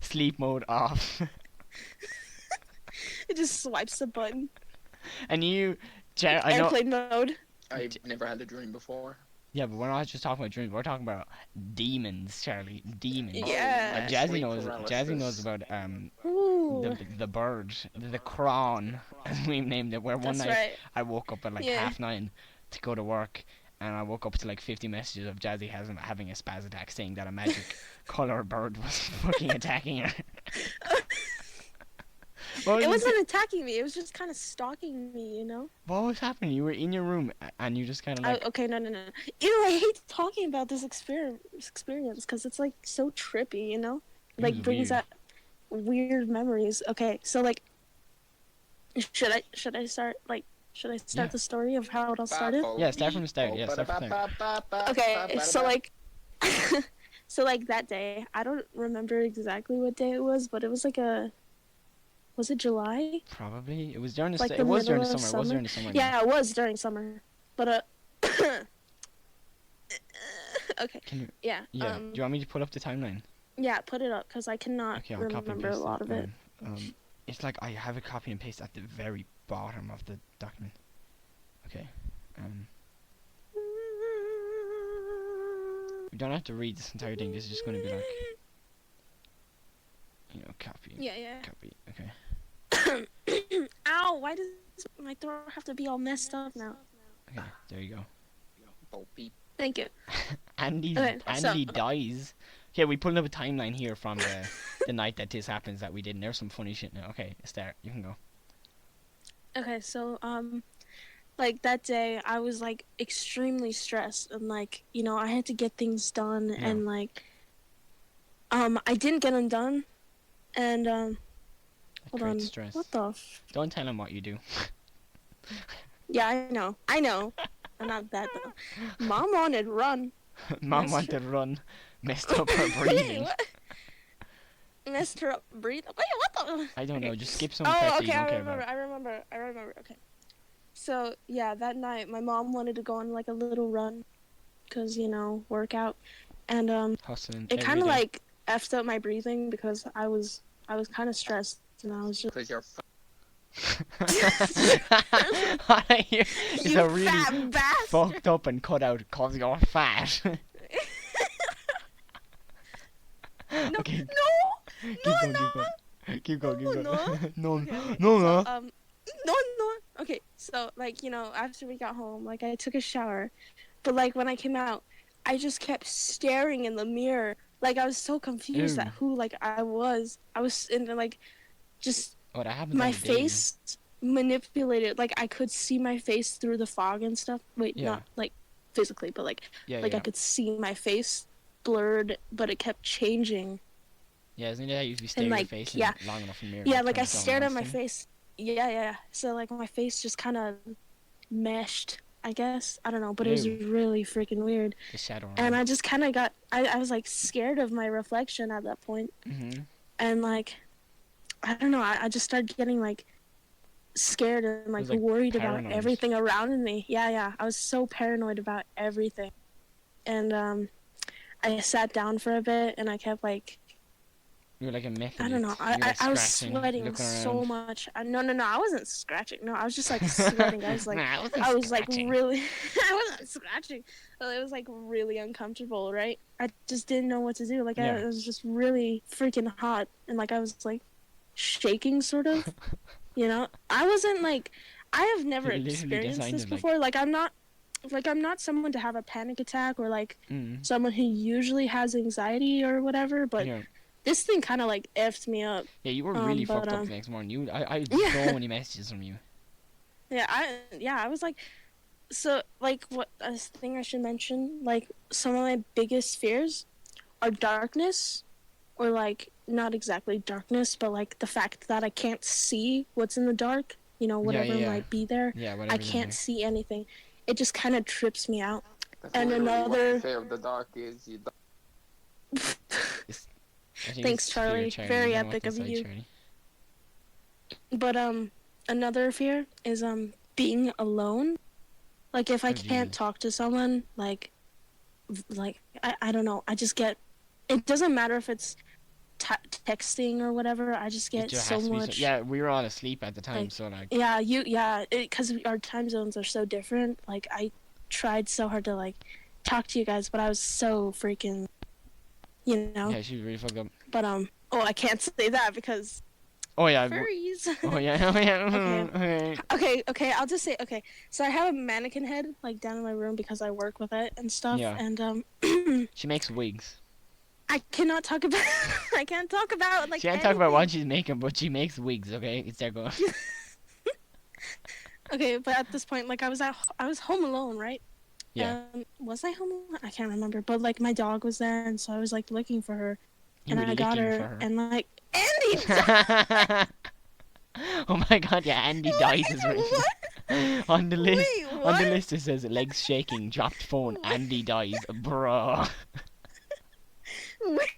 Sleep mode off. It just swipes the button. And you, I know. Airplane mode. I've never had a dream before. Yeah, but we're not just talking about dreams. We're talking about demons, Charlie. Demons. Yeah. Jazzy Sleep knows. Jazzy knows paralysis. about Ooh. the bird, the crawn, as we named it. Where one That's night right. I woke up at like Yeah. 9:30 to go to work, and I woke up to like 50 messages of Jazzy having a spaz attack, saying that a magic color bird was fucking attacking her. It wasn't attacking me. It was just kind of stalking me, you know. What was happening? You were in your room and you just kind of like. Okay, no. Ew, I hate talking about this experience because it's like so trippy, you know. It Like was brings weird. up weird memories. Okay, so like, should I start Yeah. the story of how it all started? Yeah, start from the start. Yeah, start from the start. Okay, so like, so like that day, I don't remember exactly what day it was, but it was like was it July? Probably. It was during the Like it was during the middle summer. of It was during the summer. Yeah, it was during summer. But okay. Can you? Yeah. Yeah. Do you want me to put up the timeline? Yeah, put it up because I cannot Okay, I'll copy and remember a paste lot of it. It's like I have a copy and paste at the very bottom of the document. Okay. We don't have to read this entire thing. This is just going to be like, copy. Yeah. Copy. Okay. Ow! Why does my throat have to be all messed up now? Okay. There you go. Oh, beep. Thank you. Andy Okay, Andy dies. Okay, we put up a timeline here from the night that this happens that we did. And there's some funny shit now. Okay, start. You can go. Okay, so like that day I was like extremely stressed and like I had to get things done and like I didn't get them done and hold on. Stress. What the? Don't tell him what you do. Yeah, I know. I'm not that though. Mom wanted run. Mom That's wanted to run. Messed up her breathing. What? Messed her up breathing. Wait, what the? I don't know. Just skip some Oh, parts that okay, you don't I care remember. about. I remember. Okay. So yeah, that night my mom wanted to go on like a little run, cause workout, and Hustling. it kind of every day. like effed up my breathing because I was kind of stressed and I was just. Because you're It's You a really fat bastard! fucked up and cut out cause you're fat. No, Okay. no, Keep going. No. No. Okay. No. So, no. Okay, so like after we got home, like I took a shower, but like when I came out, I just kept staring in the mirror. Like I was so confused Ew. at who like I was. I was in like just Oh, that happened. my on the day. face manipulated. Like I could see my face through the fog and stuff. Wait, Yeah. not like physically, but like Yeah. I could see my face blurred, but it kept changing. Yeah, isn't it how you usually stare at like, your face yeah. long enough in the mirror? Yeah, and like I turns down stared at one my thing? face. Yeah. So like my face just kind of meshed, I guess. I don't know, but it was Ew. really freaking weird. The shadow. And I just kind of got, I was like scared of my reflection at that point. Mm-hmm. And like, I don't know, I just started getting like scared and like, like, worried paranoid. about everything around me. Yeah. I was so paranoid about everything. And I sat down for a bit and I kept like, You were like a method. I don't know. I was sweating so much. No. I wasn't scratching. No, I was just like sweating. I was like, I was like really. I wasn't scratching. It was like really uncomfortable, right? I just didn't know what to do. Like Yeah. it was just really freaking hot, and like I was like shaking, sort of. I wasn't like. I have never You literally experienced designed this it, like- before. Like I'm not. Like I'm not someone to have a panic attack or like someone who usually has anxiety or whatever, but. Yeah. This thing kind of like effed me up. Yeah, you were really but, fucked up the next morning. I had Yeah. so many messages from you. Yeah, I was like, so like what a thing I should mention. Like some of my biggest fears are darkness, or like not exactly darkness, but like the fact that I can't see what's in the dark. Whatever yeah. might be there. Yeah, whatever. I can't see anything. It just kind of trips me out. That's And literally what another- the fear of the dark is. You I think Thanks, it's fear, Charlie. Very You know what epic that's of like, you. Charlie. But another fear is being alone. Like if I Oh, can't Jesus. talk to someone, like I don't know, I just get. It doesn't matter if it's texting or whatever, I just get There so has to be much. yeah, we were all asleep at the time, like, so like. Yeah, because our time zones are so different. Like, I tried so hard to like talk to you guys, but I was so freaking, Yeah, she was really fucked up. But oh, I can't say that because Oh yeah. furries. Oh yeah. Oh yeah. Okay. I'll just say okay. So I have a mannequin head like down in my room because I work with it and stuff. Yeah. And She makes wigs. I cannot talk about. I can't talk about like. She can't talk about what she's making, but she makes wigs. Okay, it's there going. Okay, but at this point, like I was home alone, right? Yeah. Was I home alone? I can't remember. But like my dog was there, and so I was like looking for her, You and were I got looking her, for her. and like Andy. Oh my god! Yeah, Andy dies is written on the list. Wait, On what? the list it says legs shaking, dropped phone, Andy dies, bro. Wait,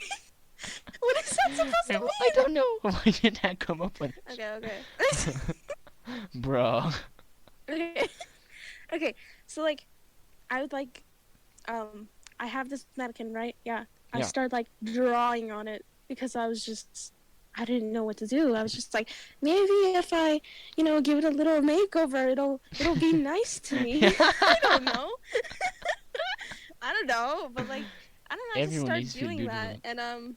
what is that supposed to mean? I don't know. Why did that come up with? Okay. Bro. Okay. Okay. So like, I would like, I have this mannequin, right? Yeah. I Yeah. started like drawing on it because I didn't know what to do. I was just like, maybe if I, give it a little makeover, it'll be nice to me. I don't know. I don't know, but like, I don't know. I Everyone just needs to started feel doing that, beautiful. and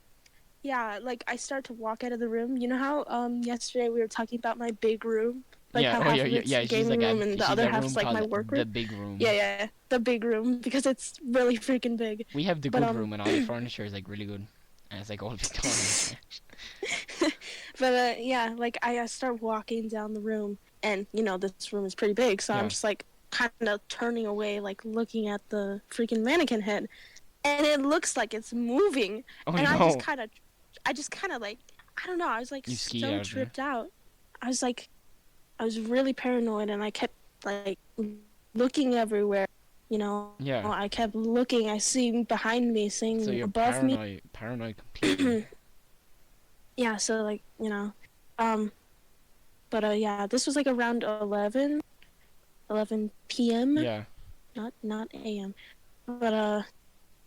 yeah, like I start to walk out of the room. You know how yesterday we were talking about my big room, like Yeah. how Oh half yeah. of it's Yeah. the She's gaming like room and the she's other a room half's like my called work the room. big room. Yeah, the big room because it's really freaking big. We have the But, good room and all the furniture is like really good, and it's like all Victorian. But yeah, like I start walking down the room, and this room is pretty big, so Yeah. I'm just like kind of turning away, like looking at the freaking mannequin head, and it looks like it's moving, Oh and no. I just kind of like, I don't know, I was like You skied so out there. tripped out. I was really paranoid, and I kept like looking everywhere. Yeah. I kept looking. I see behind me, seeing So you're above me. paranoid completely. Yeah, so like, but yeah, this was like around 11 p.m. Yeah. Not a.m. But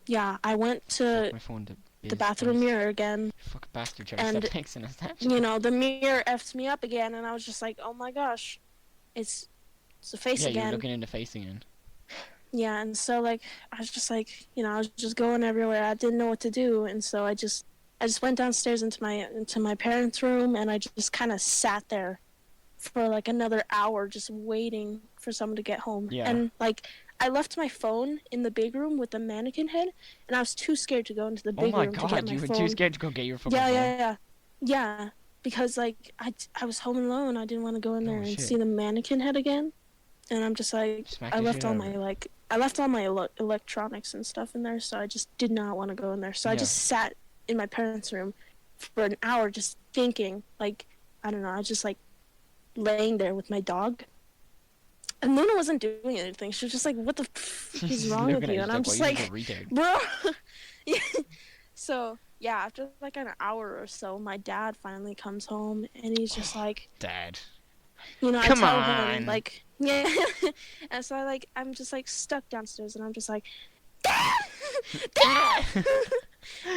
yeah, I went to My phone to the bathroom mirror again. Fuck bastard, Charlie. And, Stop texting us that. the mirror effed me up again, and I was just like, oh my gosh, it's a face Yeah, again. you're looking in the face again. Yeah, and so like I was just like, I was just going everywhere. I didn't know what to do, and so I just went downstairs into my parents' room, and I just kind of sat there for like another hour just waiting for someone to get home. Yeah. And like I left my phone in the big room with the mannequin head, and I was too scared to go into the Oh big my room to get god, my you were phone. too scared to go get your fucking phone. Yeah, because like I was home alone. I didn't want to go in there and shit. see the mannequin head again. And I'm just like, Smack I the left shit all out of my it. electronics and stuff in there, so I just did not want to go in there. So I Yeah. just sat in my parents' room for an hour just thinking, like, I don't know, I was just like laying there with my dog. And Luna wasn't doing anything. She was just like, what the f is She's wrong with looking at you? And I'm just "Why like, you such a retard?" bro. Yeah. So yeah, after like an hour or so, my dad finally comes home, and he's just like, Dad. I Come tell on. him like, yeah. And so I'm just like stuck downstairs, and I'm just like, Dad, Dad,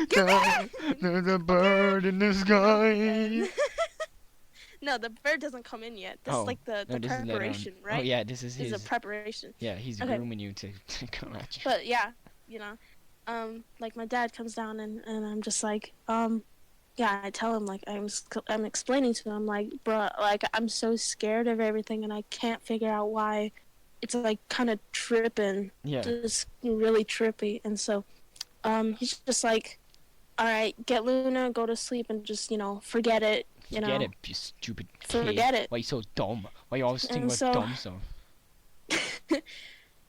get back! There's a bird in the sky. No, the bird doesn't come in yet. This is like the No, this is later on. preparation, right? Oh yeah, this is This his. is a preparation. Yeah, he's Okay. grooming you to come at you. But yeah, like my dad comes down, and I'm just like, yeah, I tell him like I'm explaining to him like, bro, like I'm so scared of everything, and I can't figure out why. It's like kind of tripping, Yeah. just really trippy, and so, he's just like, all right, get Luna, go to sleep, and just forget it. Forget it, you stupid kid. Forget it. Why you so dumb? Why you always think And about so- dumb stuff?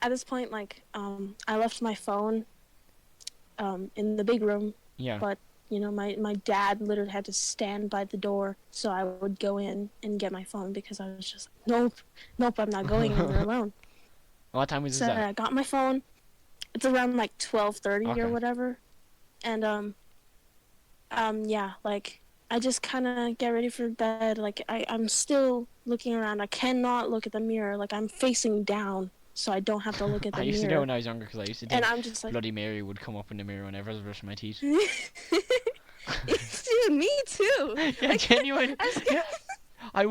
At this point, like, I left my phone, in the big room. Yeah. But my dad literally had to stand by the door so I would go in and get my phone because I was just like, nope, I'm not going in there alone. What time was So this I at? got my phone. It's around like 12:30 Okay. or whatever, and yeah, like I just kind of get ready for bed. Like I'm still looking around. I cannot look at the mirror. Like I'm facing down, so I don't have to look at the I used to do it mirror. when I was younger because I used to do And I'm just like, Bloody Mary would come up in the mirror whenever I was brushing my teeth. you Dude, me too. Yeah, Like, genuine. I'm scared. I'd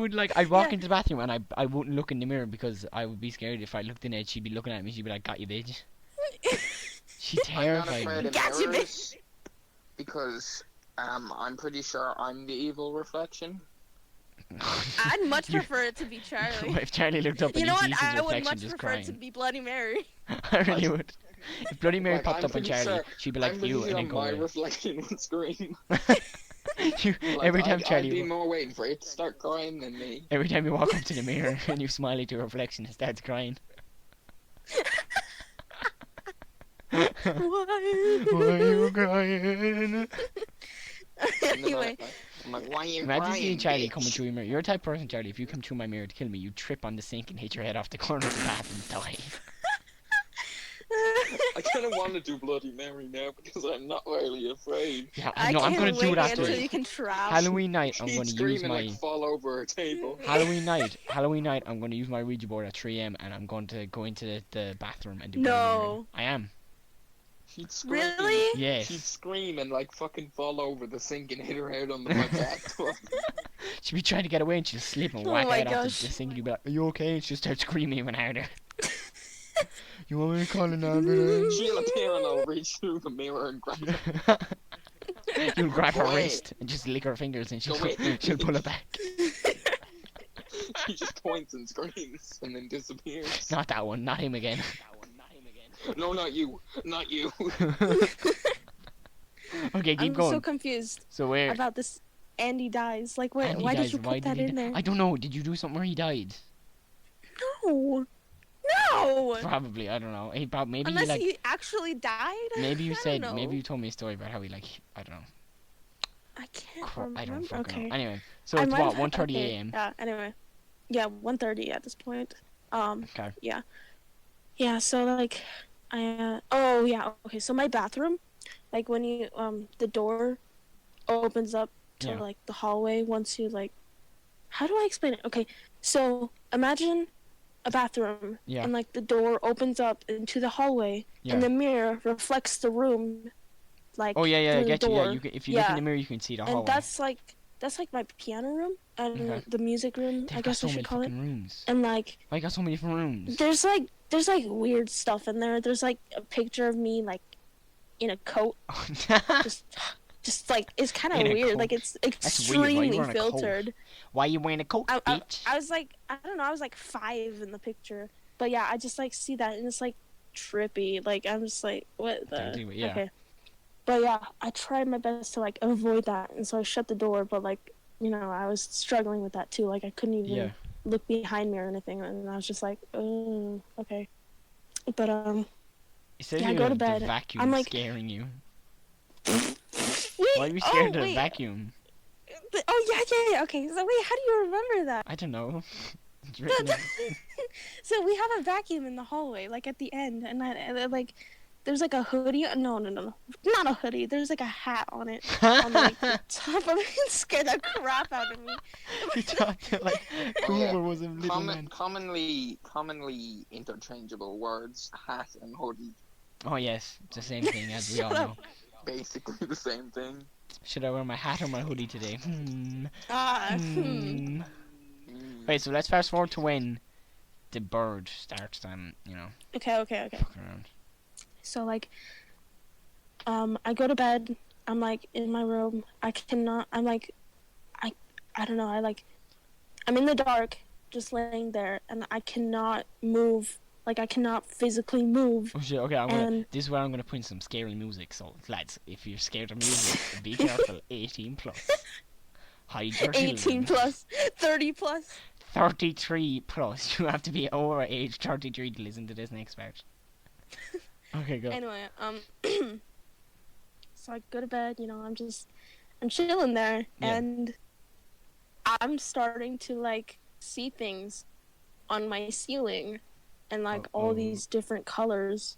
walk Yeah. into the bathroom and I wouldn't look in the mirror because I would be scared if I looked in it. She'd be looking at me. She'd be like, "Got you, bitch." She I'm not terrified afraid me. of Gotcha, mirrors because I'm pretty sure I'm the evil reflection. I'd much You- prefer it to be Charlie. If Charlie looked up You and know he what? sees his I would reflection much just prefer it to crying, be Bloody Mary. I really would. If Bloody Mary Like, popped I'm up on pretty Charlie, sure- she'd be I'm like pretty you sure and then go my away. reflection would scream. You, Like, every time I'd Charlie, be more waiting for it to start crying than me. every time you walk up to the mirror and you smile at your reflection, it starts crying. Why are you crying? And then Anyway, I'm like, why are you Imagine crying, seeing Charlie bitch? coming through your mirror. You're the type of person, Charlie, if you come through my mirror to kill me, you trip on the sink and hit your head off the corner of the bath and die. I kind of want to do Bloody Mary now because I'm not really afraid. Yeah, I no, I'm can't gonna do wait it after until you can travel. Halloween night. I'm She'd gonna scream use and my like fall over a table. Halloween night. I'm gonna use my Ouija board at 3 a.m. and I'm going to go into the bathroom and do Bloody Mary. No. I am. She'd scream. Really? Yes. She'd scream and like fucking fall over the sink and hit her head on my bathtub. She'd be trying to get away and she'd slip and Oh whack her my head off gosh. the sink and you'd be like, "Are you okay?" And she'd start screaming even harder. You want me to call an ambulance? She'll appear and I'll reach through the mirror and grab her. You'll grab her Go away. wrist and just lick her fingers and Go away. she'll pull it back. She just points and screams and then disappears. Not that one, not him again. No, not you. Not you. Okay, keep I'm going. so confused So where? about this Andy dies. Like, why, Andy why dies, did you why put that he in die? there? I don't know. Did you do something where he died? No. No. Probably. I don't know. Maybe Unless you like. he actually died? Maybe you I don't said. know. Maybe you told me a story about how he like. I don't know. I can't I don't remember. fucking Okay. know. Anyway, so I it's might what have- 1:30 okay, a.m. Yeah, anyway. Yeah, 1:30 at this point. Okay. Yeah, so like oh yeah, okay, so my bathroom, like when you the door opens up to Yeah. like the hallway once you like, how do I explain it? Okay, so imagine a bathroom Yeah. and like the door opens up into the hallway Yeah. and the mirror reflects the room like Oh yeah, I through the get you. Yeah, door. you can, if you look in Yeah. the mirror, you can see the And hallway. that's like my piano room and Okay. the music room, They've I got guess so I should many call it. fucking rooms. And like Why you got so many different rooms? there's like weird stuff in there. There's like a picture of me like in a coat, just like it's kind of In a weird. coat? Like it's weird. Why you extremely wearing a coat? filtered. Why you wearing a coat, bitch? I was like, I don't know, I was like 5 in the picture, but yeah, I just like see that and it's like trippy. Like I'm just like, what the? Don't do it, yeah. Okay. But yeah, I tried my best to like avoid that, and so I shut the door. But like, you know, I was struggling with that too. Like I couldn't even Yeah. look behind me or anything, and I was just like, oh, okay. But It says yeah, I here go to the bed. vacuum I'm like- scaring you. wait, Why are you scared of the wait. vacuum? Oh yeah. Okay, so wait, how do you remember that? I don't know. It's written in- So we have a vacuum in the hallway, like at the end, and like there's like a hoodie. No, not a hoodie. There's like a hat on it, on like the top of it. It scared the crap out of me. You talked like Oh, yeah. Cooper was a little man. Commonly interchangeable words, hat and hoodie. Oh yes, it's the same thing as we all Shut know. up. Basically the same thing. Should I wear my hat or my hoodie today? Ah, Mm. Wait, so let's fast forward to when the bird starts you know, Okay. fucking around. So like, I go to bed. I'm like in my room. I cannot. I'm like, I don't know. I'm in the dark, just laying there, and I cannot move. Like I cannot physically move. Oh shit, okay, And- this is where I'm gonna put in some scary music, so lads, if you're scared of music, be careful, 18 plus. Hide your 18 children. plus, 30 plus. 33 plus, you have to be over age 33 to listen to this next part. Okay, go. Anyway, so I go to bed. You know, I'm chilling there, Yeah. and I'm starting to like see things on my ceiling, and like all Uh-oh. these different colors.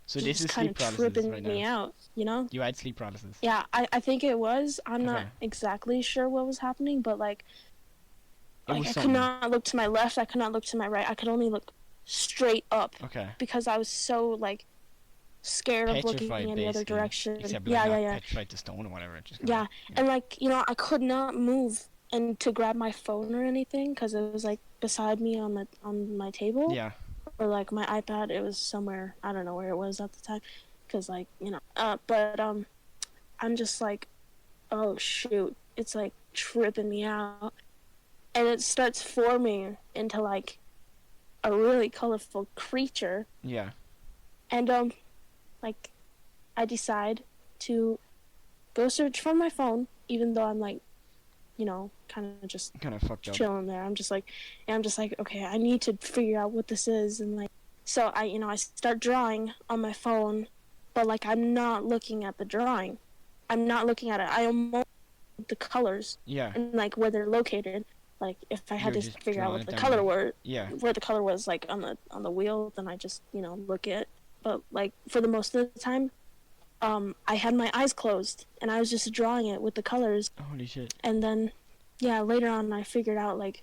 So just this is kind sleep of paralysis tripping right me now. out. You know? You had sleep paralysis. Yeah, I think it was. I'm not Okay. exactly sure what was happening, but like It was I could something. not look to my left. I could not look to my right. I could only look straight up Okay. because I was so like scared of looking Petrified, any other basically. direction. Except yeah, like yeah, not yeah. petrified to stone or whatever. Just Yeah, and like, you know, I could not move and to grab my phone or anything because it was like beside me on my table. Yeah. Or like my iPad, it was somewhere, I don't know where it was at the time, because like, you know, but I'm just like, oh shoot, it's like tripping me out, and it starts forming into like a really colorful creature. Yeah. And like I decide to go search for my phone, even though I'm like, you know, kind of just Kind of fucked up. chilling there. I'm just like, okay, I need to figure out what this is, and like, so I start drawing on my phone, but like I'm not looking at the drawing. I'm not looking at it. I almost the colors. Yeah. And like where they're located. Like if I had You're to just figure out drawing what the it down color there. were, Yeah. where the color was like on the wheel, then I just look at. But like for the most of the time, I had my eyes closed and I was just drawing it with the colors. Holy shit. And then, yeah, later on I figured out like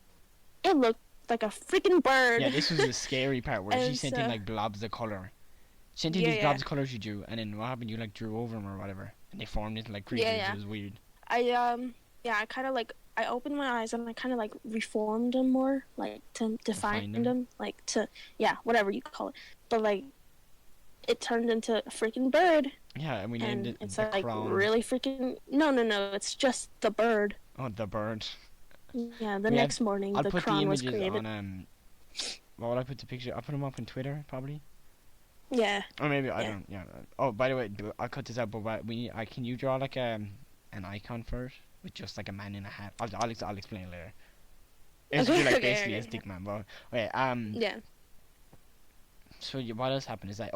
it looked like a freaking bird. Yeah, this was the scary part where she And sent in so- like blobs of color. She sent in Yeah, these yeah. blobs of color she drew, and then what happened? You like drew over them or whatever, and they formed into like creatures. yeah. It was weird. I kind of like I opened my eyes and I kind of like reformed them more, like to Define define them? them, like to whatever you call it. But like it turned into a freaking bird, Yeah, and we named and it it's the like crown. really freaking no, it's just the bird. Oh, the bird. Yeah, the We had- next morning I'll the put the crown was images created. on What would I put the picture? I'll put them up on Twitter probably. Yeah. Or maybe I Yeah. don't. Yeah. Oh, by the way, I'll cut this out. But can you draw like an icon for it with just like a man in a hat? I'll explain it later. It's Okay, like okay, basically a okay. stick man. But okay. Yeah. So what else happened is that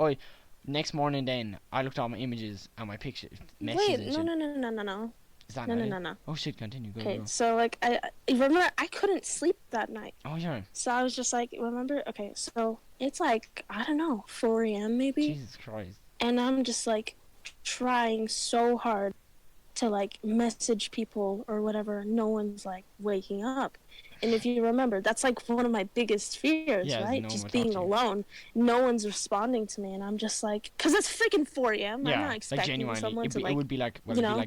next morning then I looked at my images and my picture messages Wait, and no, shit. no. Is that No, not no, it? no, no. Oh shit! Continue. Go. Okay, Go. so like I remember I couldn't sleep that night. Oh yeah. So I was just like, remember? Okay, so it's like, I don't know, 4 a.m. maybe? Jesus Christ. And I'm just like trying so hard to like message people or whatever. No one's like waking up. And if you remember, that's like one of my biggest fears, Yeah, right? no one Just will talk being to you. alone. No one's responding to me. And I'm just like, because it's freaking 4 a.m. I'm Yeah, not like expecting genuinely, someone to it like. would be like you know?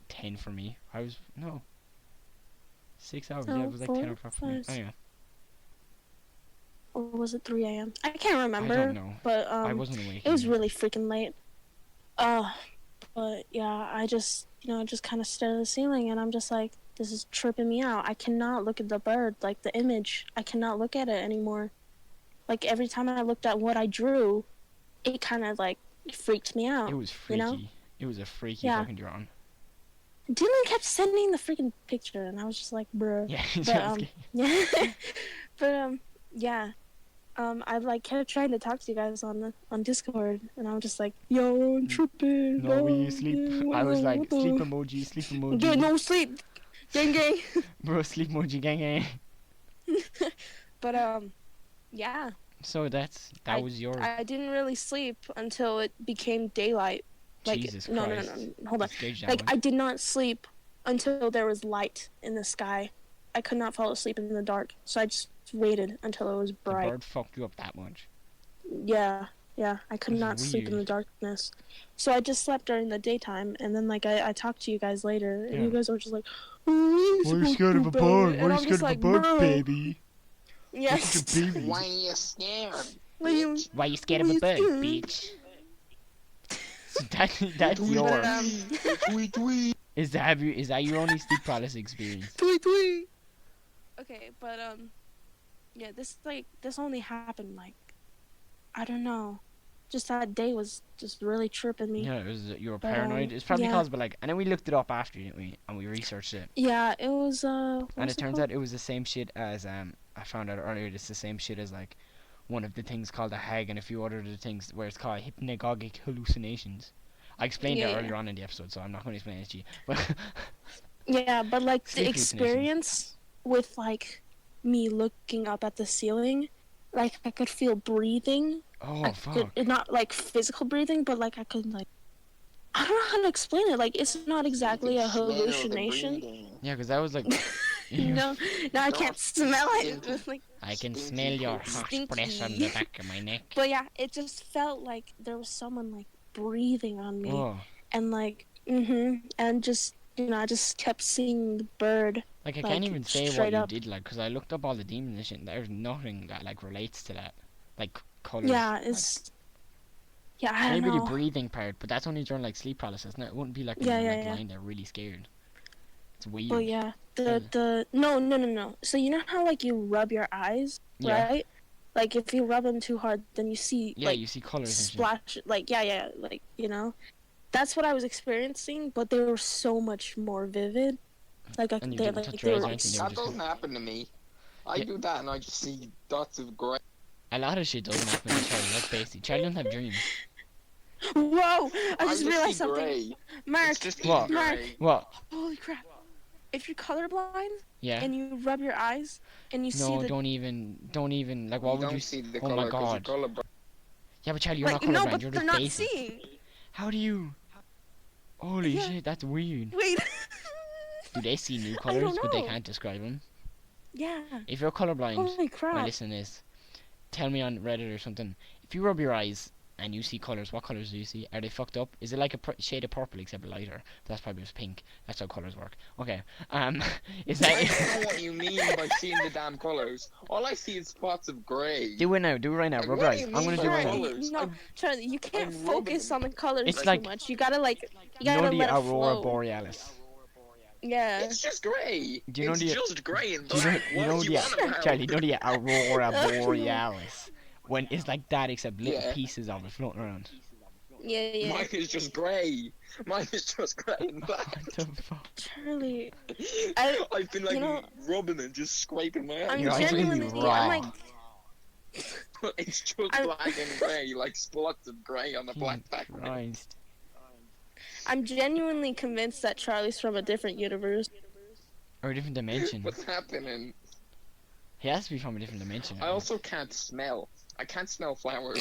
10 for me. I was no. 6 hours. No, Yeah, it was like 10 o'clock for me. 4, Oh yeah. Or was it 3 a.m.? I can't remember. I don't know. But I wasn't awake. it was either. really freaking late. But yeah, I just just kind of stare at the ceiling, and I'm just like, this is tripping me out. I cannot look at the bird, like the image. I cannot look at it anymore. Like every time I looked at what I drew, it kind of like freaked me out. It was freaky. You know? It was a freaky Yeah. fucking drawing. Dylan kept sending the freaking picture, and I was just like, bruh. Yeah. But yeah, but yeah. I like kept trying to talk to you guys on Discord, and I'm just like, yo, I'm tripping. no, we oh, sleep. yeah, I was like, what the- sleep emoji, sleep emoji. Yeah, no sleep, gang gang. Bro, sleep emoji, gang gang. But yeah, So that was your I didn't really sleep until it became daylight. Like Jesus no, Christ. hold on. Stage that Like one. I did not sleep until there was light in the sky. I could not fall asleep in the dark, so I just waited until it was The bright. bird fucked you up that much. Yeah, I could This is not sleep in the weird. darkness. So I just slept during the daytime, and then like I talked to you guys later, and you Yeah. guys were just like, "Oh, Why are you scared of a bird? And Why are you I'm scared just of a like, bird, "Bro." baby? Yes. Look at the baby. Why are you scared? What do you- bitch? Why are you scared of a bird, bitch? So that's Tweet, your tweet, tweet. is that your only sleep paralysis experience? Tweet tweet. Okay, but yeah, this only happened like, I don't know, just that day was just really tripping me. Yeah, it was you were But, paranoid. It's probably yeah. caused by and then we looked it up after, didn't we? And we researched it. Yeah, it was And it turns out it was the same shit as I found out earlier. It's the same shit as like one of the things called a hag and a few other things where it's called hypnagogic hallucinations. I explained Yeah, it yeah. earlier on in the episode, so I'm not going to explain it to you. But Yeah, but like the Sleep hallucinations. experience with like me looking up at the ceiling, like I could feel breathing. oh I fuck. could, not like physical breathing, but like I could like, I don't know how to explain it. Like it's not exactly You a can smell the hallucination. breathing. Yeah, because that was like No, no, I can't smell it. It was like, I can Stinky smell your pussy. hot breath on the back of my neck. but yeah, it just felt like there was someone like breathing on me, Oh, and like, and just I just kept seeing the bird. like I Like, can't even say what straight you up. did, like, because I looked up all the demons and shit, and there's nothing that like relates to that, like colors. Yeah, it's. Yeah, I don't Maybe the know. breathing part, but that's only during like sleep paralysis. No, it wouldn't be like when Yeah, you're yeah, like yeah. lying there really scared. It's weird. Well, yeah, Yeah. no. So you know how like you rub your eyes, Yeah. right? Like if you rub them too hard, then you see Yeah, like you see colors and shit. splash. Like yeah, like that's what I was experiencing, but they were so much more vivid. Like And you they're didn't like touch they your eyes were or like anything, they were That just doesn't happen to me. I Yeah. do that and I just see dots of grey. a lot of shit doesn't happen to Charlie. Let's face it, Charlie doesn't have dreams. Whoa! I just see realized something. grey. Mark, It's just What? Mark. grey. What? holy crap! If you're colorblind Yeah. and you rub your eyes and you see No, the don't even. Like, what You would you? don't see the Oh color my 'cause you're god. colorblind. Yeah, but Charlie, you're like not no, colorblind. but You're they're just not basic. seeing. How do you? Holy Yeah. shit, that's weird. Wait. Do they see new I don't colors, but they know. can't describe them? Yeah. If you're colorblind, Holy crap! well, listen to this. Tell me on Reddit or something. If you rub your eyes and you see colors, what colors do you see? Are they fucked up? Is it like a shade of purple except lighter? That's probably just pink. That's how colors work. Okay. Is I that? don't know what you mean by seeing the damn colors. All I see is spots of grey. Do it now. Do it right now. Like, Rub what your do eyes. you I'm mean gonna by do it right Charlie, now. colours? no, Charlie, you can't I'm rubbing focus on the colors It's too like- much. You gotta like, you You know gotta the let it aurora flow. borealis. Yeah. It's just grey. Do you know it's the- just grey and Do you know, black. you What know do you the want about? Charlie? You know the aurora borealis? When it's like that, except little Yeah. pieces of it floating around. Yeah. Mine is just grey. Mine is just grey and black. What the fuck? Charlie, I've been like you know- rubbing and just scraping my eyes. I'm Your eyes are gonna be genuinely, raw. I'm like, It's just I'm- black and grey, like spots of grey on a black Jesus background. Christ. I'm genuinely convinced that Charlie's from a different universe. Or a different dimension. What's happening? He has to be from a different dimension. I also can't smell. I can't smell flowers.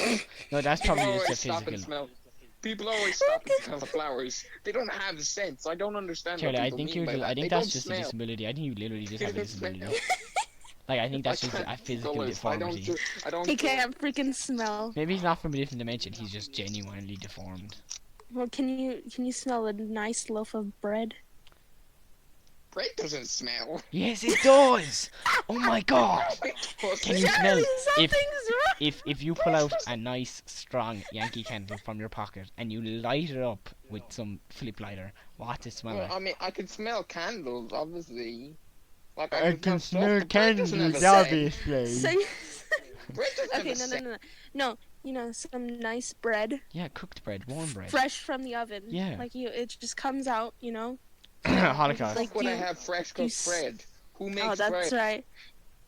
No, that's People probably always just a stop and physical. smell. People always stop and smell the flowers. They don't have sense. I don't understand Charlie, what I people think mean you're. by that. I They think that's don't just a smell. disability. I think you literally just have a They don't disability. smell. Like I think that's I just a can't see physical colours. deformity. I don't. He can't freaking smell. Maybe he's not from a different dimension. He's just genuinely deformed. Well, can you smell a nice loaf of bread? Bread doesn't smell. Yes, it does. Oh my god. Can you smell? Charlie, If something's wrong. if you pull out a nice strong Yankee candle from your pocket and you light it up with some flip lighter, what does it smell Well, like? I mean, I can smell candles, obviously. Like I can stuff, smell but bread doesn't have candles, a scent. obviously. So you- Bread doesn't okay, have a no, scent. no. You know, some nice bread, Yeah, cooked bread, warm bread. fresh from the oven. Yeah. Like it just comes out. Holocaust. Like Would I you- have fresh you cooked s- bread? Who makes Oh, that's bread? right.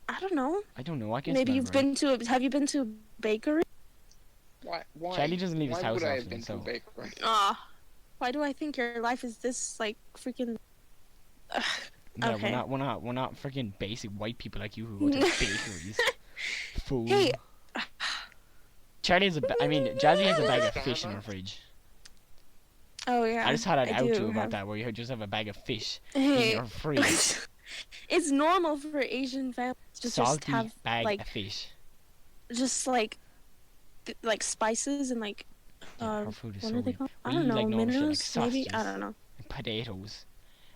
I don't know. I don't know. I can Maybe smell you've bread. been to. Have you been to a bakery? Why? Charlie doesn't leave his Why house would I have often, been so- to a bakery? Ah. Why do I think your life is this like freaking? Yeah, Okay. we're not freaking basic white people like you who go to bakeries. Fool. Hey. Charlie has I mean, Jazzy has a bag of fish in her fridge. Oh yeah. I just thought I'd I out do you about have- that, where you just have a bag of fish in Hey. your fridge. It's normal for Asian families to just Salty have bag like of fish. just like spices and like Yeah, her food is what so are they weird. called? I We don't eat, know, like, normal shit, like minerals maybe. I sausages. don't know. Potatoes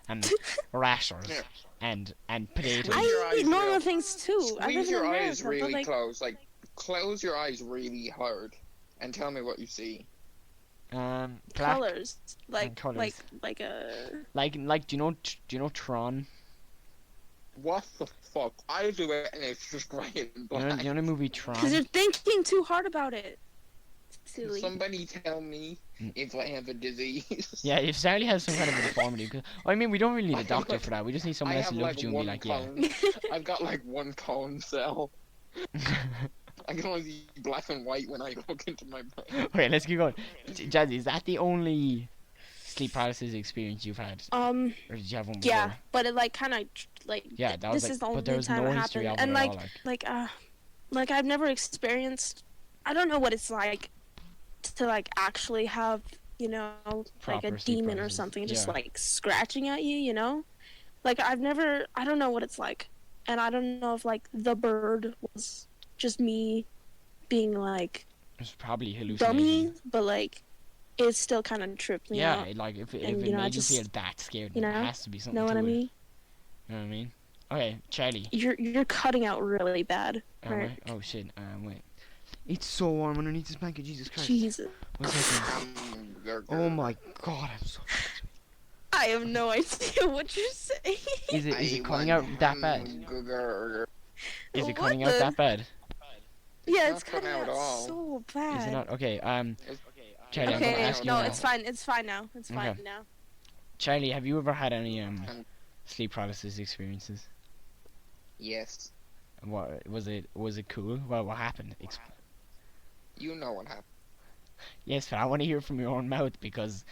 and rashers Yeah. and potatoes. Close your I eyes eat normal real- things too. I live Squeeze in your America, eyes but really like close. Like, close your eyes really hard. And tell me what you see. Black, colors, like colours. like like do you know Tron? What the fuck? I do it and it's just grey and You black. know the movie because Tron? you're thinking too hard about it. Silly. Somebody tell me if I have a disease. Yeah, if Sally has some kind of a deformity, I mean, we don't really need I a have, doctor like- for that. We just need I someone else have to love like you and be one like, yeah. cone. I've got like one cone cell. I can only see black and white when I look into my brain. Okay, let's keep going. Jazzy, is that the only sleep paralysis experience you've had, or did you have one before? Yeah, but it like kind of like Yeah, that was this like, is the but only there was time no it history happened, of it and at all. like I've never experienced. I don't know what it's like to like actually have like Proper a sleep demon or paralysis, something just yeah. like scratching at you, you know. Like I don't know what it's like, and I don't know if like the bird was just me being like It's probably hallucination. dummy, but like it still kind of tripped me out. Like if it And, made you feel that scared, then there has to be something know to what I it. mean? You know what I mean? Okay, Charlie. You're cutting out really bad. Right. Oh shit. Wait. It's so warm underneath this blanket. Jesus Christ. Jesus. 1 second. Oh my God, I'm so. I have no idea what you're saying. Is it coming out that bad? Is it coming out that bad? Yeah, Not it's cutting coming out out at all. so bad. Is it not? Okay. Charlie, I'm gonna Okay, ask you no, now. it's fine. It's fine now. It's fine Okay. now. Charlie, have you ever had any sleep paralysis experiences? Yes. What was it? Was it cool? Well, what happened? You know what happened. Yes, but I want to hear from your own mouth because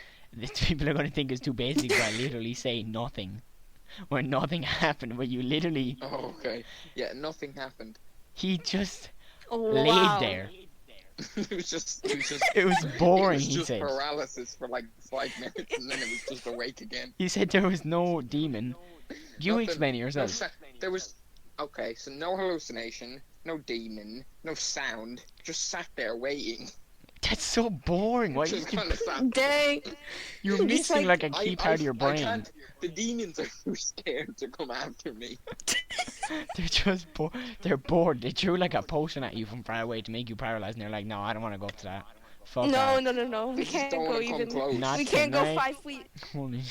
people are going to think it's too basic. But I literally say nothing, where nothing happened, where you literally. Oh, okay. Yeah, nothing happened. He just Wow. laid there. It was just It was boring. It was He just said. paralysis for like 5 minutes, and then it was just awake again. He said there was no demon. You Nothing. explain it yourself. There was okay, so no hallucination, no demon, no sound. Just sat there waiting. That's so boring. Why Just you kind of sat. Dang. You're Just missing like- like a key part of your I brain. can't. The demons are too scared to come after me. They're just they're bored. They threw like a potion at you from far away to make you paralyzed, and they're like, "No, I don't want to go up to that. Fuck No, that." no. We They just can't don't go wanna come even. close. Not We can't go tonight. 5 feet. Holy.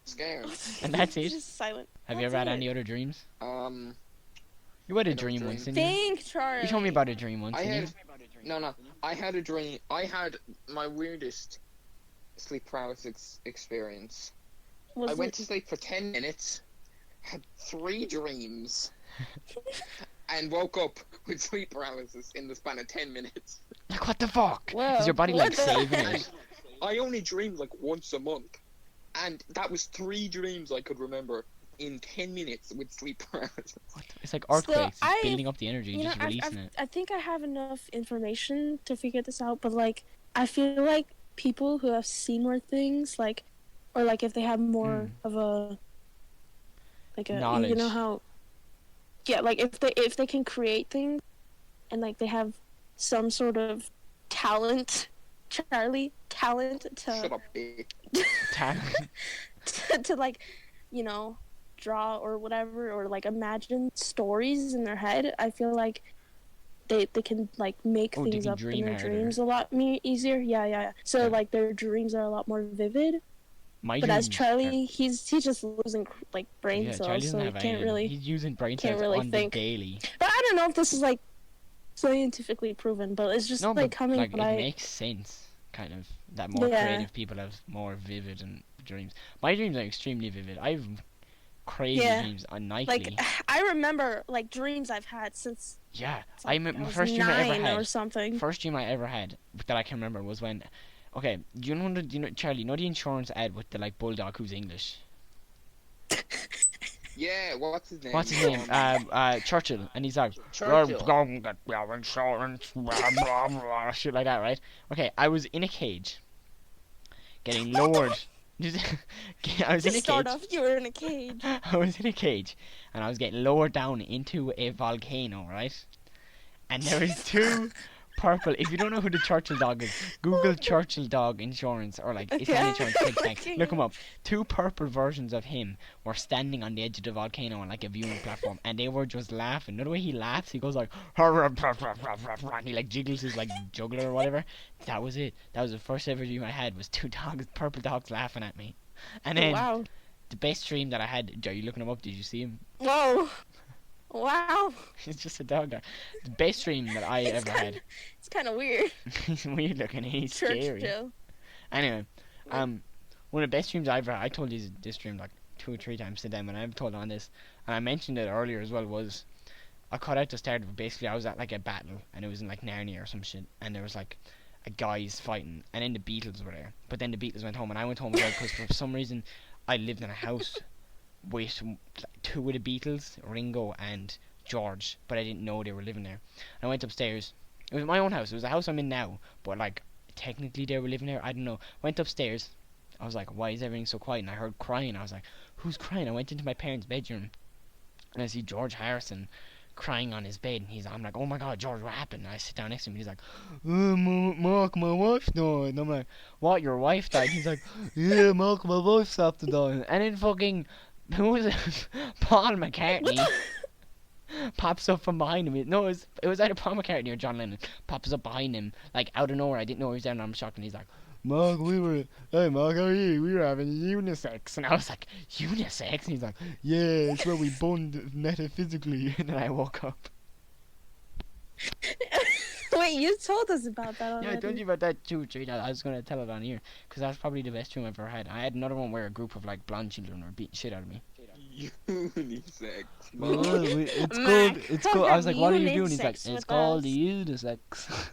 Scared. And that's it? Just silent. Have you ever had any other dreams? You had a I don't dream dream. once, didn't you? Think, Charlie. You told me about a dream once, I didn't had no. I had a dream. I had my weirdest sleep paralysis experience. Was I went it- to sleep for 10 minutes, had 3 dreams, and woke up with sleep paralysis in the span of 10 minutes. you? Like, what the fuck? Whoa, Is your body what like the saving heck? it? I only dreamed like once a month, and that was 3 dreams I could remember in 10 minutes with sleep paralysis. It's like earthquakes. I- It's building up the energy, You know, just releasing it. I think I have enough information to figure this out, but like, I feel like people who have seen more things, like, or like if they have more of a, like a, you Knowledge. know how, yeah, like if they can create things, and like they have some sort of talent, Charlie, talent Shut to up, bitch. to like, you know, draw or whatever, or like imagine stories in their head. I feel like they can like make Oh, they things can up in dream their harder. dreams a lot easier. Yeah. So Yeah. like their dreams are a lot more vivid. My But as dreams Charlie, he's just losing like brain yeah, cells, Charlie so doesn't he have can't anything. really. He's using brain can't cells really on think. the daily. But I don't know if this is like scientifically proven, but it's just No, like but coming. like But it I makes sense, kind of. That more Yeah. creative people have more vivid and dreams. My dreams are extremely vivid. I've crazy Yeah. dreams nightly. like I remember like dreams I've had since yeah, like, my was first dream I ever 9 or had. something. First dream I ever had that I can remember was when. Okay, do you know Charlie? You know the insurance ad with the like bulldog who's English? Yeah, what's his name? What's his name? Churchill, and he's like, Churchill. "Go and get your insurance," blah, blah, blah, shit like that, right? Okay, I was in a cage, getting lowered. I was To in a start cage. off, you were in a cage. I was in a cage, and I was getting lowered down into a volcano, right? And there was two purple. If you don't know who the Churchill dog is, Google Churchill dog insurance, or like it's Okay. not insurance. Think tank. Okay. Look him up. Two purple versions of him were standing on the edge of the volcano on like a viewing platform, and they were just laughing. You know the way he laughs? He goes like, and he like jiggles his like juggler or whatever. That was it. That was the first ever dream I had. Was two dogs, purple dogs, laughing at me. And then Wow. the best dream that I had. Are you looking him up? Did you see him? Whoa. Wow. It's just a dog there. The best dream that I It's ever kinda- It's kind of weird. had. He's weird looking. He's scary. Churchill. Anyway, one of the best dreams I ever had. I told you this dream like 2 or 3 times to them, and I've told on this, and I mentioned it earlier as well. Was I cut out the start of it. Basically, I was at like a battle, and it was in like Narnia or some shit, and there was like a guys fighting, and then the Beatles were there. But then the Beatles went home, and I went home as well because for some reason I lived in a house with 2 of the Beatles, Ringo and George, but I didn't know they were living there. And I went upstairs. It was my own house. It was the house I'm in now, but like technically they were living there. I don't know. Went upstairs, I was like, why is everything so quiet? And I heard crying. I was like, who's crying? I went into my parents' bedroom, and I see George Harrison crying on his bed. And I'm like, oh my god, George, what happened? And I sit down next to him. He's like, Mark, my wife died. And I'm like, what? Your wife died? He's like, yeah, Mark, my wife's after dying. And then fucking, who was it? Paul McCartney pops up from behind him. No, it was either Paul McCartney or John Lennon. Pops up behind him, like out of nowhere. I didn't know he was there, and I'm shocked. And he's like, Mark, hey Mark, how are you? We were having unisex. And I was like, unisex? And he's like, yeah, it's where we bond metaphysically. And then I woke up. Wait, you told us about that already. Yeah, I told you about that 2 or 3 times. I was going to tell it on here, because that's probably the best dream I've ever had. I had another one where a group of, like, blonde children were beating shit out of me. Unisex. It's called, I was like, what are you doing? He's like, it's called unisex.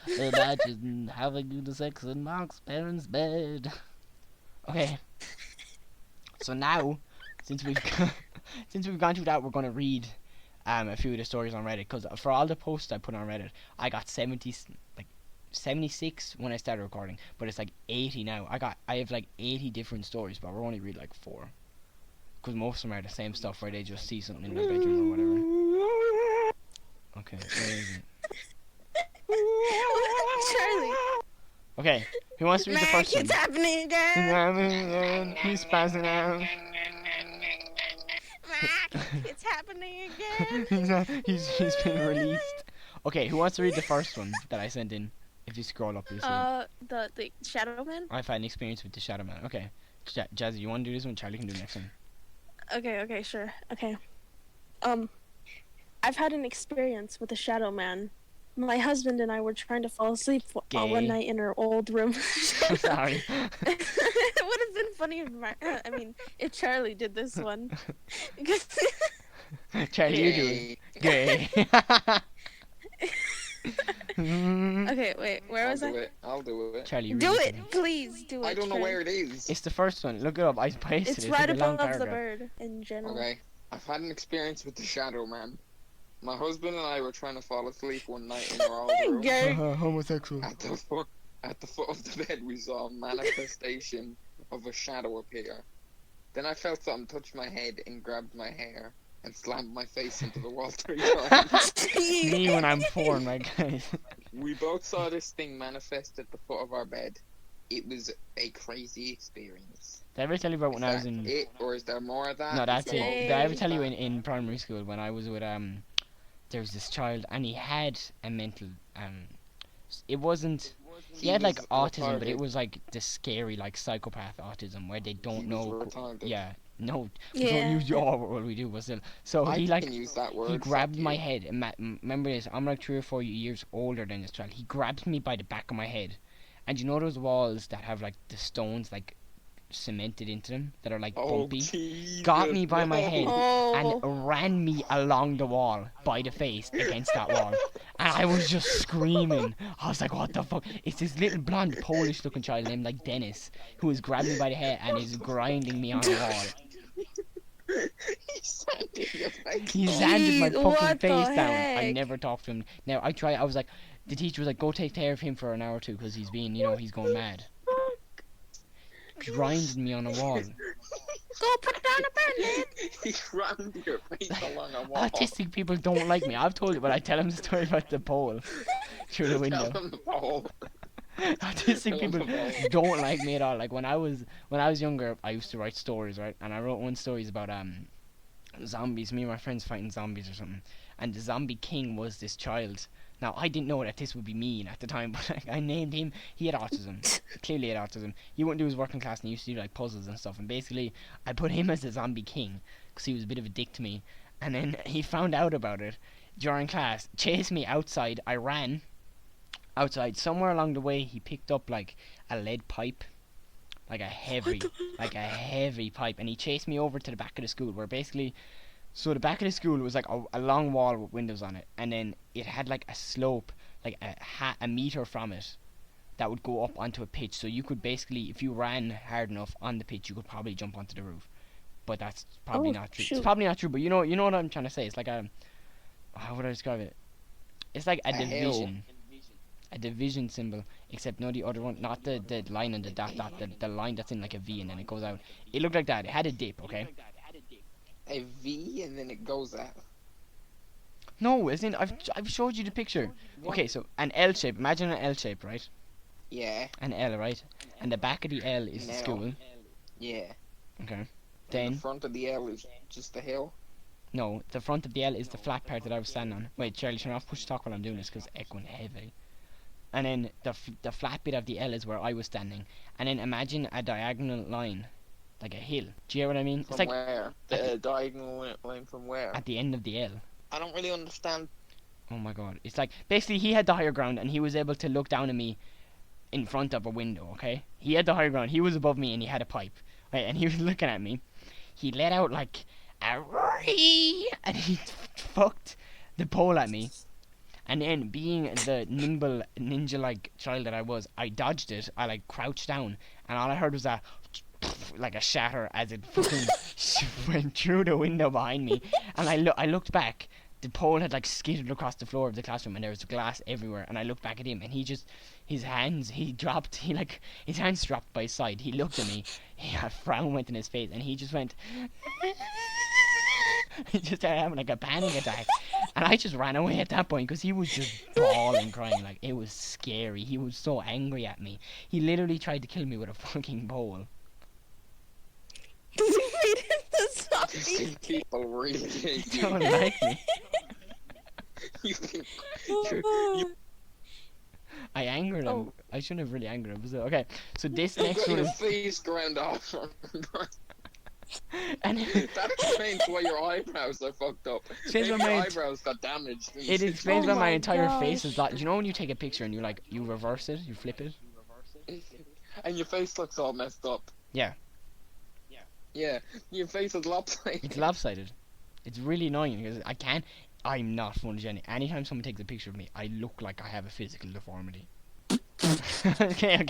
Imagine having unisex in Mark's parents' bed. Okay. So now, since we've gone through that, we're gonna read a few of the stories on Reddit, because for all the posts I put on Reddit, I got 76 when I started recording, but it's like 80 now. I have like 80 different stories, but we're only read like 4, because most of them are the same stuff where they just see something in their bedroom or whatever. Okay, where is it? Charlie. Okay, who wants to read the first one? It's happening again. He's passing out. It's happening again. He's been released. Okay, who wants to read the first one that I sent in? If you scroll up, you'll see it. The Shadow Man. I've had an experience with the Shadow Man. Okay, Jazzy, you want to do this one? Charlie can do the next one. Okay, sure. Okay. I've had an experience with the Shadow Man. My husband and I were trying to fall asleep one night in our old room. Sorry. It would have been funny if Charlie did this one. Charlie, you do it. Gay. Okay, wait, where was I? I'll do it. Charlie, Do it, please do it. I don't know where it is. It's the first one. Look it up. I pasted it. It's right a long above the paragraph. bird in general. Okay. I've had an experience with the Shadow Man. My husband and I were trying to fall asleep one night in our old room. Gay. Homosexual. At the foot of the bed, we saw a manifestation of a shadow appear. Then I felt something touch my head and grabbed my hair and slammed my face into the wall 3 times. Me when I'm 4, my guys. We both saw this thing manifest at the foot of our bed. It was a crazy experience. Did I ever tell you about when I was in... it, or is there more of that? No, that's it. Hey. Did I ever tell you in primary school when I was with there was this child and he had a mental it wasn't he had like autism, but it was like the scary like psychopath autism where they don't know. Yeah, no, we don't use what we do, but still. So I he like can use that word, he grabbed my head and remember this. I'm like 3 or 4 years older than this child. He grabbed me by the back of my head, and you know those walls that have like the stones like cemented into them that are like bumpy. Jesus, got me by my head Oh. and ran me along the wall by the face against that wall, and I was just screaming. I was like, what the fuck? It's this little blonde Polish looking child named like Dennis who has grabbed me by the head and is grinding me on the wall. He sanded my fucking face down. I never talked to him. Now I was like, the teacher was like, go take care of him for an hour or 2 because he's being, he's going mad. Grinded me on a wall. Go put it down a bed, man. He rammed your face along a wall. Autistic people don't like me. I've told you, but I tell them the story about the pole through the window. Tell him the pole. Autistic people don't like me at all. Like when I was younger, I used to write stories, right? And I wrote one stories about zombies. Me and my friends fighting zombies or something. And the zombie king was this child. Now, I didn't know that this would be mean at the time, but like, I named him. He had autism. Clearly had autism. He wouldn't do his work in class, and he used to do like puzzles and stuff. And basically, I put him as the zombie king because he was a bit of a dick to me. And then he found out about it during class, chased me outside. I ran outside. Somewhere along the way, he picked up like a lead pipe, like a heavy pipe, and he chased me over to the back of the school, where basically. So the back of the school was like a long wall with windows on it, and then it had like a slope, like a meter from it, that would go up onto a pitch. So you could basically, if you ran hard enough on the pitch, you could probably jump onto the roof. But that's probably not true. It's probably not true, but you know what I'm trying to say. It's like how would I describe it? It's like a division. a division symbol, except no the other one, not the line and the dot, the line that's in like a V and then it goes out. It looked like that. It had a dip, okay? A V and then it goes out. No, as in I've showed you the picture. What? Okay, so an L shape. Imagine an L shape, right? Yeah. An L, right? And the back of the L is the An L. school. Yeah. Okay. And Then the front of the L is just the hill. no, the front of the L is the flat part that I was standing on. Wait, Charlie, turn off push talk while I'm doing this because it's echoing heavy. And then the flat bit of the L is where I was standing. And then imagine a diagonal line, like a hill. Do you hear what I mean? From It's like where? The diagonal line from where? at the end of the L. I don't really understand. Oh my god. It's like basically he had the higher ground and he was able to look down at me in front of a window, okay? He had the higher ground. He was above me and he had a pipe. Right, and he was looking at me. He let out like a ree and he fucked the pole at me. And then, being the nimble ninja-like child that I was, I dodged it. I like crouched down, and all I heard was a like a shatter as it fucking went through the window behind me. And I looked back. The pole had like skidded across the floor of the classroom, and there was glass everywhere. And I looked back at him, and his hands dropped by his side. He looked at me. A frown went in his face, and he just went. He just started having like a panic attack. And I just ran away at that point because he was just bawling, crying. Like, it was scary. He was so angry at me. He literally tried to kill me with a fucking pole. Because you made him the zombie. These people really hate He you. don't like me. you I angered him. Oh. I shouldn't have really angered him. So, okay, so this got next one your is... face ground off. And That explains why your eyebrows are fucked up. Explains Maybe why your my- eyebrows got damaged. it explains Oh why my my entire face is gosh. like... Do you know when you take a picture and you reverse it? You flip it? And your face looks all messed up. Yeah. Yeah, your face is lopsided. It's lopsided. It's really annoying because I'm not photogenic. Anytime someone takes a picture of me, I look like I have a physical deformity. Okay.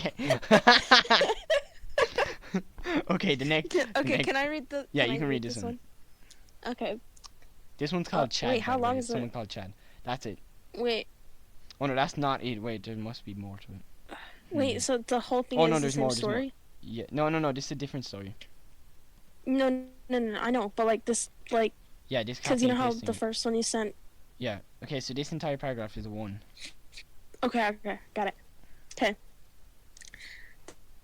Okay, the next. Can I read the? Yeah, can you I can read this one. Okay. This one's called Chad. wait, how by the way. long It's is it? someone called Chad. That's it. Wait. Oh no, that's not it. Wait, there must be more to it. Wait. So the whole thing Oh, is no, the there's same more, there's more. story? Yeah. No. This is a different story. No. I know, but like this, like, Yeah, this. because you know copy how and the pasting. first one you sent. Yeah. Okay, so this entire paragraph is a one. Okay, got it. Okay.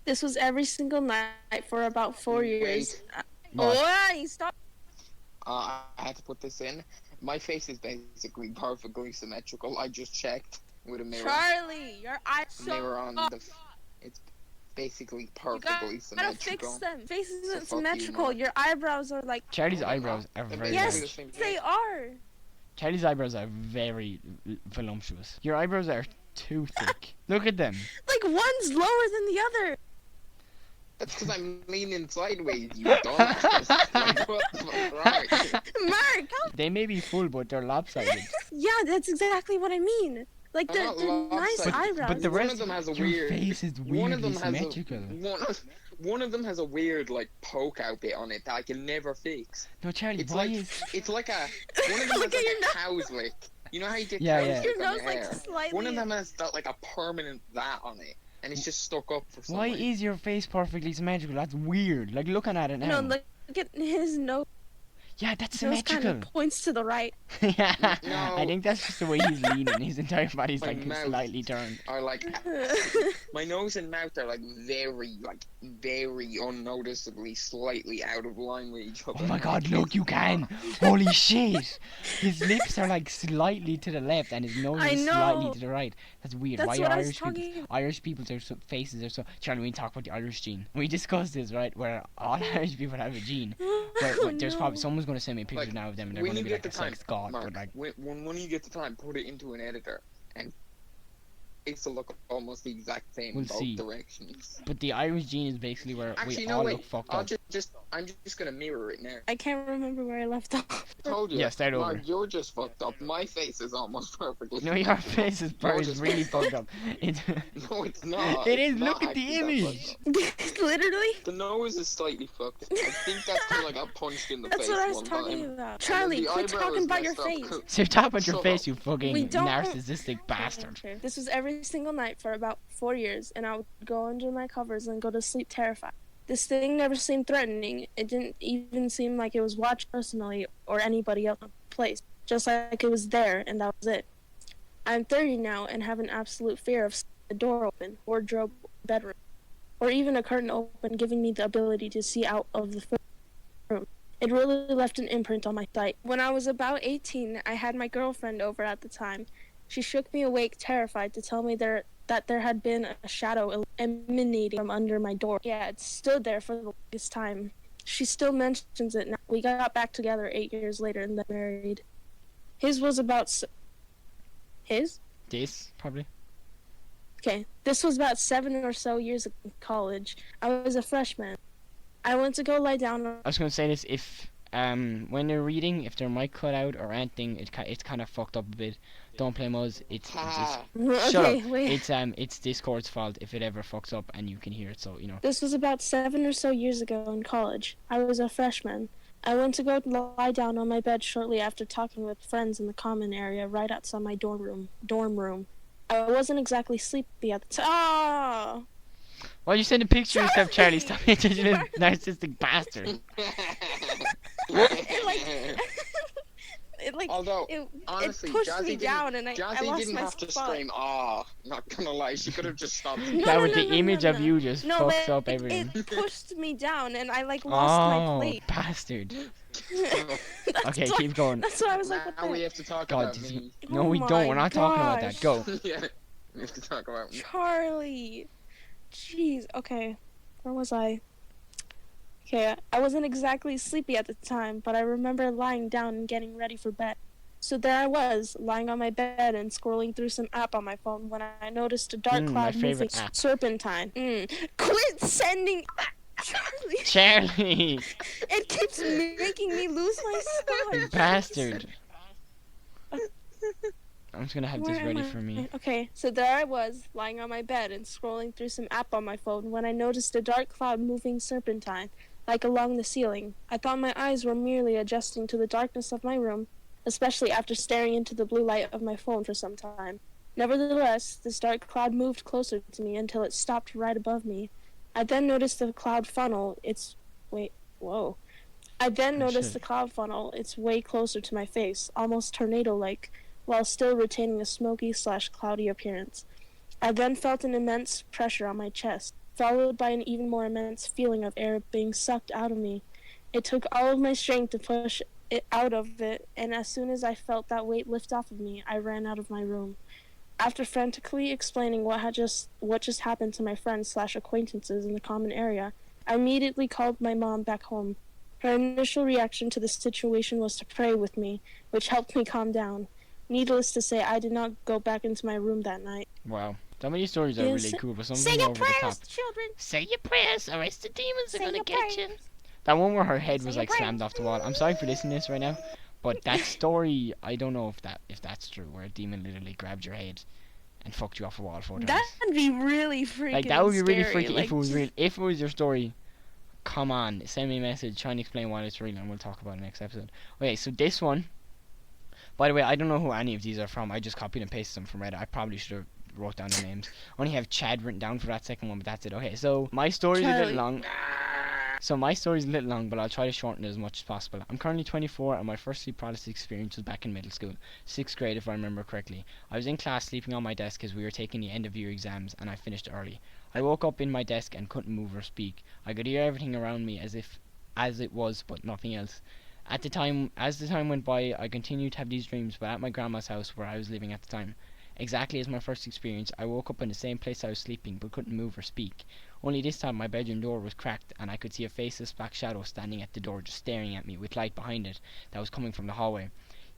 This was every single night for about 4 years. What? Why? Stop. I had to put this in. My face is basically perfectly symmetrical. I just checked with a mirror. Charlie, your eyes Mirror on so the. It's basically You perfectly gotta symmetrical. fix them. Face isn't fuck you, symmetrical. Mark. Your eyebrows are like. Charlie's No, they're eyebrows are not. They're very basically Yes, the large. same they shape. are. Charlie's eyebrows are very voluptuous. Your eyebrows are too thick. Look at them. Like one's lower than the other. That's because I'm leaning sideways, you dumbass. Like, what the fuck, right? Mark, They may be full, but they're lopsided. yeah, that's exactly what I mean. Like They're not they're nice lopsided. eyebrows. But the One rest of them has a your weird. face is One of weirdly them has symmetrical. one of them has a weird like poke out bit on it that I can never fix. No, Charlie, It's why like is... it's like a one of them Look has at like your a nose. cow's lick. You know how you get Yeah, cow's yeah. lick Your on nose your like hair? slightly. One of them has that like a permanent that on it, and it's just stuck up for some Why reason. is your face perfectly symmetrical? That's weird. Like, looking at it now. No, look at his nose. Yeah, that's Nose kind symmetrical. of points to the right. Yeah, No. I think that's just the way he's leaning. His entire body's My like mouth. slightly turned. Are like my nose and mouth are like very unnoticeably slightly out of line with each other. Oh my god, look, you can! Holy shit! His lips are like slightly to the left and his nose I is slightly know. to the right. That's weird. That's Why what are I was Irish people? talking. Irish people's faces are so. Charlie, we talk about the Irish gene. We discussed this, right? Where all Irish people have a gene. Where Oh, there's probably no. someone's gonna send me a picture Like, now of them and they're when gonna you be get like the a time, sex god, Mark, but like. when you get the time, put it into an editor and it's to look almost the exact same We'll in both see. directions. But the Irish gene is basically where Actually, we no, all wait. look fucked I'll up. just I'm just gonna mirror it now. I can't remember where I left off. Told you. Yeah, start over. Mark, you're just fucked up. My face is almost perfectly. No, your face is just really fucked up. No, it's not. It It's is. not Look at the actually that fucked image. up. Literally. The nose is slightly fucked. I think that's because I got punched in the That's face what I was one talking time. about. And Charlie, the quit eyebrow talking is about your messed up face. 'cause- So tap on your Shut face, up. you fucking We don't- narcissistic bastard. This was every single night for about 4 years, and I would go under my covers and go to sleep terrified. This thing never seemed threatening. It didn't even seem like it was watched personally or anybody else in the place. Just like it was there, and that was it. I'm 30 now and have an absolute fear of a door open, wardrobe, bedroom, or even a curtain open, giving me the ability to see out of the room. It really left an imprint on my sight. When I was about 18, I had my girlfriend over at the time. She shook me awake, terrified, to tell me that there had been a shadow emanating from under my door. Yeah, it stood there for the longest time. She still mentions it now. We got back together 8 years later and then married. His was about... His? This, probably. Okay, this was about 7 or so years ago in college. I was a freshman. I went to go lie down. I was going to say this, if when you're reading, if their mic cut out or anything, it's kind of fucked up a bit. Don't blame us. It's shut Okay, up. wait. It's Discord's fault if it ever fucks up and you can hear it. So This was about 7 or so years ago in college. I was a freshman. I went to go lie down on my bed shortly after talking with friends in the common area right outside my dorm room. I wasn't exactly sleepy at the time. Oh! Why you send a picture of yourself, Charlie? Stop being such a narcissistic bastard. Although, it honestly, pushed Jazzy me down and I Jazzy lost didn't my have to spot. scream, "Ah!" Not gonna lie, she could have just stopped. That was the image of you just No, fucks but up everything. it pushed me down and I lost my place. Bastard. That's Okay, why- keep going. That's why I was like, what Now we the have to talk God, about me. No, Oh we don't. We're my not talking about that. gosh. Go. Yeah, we have to talk about me. Charlie. Jeez, okay. Where was I? Okay, I wasn't exactly sleepy at the time, but I remember lying down and getting ready for bed. So there I was, lying on my bed and scrolling through some app on my phone when I noticed a dark my cloud moving favorite app. serpentine. Quit sending... Charlie! Charlie! It keeps making me lose my You spot. bastard. I'm just gonna have this Where ready am for me. Okay, so there I was, lying on my bed and scrolling through some app on my phone when I noticed a dark cloud moving serpentine, like along the ceiling. I thought my eyes were merely adjusting to the darkness of my room, especially after staring into the blue light of my phone for some time. Nevertheless, this dark cloud moved closer to me until it stopped right above me. I then noticed the cloud funnel. I then noticed the cloud funnel. It's way closer to my face, almost tornado-like, while still retaining a smoky/cloudy appearance. I then felt an immense pressure on my chest, followed by an even more immense feeling of air being sucked out of me. It took all of my strength to push it out of it, and as soon as I felt that weight lift off of me, I ran out of my room. After frantically explaining what just happened to my friends/acquaintances in the common area, I immediately called my mom back home. Her initial reaction to the situation was to pray with me, which helped me calm down. Needless to say, I did not go back into my room that night. Wow. Some of these stories are Yeah, really cool, but some of Say them are your over the top. prayers, children! Say your prayers, or else the demons are Say gonna your get you. prayers. That one where her head Say was your like slammed off the wall. I'm sorry for listening to this right now, but that story, I don't know if that's true, where a demon literally grabbed your head and fucked you off a wall 4 times. That'd be really freaking Like that would be really scary, freaky like, if it was real. If it was your story, come on, send me a message, try and explain why it's real, and we'll talk about it next episode. Okay, so this one. By the way, I don't know who any of these are from. I just copied and pasted them from Reddit. I probably should have wrote down their names. I only have Chad written down for that second one, but that's it. Okay, so my story's a little long. But I'll try to shorten it as much as possible. I'm currently 24, and my first sleep paralysis experience was back in middle school, 6th grade if I remember correctly. I was in class sleeping on my desk as we were taking the end of year exams, and I finished early. I woke up in my desk and couldn't move or speak. I could hear everything around me as it was, but nothing else. As the time went by, I continued to have these dreams, but at my grandma's house where I was living at the time. Exactly as my first experience, I woke up in the same place I was sleeping, but couldn't move or speak. Only this time my bedroom door was cracked, and I could see a faceless black shadow standing at the door, just staring at me, with light behind it, that was coming from the hallway.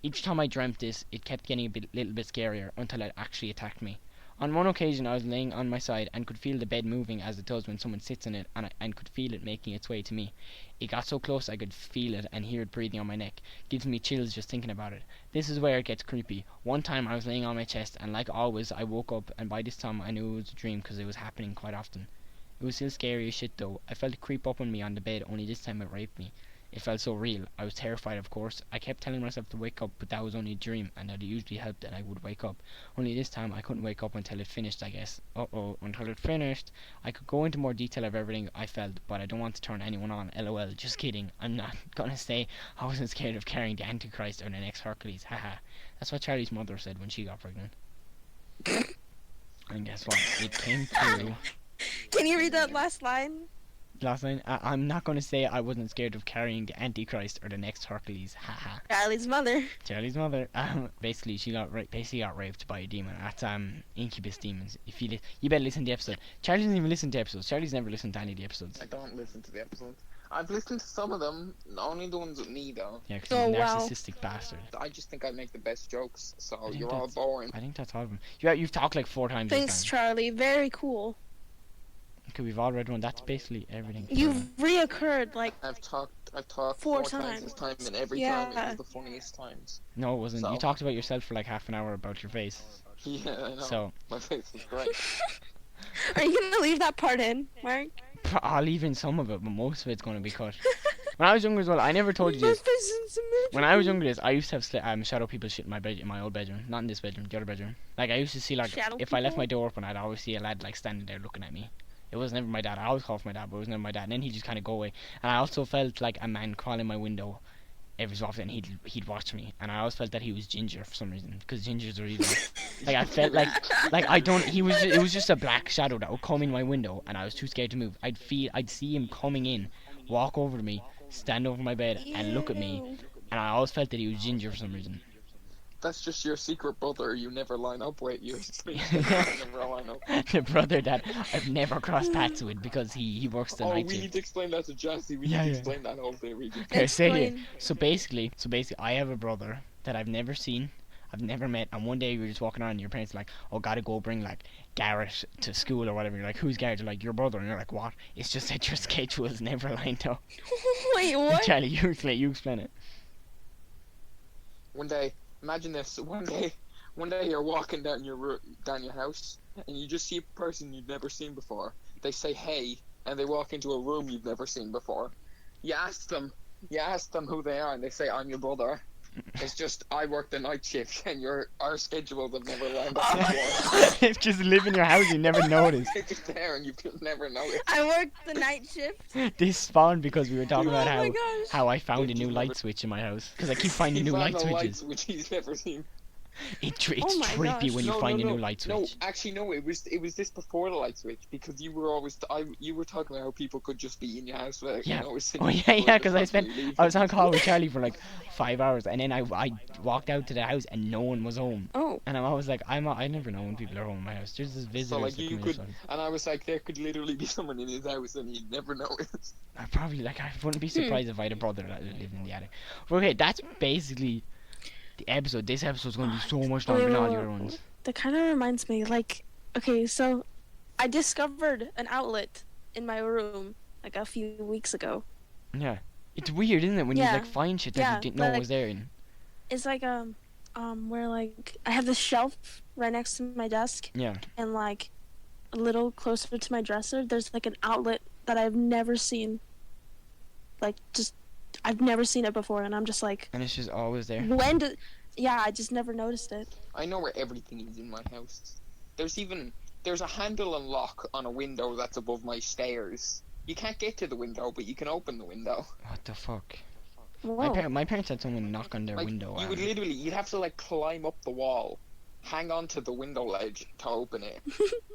Each time I dreamt this, it kept getting little bit scarier, until it actually attacked me. On one occasion, I was laying on my side and could feel the bed moving as it does when someone sits on it, and could feel it making its way to me. It got so close I could feel it and hear it breathing on my neck. Gives me chills just thinking about it. This is where it gets creepy. One time I was laying on my chest, and like always, I woke up, and by this time I knew it was a dream because it was happening quite often. It was still scary as shit though. I felt it creep up on me on the bed, only this time it raped me. It felt so real. I was terrified, of course. I kept telling myself to wake up, but that was only a dream, and that it usually helped and I would wake up. Only this time I couldn't wake up until it finished, I guess. Until it finished. I could go into more detail of everything I felt, but I don't want to turn anyone on. LOL. Just kidding. I'm not gonna say I wasn't scared of carrying the Antichrist or the next Hercules. Haha. That's what Charlie's mother said when she got pregnant. And guess what? It came true. Can you read that last line? Last line, I'm not going to say I wasn't scared of carrying the Antichrist or the next Hercules. Haha. Charlie's mother. Charlie's mother. Basically, she got raped by a demon. That's incubus demons. If you better listen to the episode. Charlie doesn't even listen to episodes. Charlie's never listened to any of the episodes. I don't listen to the episodes. I've listened to some of them, only the ones with me though. Yeah, because he's a narcissistic bastard. I just think I make the best jokes, so I think you're all that's- boring. I think that's all of them. You've talked like 4 times. this Thanks, time. Charlie. Very cool. Okay, we've all read one. That's basically everything. You've reoccurred like I've talked 4 times this time, and every time it was the funniest times. No, it wasn't. So- You talked about yourself for like half an hour about your face. Yeah, I know. So My face was great. Are you gonna leave that part in, Mark? I'll leave in some of it, but most of it's going to be cut. When I was younger as well, I never told you this. When I was younger, I used to have shadow people shit in my old bedroom, not in this bedroom, the other bedroom. Like I used to see like Shadow if I left people? my door open, I'd always see a lad like standing there looking at me. It was never my dad. I always called for my dad, but it was never my dad. And then he'd just kind of go away. And I also felt like a man crawling my window every so often. He'd watch me, and I always felt that he was ginger for some reason, because gingers are evil. Like I felt like I don't. It was just a black shadow that would come in my window, and I was too scared to move. I'd see him coming in, walk over to me, stand over my bed, and look at me. And I always felt that he was ginger for some reason. That's just your secret brother you never line up with. You never line up. The brother that I've never crossed paths with because he works the Oh, night we shift. need to explain that to Jazzy. We Yeah, need yeah. to explain that whole thing. Okay, say it. Explain. So basically, I have a brother that I've never seen, I've never met, and one day we were just walking around, and your parents were like, "Oh, gotta go bring like Garrett to school or whatever." You're like, "Who's Garrett?" They're like, "Your brother," and you're like, "What?" It's just that your schedule's never lined up. Wait, what? Charlie, you explain it. One day, imagine this. One day you're walking down your house, and you just see a person you've never seen before. They say hey, and they walk into a room you've never seen before. You ask them who they are, and they say, "I'm your brother." It's just I work the night shift, and our schedules have never lined up before. If just live in your house, you never notice. It's just there, and you could never know it. I work the night shift. This spawned because we were talking about Oh my gosh. how I found a new light switch in my house because I keep finding new light switches. Which he's never seen. It's Oh my trippy gosh. when you find a new light switch. No, actually, no. It was this before the light switch, because you were always you were talking about how people could just be in your house without Yeah. you know, Oh yeah, because I was on call with Charlie for like 5 hours, and then I walked out to the house and no one was home, Oh. and I'm always like, I never know when people are home in my house. There's this visitors. So like that you come in could, sometimes. and I was like, there could literally be someone in his house, and you'd never know it. I probably I wouldn't be surprised if I had a brother that lived in the attic. But okay, that's basically the episode. This episode's going to be so much longer than all the other ones. That kind of reminds me, like, okay, so I discovered an outlet in my room like a few weeks ago. Yeah, it's weird, isn't it, when you Yeah. like find shit that Yeah, you didn't know like- was there. In. It's like where like I have this shelf right next to my desk, Yeah. and like a little closer to my dresser, there's like an outlet that I've never seen. Like just I've never seen it before, and I'm just like, And it's just always there. yeah, I just never noticed it. I know where everything is in my house. There's a handle and lock on a window that's above my stairs. You can't get to the window, but you can open the window. What the fuck? Whoa. My parents had someone knock on their Like, window. you would literally, you'd have to like climb up the wall, hang on to the window ledge to open it.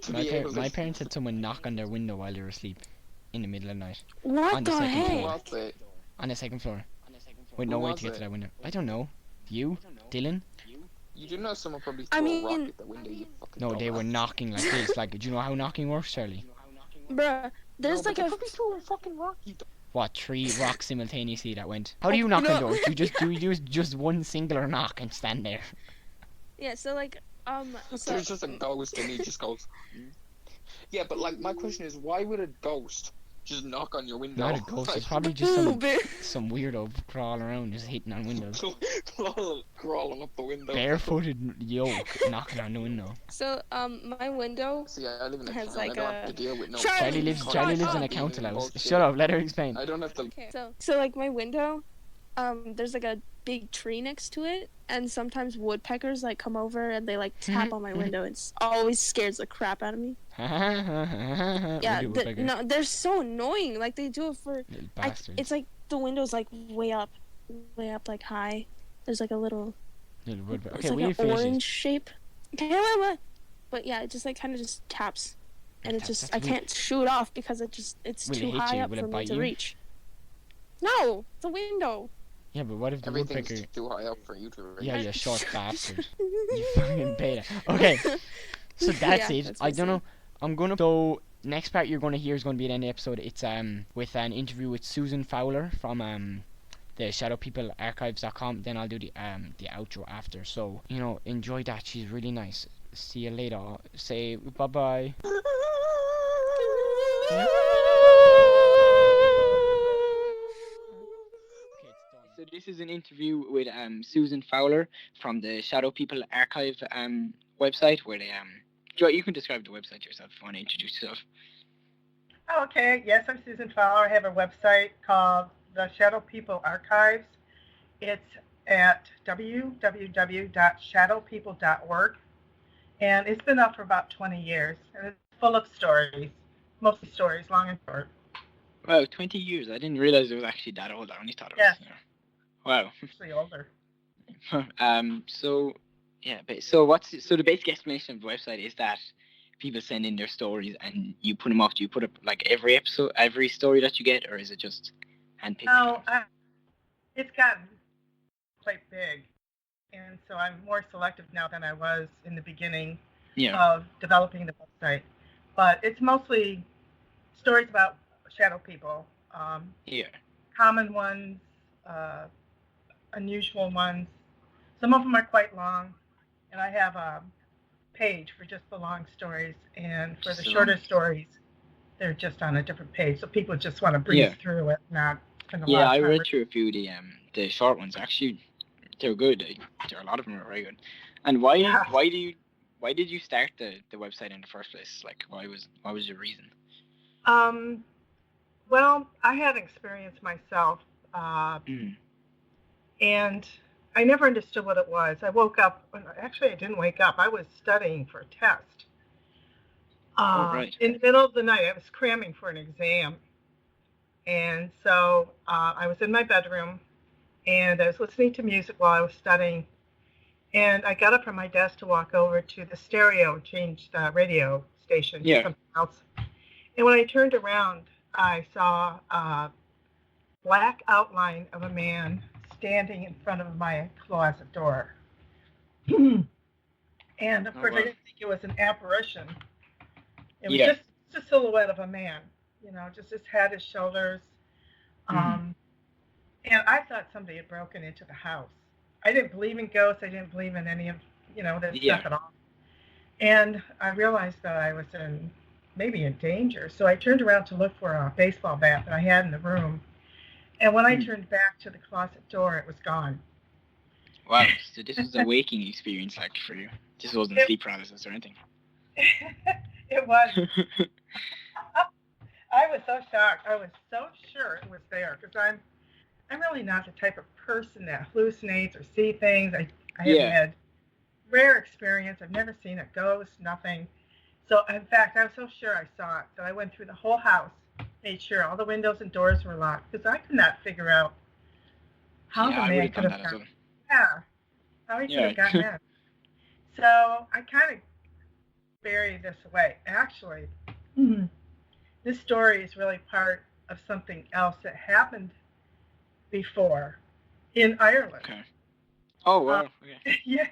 To be able to. My parents had someone knock on their window while they were asleep, in the middle of the night, What on the the second heck? floor. What's it? on the second floor. With Who no way was to get to it? that window. I don't know. You, Dylan? You do know someone probably I threw a rock mean- at the window, you fucking No, they were dumbass. knocking like this. Like, do you know how knocking works, Charlie? Bruh, there's No, like but they a probably threw a fucking rock, you What, 3 rocks simultaneously that went? How do you knock No. on doors? Do you just one singular knock and stand there? yeah. So like So There's just a ghost and he just goes. "Hmm." Yeah, but like my question is, why would a ghost just knock on your window? Not a ghost. It's Like, probably just Ooh, bit. some weirdo crawling around, just hitting on windows. crawling up the window. Barefooted yoke knocking on the window. So my window See, I live in a has town. like I don't have to a deal with no. Charlie Charlie lives in a up. council house. Bullshit. Shut up, let her explain. I don't have to. Okay. So like my window, there's like a big tree next to it, and sometimes woodpeckers like come over and they like tap on my window. It always scares the crap out of me. Yeah, no, they're so annoying. Like they do it for. Little bastards. It's like the window's like way up, like high. There's like a little. Little woodpecker. It's Okay, we like need to an finish orange this. shape. Okay, what? But yeah, it just like kind of just taps, and it just I can't shoot off because it's Will it too hit high you? up Will it for me bite to you? reach. No, the window. Yeah, but what if the Everything's woodpecker? too high up for you to reach. Yeah, you short bastard. You fucking beta. Okay, so that's Yeah, it. that's I don't basically know. I'm gonna. So next part you're gonna hear is gonna be at the end of the episode. It's with an interview with Susan Fowler from the shadowpeoplearchives.com. Then I'll do the outro after. So enjoy that. She's really nice. See you later. Say bye bye. So this is an interview with Susan Fowler from the Shadow People Archive website, where they Joy, you can describe the website yourself if you want to introduce yourself. Okay, yes, I'm Susan Fowler. I have a website called the Shadow People Archives. It's at www.shadowpeople.org, and it's been up for about 20 years, and it's full of stories, mostly stories, long and short. Wow, 20 years. I didn't realize it was actually that old. I only thought it was. Yes. Wow. Actually older. So the basic explanation of the website is that people send in their stories and you put them up. Do you put up like every episode, every story that you get, or is it just handpicked? No, it's gotten quite big, and so I'm more selective now than I was in the beginning of developing the website. But it's mostly stories about shadow people. Common ones, unusual ones. Some of them are quite long, and I have a page for just the long stories, and for the shorter stories, they're just on a different page, so people just want to breeze through it, not spend a lot of time. I read through a few of the short ones. Actually, they're good. There are a lot of them are very good. And why did you start the website in the first place? Like, why was your reason? Well, I had experience myself, and I never understood what it was. I woke up. Actually, I didn't wake up. I was studying for a test. In the middle of the night, I was cramming for an exam, and so I was in my bedroom, and I was listening to music while I was studying. And I got up from my desk to walk over to the stereo, change the radio station to something else. And when I turned around, I saw a black outline of a man standing in front of my closet door. And of course, I didn't think it was an apparition. It was just a silhouette of a man, just his head, his shoulders. And I thought somebody had broken into the house. I didn't believe in ghosts. I didn't believe in any of, that stuff at all. And I realized that I was maybe in danger. So I turned around to look for a baseball bat that I had in the room. And when I turned back to the closet door, it was gone. Wow. So this was a waking experience, like, for you. This wasn't sleep paralysis or anything. It was. I was so shocked. I was so sure it was there because I'm really not the type of person that hallucinates or see things. I have had rare experience. I've never seen a ghost, nothing. So, in fact, I was so sure I saw it that I went through the whole house, made sure all the windows and doors were locked because I could not figure out how the man could have gotten. How he could have gotten in. So I kind of buried this away. Actually, this story is really part of something else that happened before in Ireland. Okay. Oh, wow. Okay. Yeah.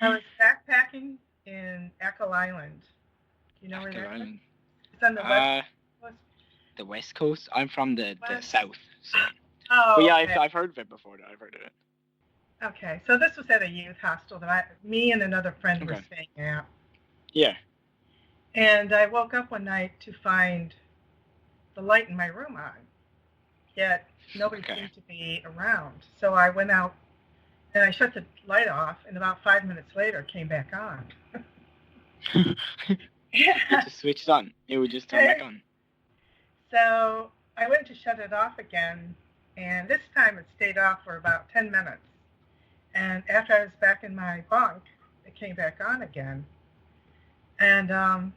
I was backpacking in Echo Island. You know where that is? It's on the west coast. The west coast? I'm from the south. So. Oh, but yeah, okay. I've heard of it before. I've heard of it. Okay, so this was at a youth hostel that me and another friend were Okay. staying at. Yeah. And I woke up one night to find the light in my room on, yet nobody Okay. seemed to be around. So I went out and I shut the light off, and about 5 minutes later, it came back on. It just switched on. It would just turn back on. So I went to shut it off again, and this time it stayed off for about 10 minutes. And after I was back in my bunk, it came back on again. And the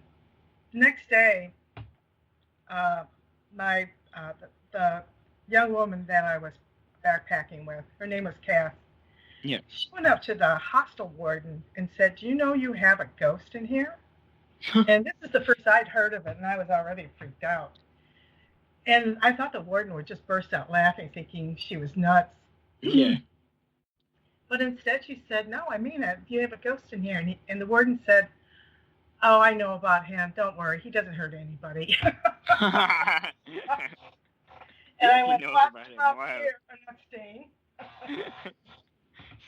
next day, my the young woman that I was backpacking with, her name was Cass. Yeah. She went up to the hostel warden and said, "Do you know you have a ghost in here?" And this is the first I'd heard of it, and I was already freaked out. And I thought the warden would just burst out laughing, thinking she was nuts. Yeah. But instead, she said, "No, I mean it. You have a ghost in here." And the warden said, "Oh, I know about him. Don't worry. He doesn't hurt anybody." And I went, knows "Well, about him. I'm Wow. here. I'm not staying."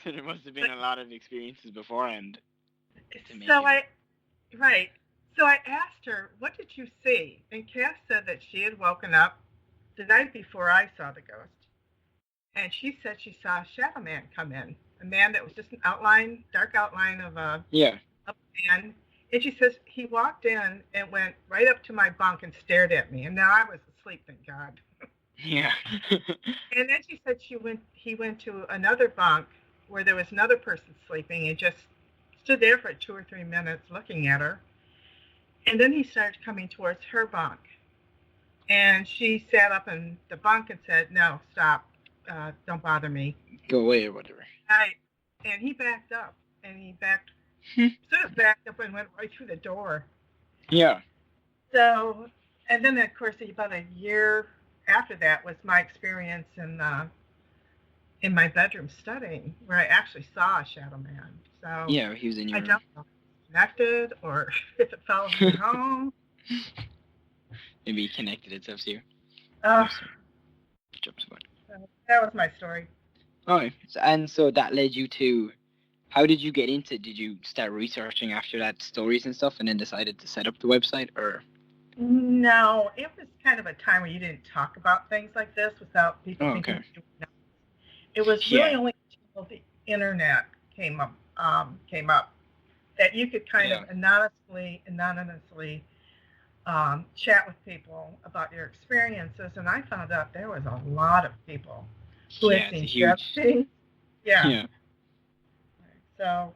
So there must have been a lot of experiences beforehand. To make So it. So I asked her, "What did you see?" And Cass said that she had woken up the night before I saw the ghost. And she said she saw a shadow man come in, a man that was just an outline, dark outline of a man. And she says he walked in and went right up to my bunk and stared at me. And now I was asleep, thank God. Yeah. And then she said he went to another bunk where there was another person sleeping and just stood there for 2 or 3 minutes looking at her. And then he started coming towards her bunk. And she sat up in the bunk and said, "No, stop. Don't bother me." Go away or whatever. And he backed up. And he sort of backed up and went right through the door. Yeah. So, and then of course about a year after that was my experience in my bedroom studying, where I actually saw a shadow man. So Yeah, he was in your I room. don't know if it's connected or if it followed me home. Maybe he connected itself to you. Uh, Jump spot. that was my story. Oh, and so that led you to. How did you get into? Did you start researching after that stories and stuff, and then decided to set up the website, or? No, it was kind of a time where you didn't talk about things like this without people thinking Okay. you would know. It was really only until the internet came up that you could kind of anonymously chat with people about your experiences, and I found out there was a lot of people who had seen things. Yeah. So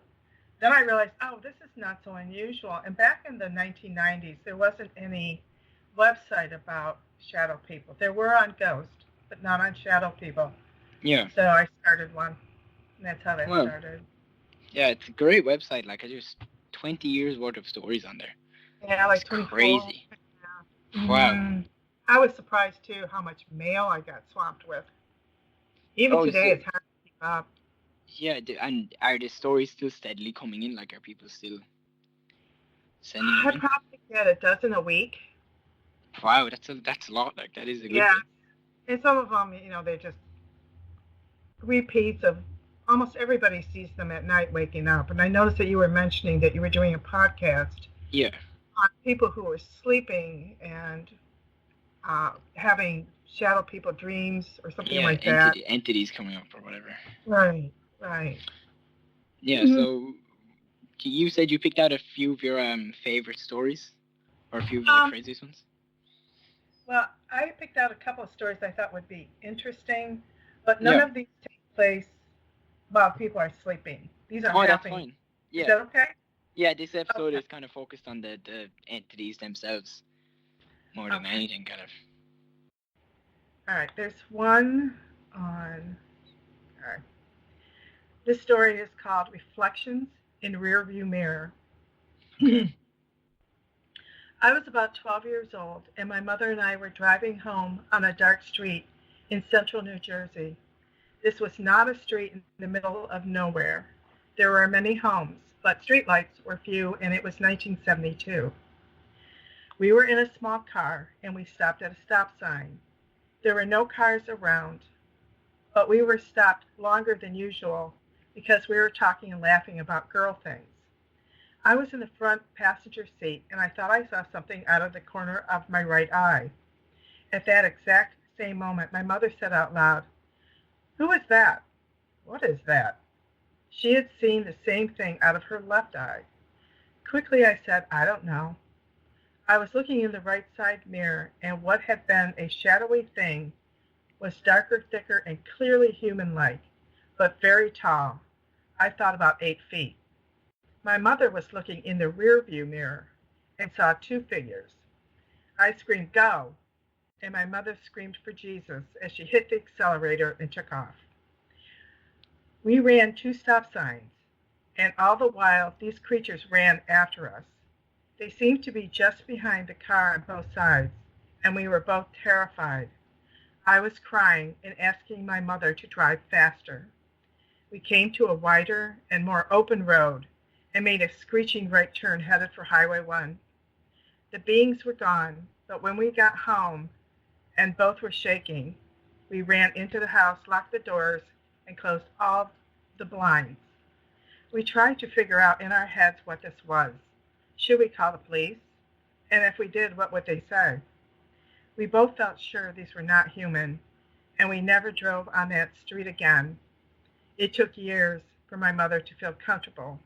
then I realized, oh, this is not so unusual. And back in the 1990s, there wasn't any website about shadow people. There were on Ghost, but not on shadow people. Yeah. So I started one, and that's how that started. Yeah, it's a great website. Like, I just 20 years worth of stories on there. Yeah, like it's 24. Crazy. Yeah. Wow. I was surprised too how much mail I got swamped with. Even today, it's hard to keep up. Yeah, and are the stories still steadily coming in? Like, are people still sending them in? I probably get a dozen a week. Wow, that's a lot. Like, that is a good Yeah, thing. and some of them, they're just repeats of almost everybody sees them at night waking up. And I noticed that you were mentioning that you were doing a podcast. Yeah. On people who are sleeping and having shadow people dreams or something like that. Entities coming up or whatever. Right. Yeah, so you said you picked out a few of your favorite stories, or a few of the craziest ones? Well, I picked out a couple of stories I thought would be interesting, but none of these take place while people are sleeping. These are happening. That's fine. Yeah. Is that okay? Yeah, this episode is kind of focused on the entities themselves more than anything, kind of. All right, there's one on. All right. This story is called Reflections in Rearview Mirror. Okay. I was about 12 years old, and my mother and I were driving home on a dark street in central New Jersey. This was not a street in the middle of nowhere. There were many homes, but streetlights were few, and it was 1972. We were in a small car, and we stopped at a stop sign. There were no cars around, but we were stopped longer than usual because we were talking and laughing about girl things. I was in the front passenger seat and I thought I saw something out of the corner of my right eye. At that exact same moment, my mother said out loud, "Who is that? What is that?" She had seen the same thing out of her left eye. Quickly I said, "I don't know." I was looking in the right side mirror, and what had been a shadowy thing was darker, thicker, and clearly human-like, but very tall. I thought about 8 feet. My mother was looking in the rear view mirror and saw two figures. I screamed, "Go!" and my mother screamed for Jesus as she hit the accelerator and took off. We ran 2 stop signs, and all the while these creatures ran after us. They seemed to be just behind the car on both sides, and we were both terrified. I was crying and asking my mother to drive faster. We came to a wider and more open road and made a screeching right turn headed for Highway 1. The beings were gone, but when we got home and both were shaking, we ran into the house, locked the doors, and closed all the blinds. We tried to figure out in our heads what this was. Should we call the police? And if we did, what would they say? We both felt sure these were not human, and we never drove on that street again. It took years for my mother to feel comfortable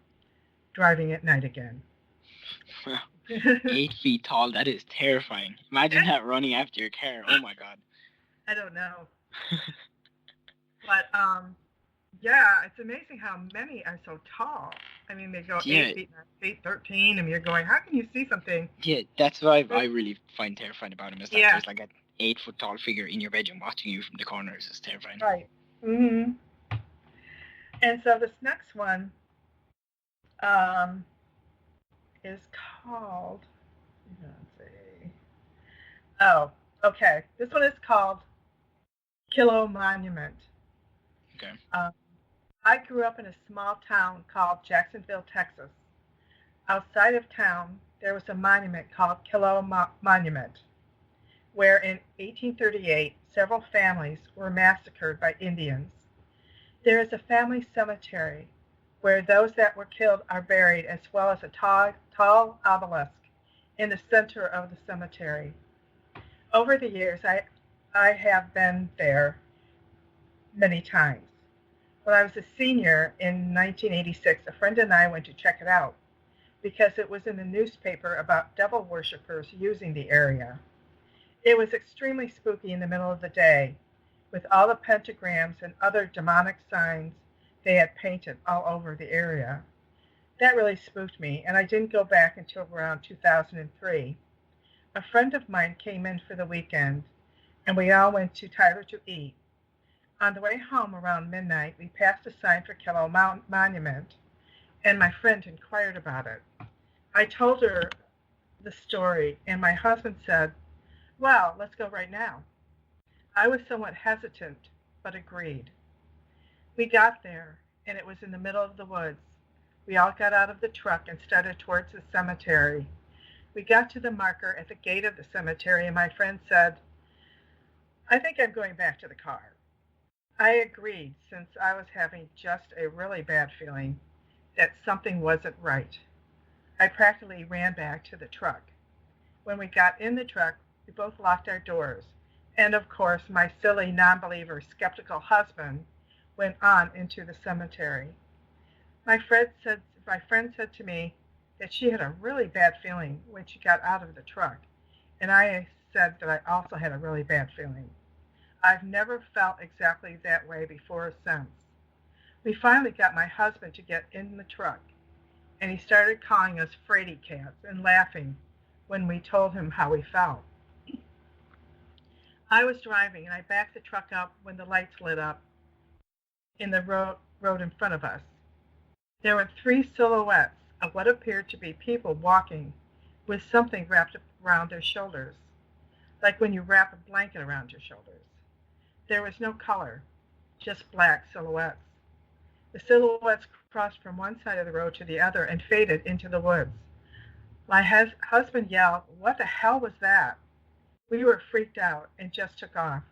driving at night again. 8 feet tall, that is terrifying. Imagine that running after your car. Oh my god. I don't know. But yeah, it's amazing how many are so tall. I mean, they go Yeah. 8 feet, 9 feet, 13, and you're going, how can you see something? Yeah, that's what I really find terrifying about him, is that Yeah. there's like an 8 foot tall figure in your bedroom watching you from the corner. It's just terrifying. Right. Mm-hmm. And so this next one is called, let's see. Oh, okay. This one is called Kilo Monument. Okay. I grew up in a small town called Jacksonville, Texas. Outside of town, there was a monument called Kilo Monument, where in 1838, several families were massacred by Indians. There is a family cemetery where those that were killed are buried, as well as a tall obelisk in the center of the cemetery. Over the years, I have been there many times. When I was a senior in 1986, a friend and I went to check it out because it was in the newspaper about devil worshippers using the area. It was extremely spooky in the middle of the day, with all the pentagrams and other demonic signs they had painted all over the area. That really spooked me, and I didn't go back until around 2003. A friend of mine came in for the weekend, and we all went to Tyler to eat. On the way home around midnight, we passed a sign for Kilo Monument, and my friend inquired about it. I told her the story, and my husband said, "Well, let's go right now." I was somewhat hesitant, but agreed. We got there, and it was in the middle of the woods. We all got out of the truck and started towards the cemetery. We got to the marker at the gate of the cemetery, and my friend said, "I think I'm going back to the car." I agreed, since I was having just a really bad feeling that something wasn't right. I practically ran back to the truck. When we got in the truck, we both locked our doors, and of course my silly non-believer skeptical husband went on into the cemetery. My friend said to me that she had a really bad feeling when she got out of the truck, and I said that I also had a really bad feeling. I've never felt exactly that way before or since. We finally got my husband to get in the truck, and he started calling us fraidy cats and laughing when we told him how we felt. I was driving, and I backed the truck up when the lights lit up in the road in front of us. There were 3 silhouettes of what appeared to be people walking with something wrapped around their shoulders, like when you wrap a blanket around your shoulders. There was no color, just black silhouettes. The silhouettes crossed from one side of the road to the other and faded into the woods. My husband yelled, "What the hell was that?" We were freaked out and just took off.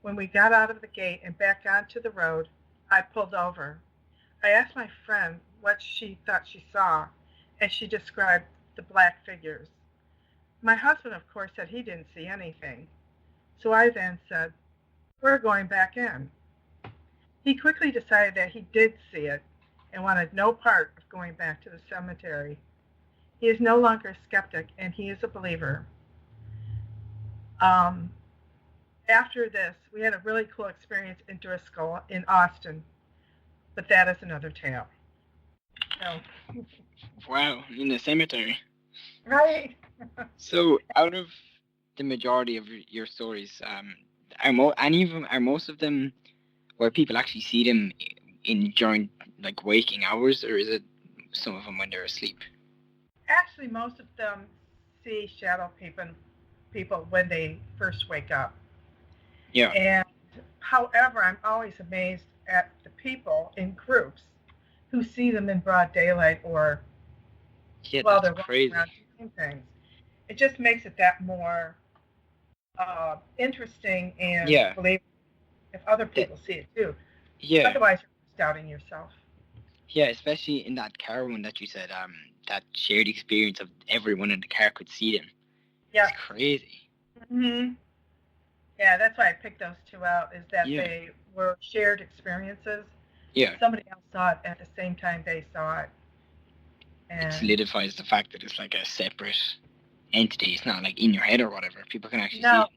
When we got out of the gate and back onto the road, I pulled over. I asked my friend what she thought she saw, and she described the black figures. My husband, of course, said he didn't see anything. So I then said, "We're going back in." He quickly decided that he did see it and wanted no part of going back to the cemetery. He is no longer a skeptic, and he is a believer. Um, After this, we had a really cool experience in Driscoll in Austin, but that is another tale. So, Wow, in the cemetery. right. So, out of the majority of your stories, are most of them where people actually see them in during like waking hours, or is it some of them when they're asleep? Actually, most of them see shadow people when they first wake up. Yeah, And however, I'm always amazed at the people in groups who see them in broad daylight or yeah, while that's they're walking crazy. around doing things. It just makes it that more interesting and Yeah, believable if other that people see it too. yeah, Otherwise, you're just doubting yourself. yeah, especially in that car one that you said, that shared experience of everyone in the car could see them. It's Yes. crazy. Hmm. Yeah, that's why I picked those two out, is that Yeah, they were shared experiences. yeah. Somebody else saw it at the same time they saw it. It And solidifies the fact that it's like a separate entity. It's not like in your head or whatever. People can actually see no, it.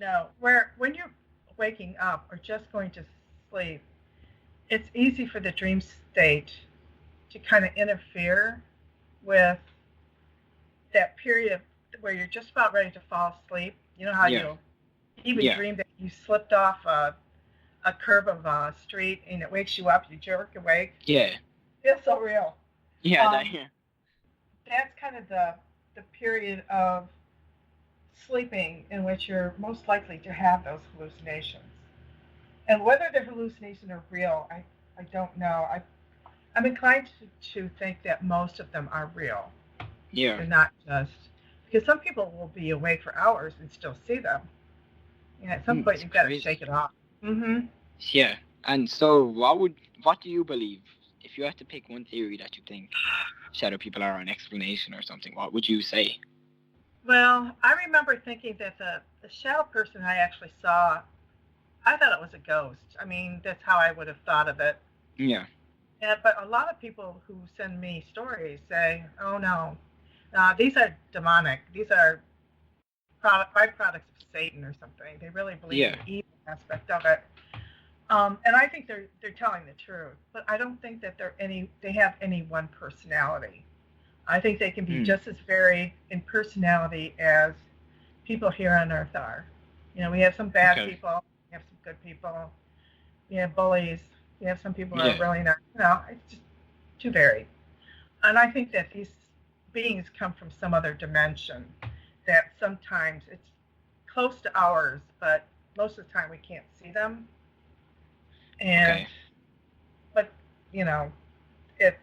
no, where when you're waking up or just going to sleep, it's easy for the dream state to kind of interfere with that period of, where you're just about ready to fall asleep. You know how Yeah, you even yeah, dream that you slipped off a curb of a street and it wakes you up, you jerk awake. yeah, It's so real. yeah. That, Um, yeah. that's kind of the period of sleeping in which you're most likely to have those hallucinations. And whether the hallucinations are real, I don't know. I'm inclined to think that most of them are real Yeah. and not just because some people will be awake for hours and still see them. And at some point, It's you've got to shake crazy. it off. Mm-hmm. Yeah. And so, what do you believe? If you had to pick one theory that you think shadow people are an explanation or something, what would you say? Well, I remember thinking that the shadow person I actually saw, I thought it was a ghost. I mean, that's how I would have thought of it. Yeah. Yeah, but a lot of people who send me stories say, "Oh no, these are demonic. These are byproducts of Satan or something." They really believe in Yeah. the evil aspect of it, and I think they're telling the truth. But I don't think that they have any one personality. I think they can be Mm. just as varied in personality as people here on Earth are. You know, we have some bad Okay. people, we have some good people, we have bullies, we have some people who are Yeah. really not. You know, it's just too varied. And I think that these beings come from some other dimension that sometimes it's close to ours, but most of the time we can't see them. And, Okay. but, you know, it's,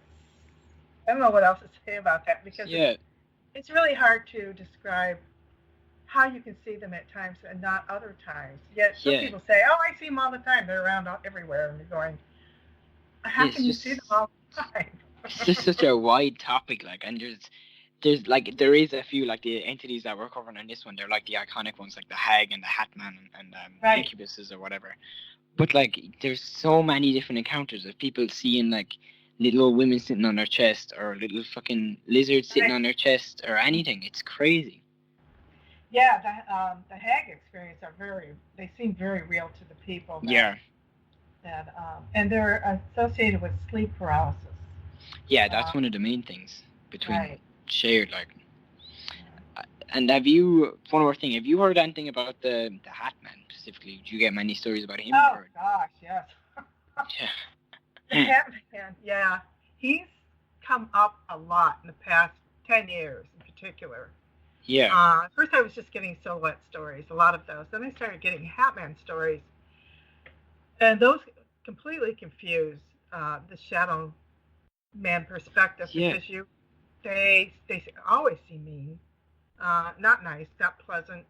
I don't know what else to say about that because Yeah. it's really hard to describe how you can see them at times and not other times. Yet some Yeah. people say, "Oh, I see them all the time. They're around everywhere," and you're going, "How It's can you see them just all the time?" it's just such a wide topic, like, and there's like there is a few like the entities that we're covering on this one. They're like the iconic ones, like the Hag and the Hatman and Right. incubuses or whatever. But like, there's so many different encounters of people seeing like little old women sitting on their chest or little fucking lizards sitting Right. on their chest or anything. It's crazy. Yeah, the hag experience are they seem very real to the people Yeah, and they're associated with sleep paralysis. yeah, Uh, that's one of the main things between right. shared like. And have you one more thing? Have you heard anything about the Hat Man specifically? Do you get many stories about him? Oh Or gosh, yes. The yeah, Hat Man, yeah, he's come up a lot in the past 10 years, in particular. yeah, First, I was just getting silhouette stories, a lot of those. Then I started getting Hatman stories, and those completely confuse the Shadow Man perspective yeah. because they always seem mean, not nice, not pleasant.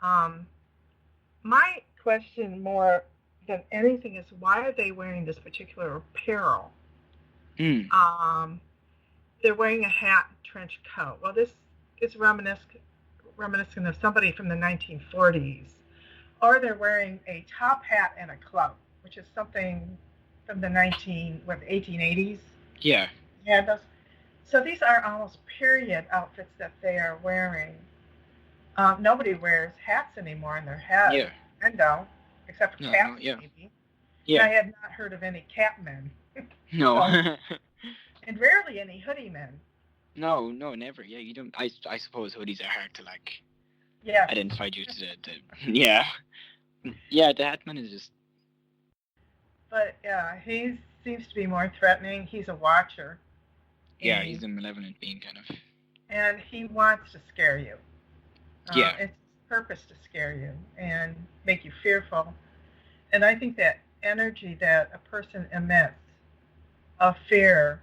Um, my question more than anything is why are they wearing this particular apparel? Mm. They're wearing a hat and trench coat. Well, this is reminiscent of somebody from the 1940s. Or they're wearing a top hat and a cloak, which is something from the 1880s. Yeah. Yeah, those. So these are almost period outfits that they are wearing. Nobody wears hats anymore in their head. Yeah. And no, except for No. cats, Yeah. maybe. Yeah. And I had not heard of any cat men. No. So, and rarely any hoodie men. No, never. Yeah, you don't. I suppose hoodies are hard to like Yes. identify due to the yeah. Yeah, the Hatman is just. But yeah, he seems to be more threatening. He's a watcher. Yeah, he's a malevolent being, kind of. And he wants to scare you. Yeah. It's his purpose to scare you and make you fearful. And I think that energy that a person emits of fear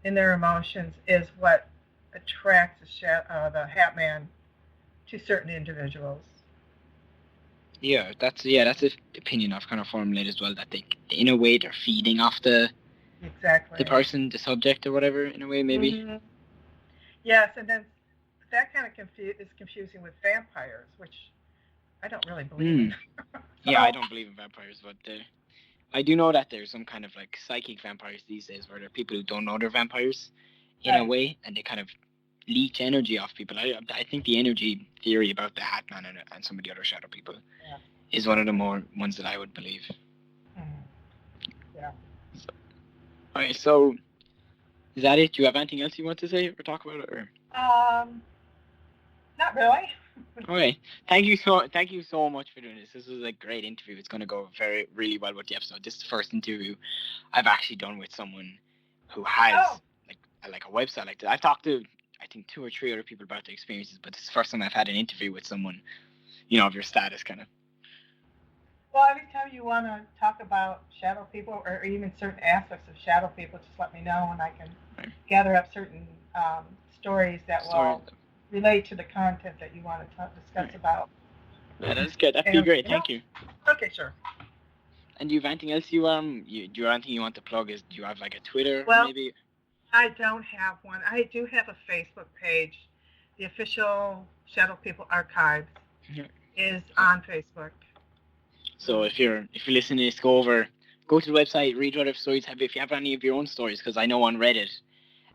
in their emotions is what attracts the Hat Man to certain individuals. Yeah, that's an opinion I've kind of formulated as well. That they, in a way, they're feeding off the person, the subject, or whatever. In a way, maybe. Mm-hmm. Yes, and then that kind of is confusing with vampires, which I don't really believe in. So, yeah, I don't believe in vampires, but I do know that there's some kind of like psychic vampires these days, where there are people who don't know they're vampires, in a way, and they kind of leech energy off people. I think the energy theory about the Hat Man and some of the other shadow people is one of the more ones that I would believe. Yeah. Alright, so is that it? Do you have anything else you want to say or talk about? Or? Not really. Okay. Thank you so much for doing this. This was a great interview. It's going to go really well with the episode. This is the first interview I've actually done with someone who has like a website like that. I've talked to I think 2 or 3 other people about their experiences, but this is the first time I've had an interview with someone, of your status, kind of. Well, anytime you want to talk about shadow people or even certain aspects of shadow people, just let me know and I can gather up certain stories that will relate to the content that you want to discuss about. Yeah, that's good. That'd be great. Thank you. Okay, sure. And do you have anything else do you have anything you want to plug? Do you have like a Twitter maybe? I don't have one. I do have a Facebook page. The official Shadow People Archives is on Facebook. So if you're listening to this, go to the website, read what stories have. If you have any of your own stories, because I know on Reddit,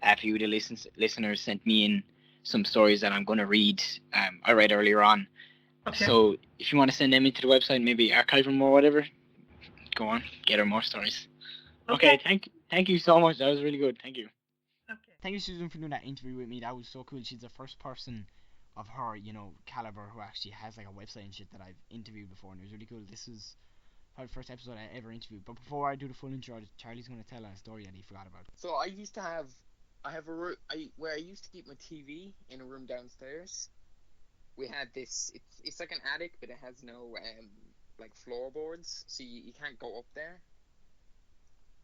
a few of the listeners sent me in some stories that I'm going to read. I read earlier on. Okay. So if you want to send them into the website, maybe archive them or whatever, go on, get her more stories. Okay. Thank you so much. That was really good. Thank you. Okay. Thank you, Susan, for doing that interview with me. That was so cool. She's the first person of her, caliber who actually has like a website and shit that I've interviewed before, and it was really cool. This is probably the first episode I ever interviewed. But before I do the full intro, Charlie's going to tell a story that he forgot about. So I have a room where I used to keep my TV in a room downstairs. We had this. It's like an attic, but it has no like floorboards, so you can't go up there.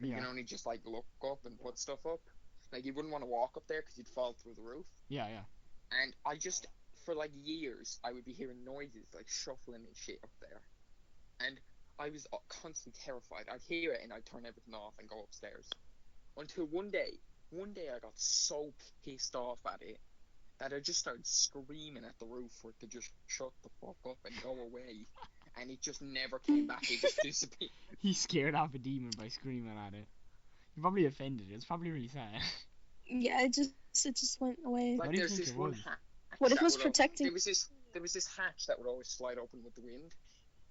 You can only just like look up and put stuff up. Like you wouldn't want to walk up there because you'd fall through the roof. Yeah. And I just, for like years, I would be hearing noises like shuffling and shit up there, and I was constantly terrified. I'd hear it and I'd turn everything off and go upstairs. Until one day I got so pissed off at it that I just started screaming at the roof for it to just shut the fuck up and go away. And it just never came back. It just disappeared. He scared off a demon by screaming at it. He probably offended it. It's probably really sad. Yeah, it just went away. Like there's this one hatch. What if it was protecting? There was this hatch that would always slide open with the wind.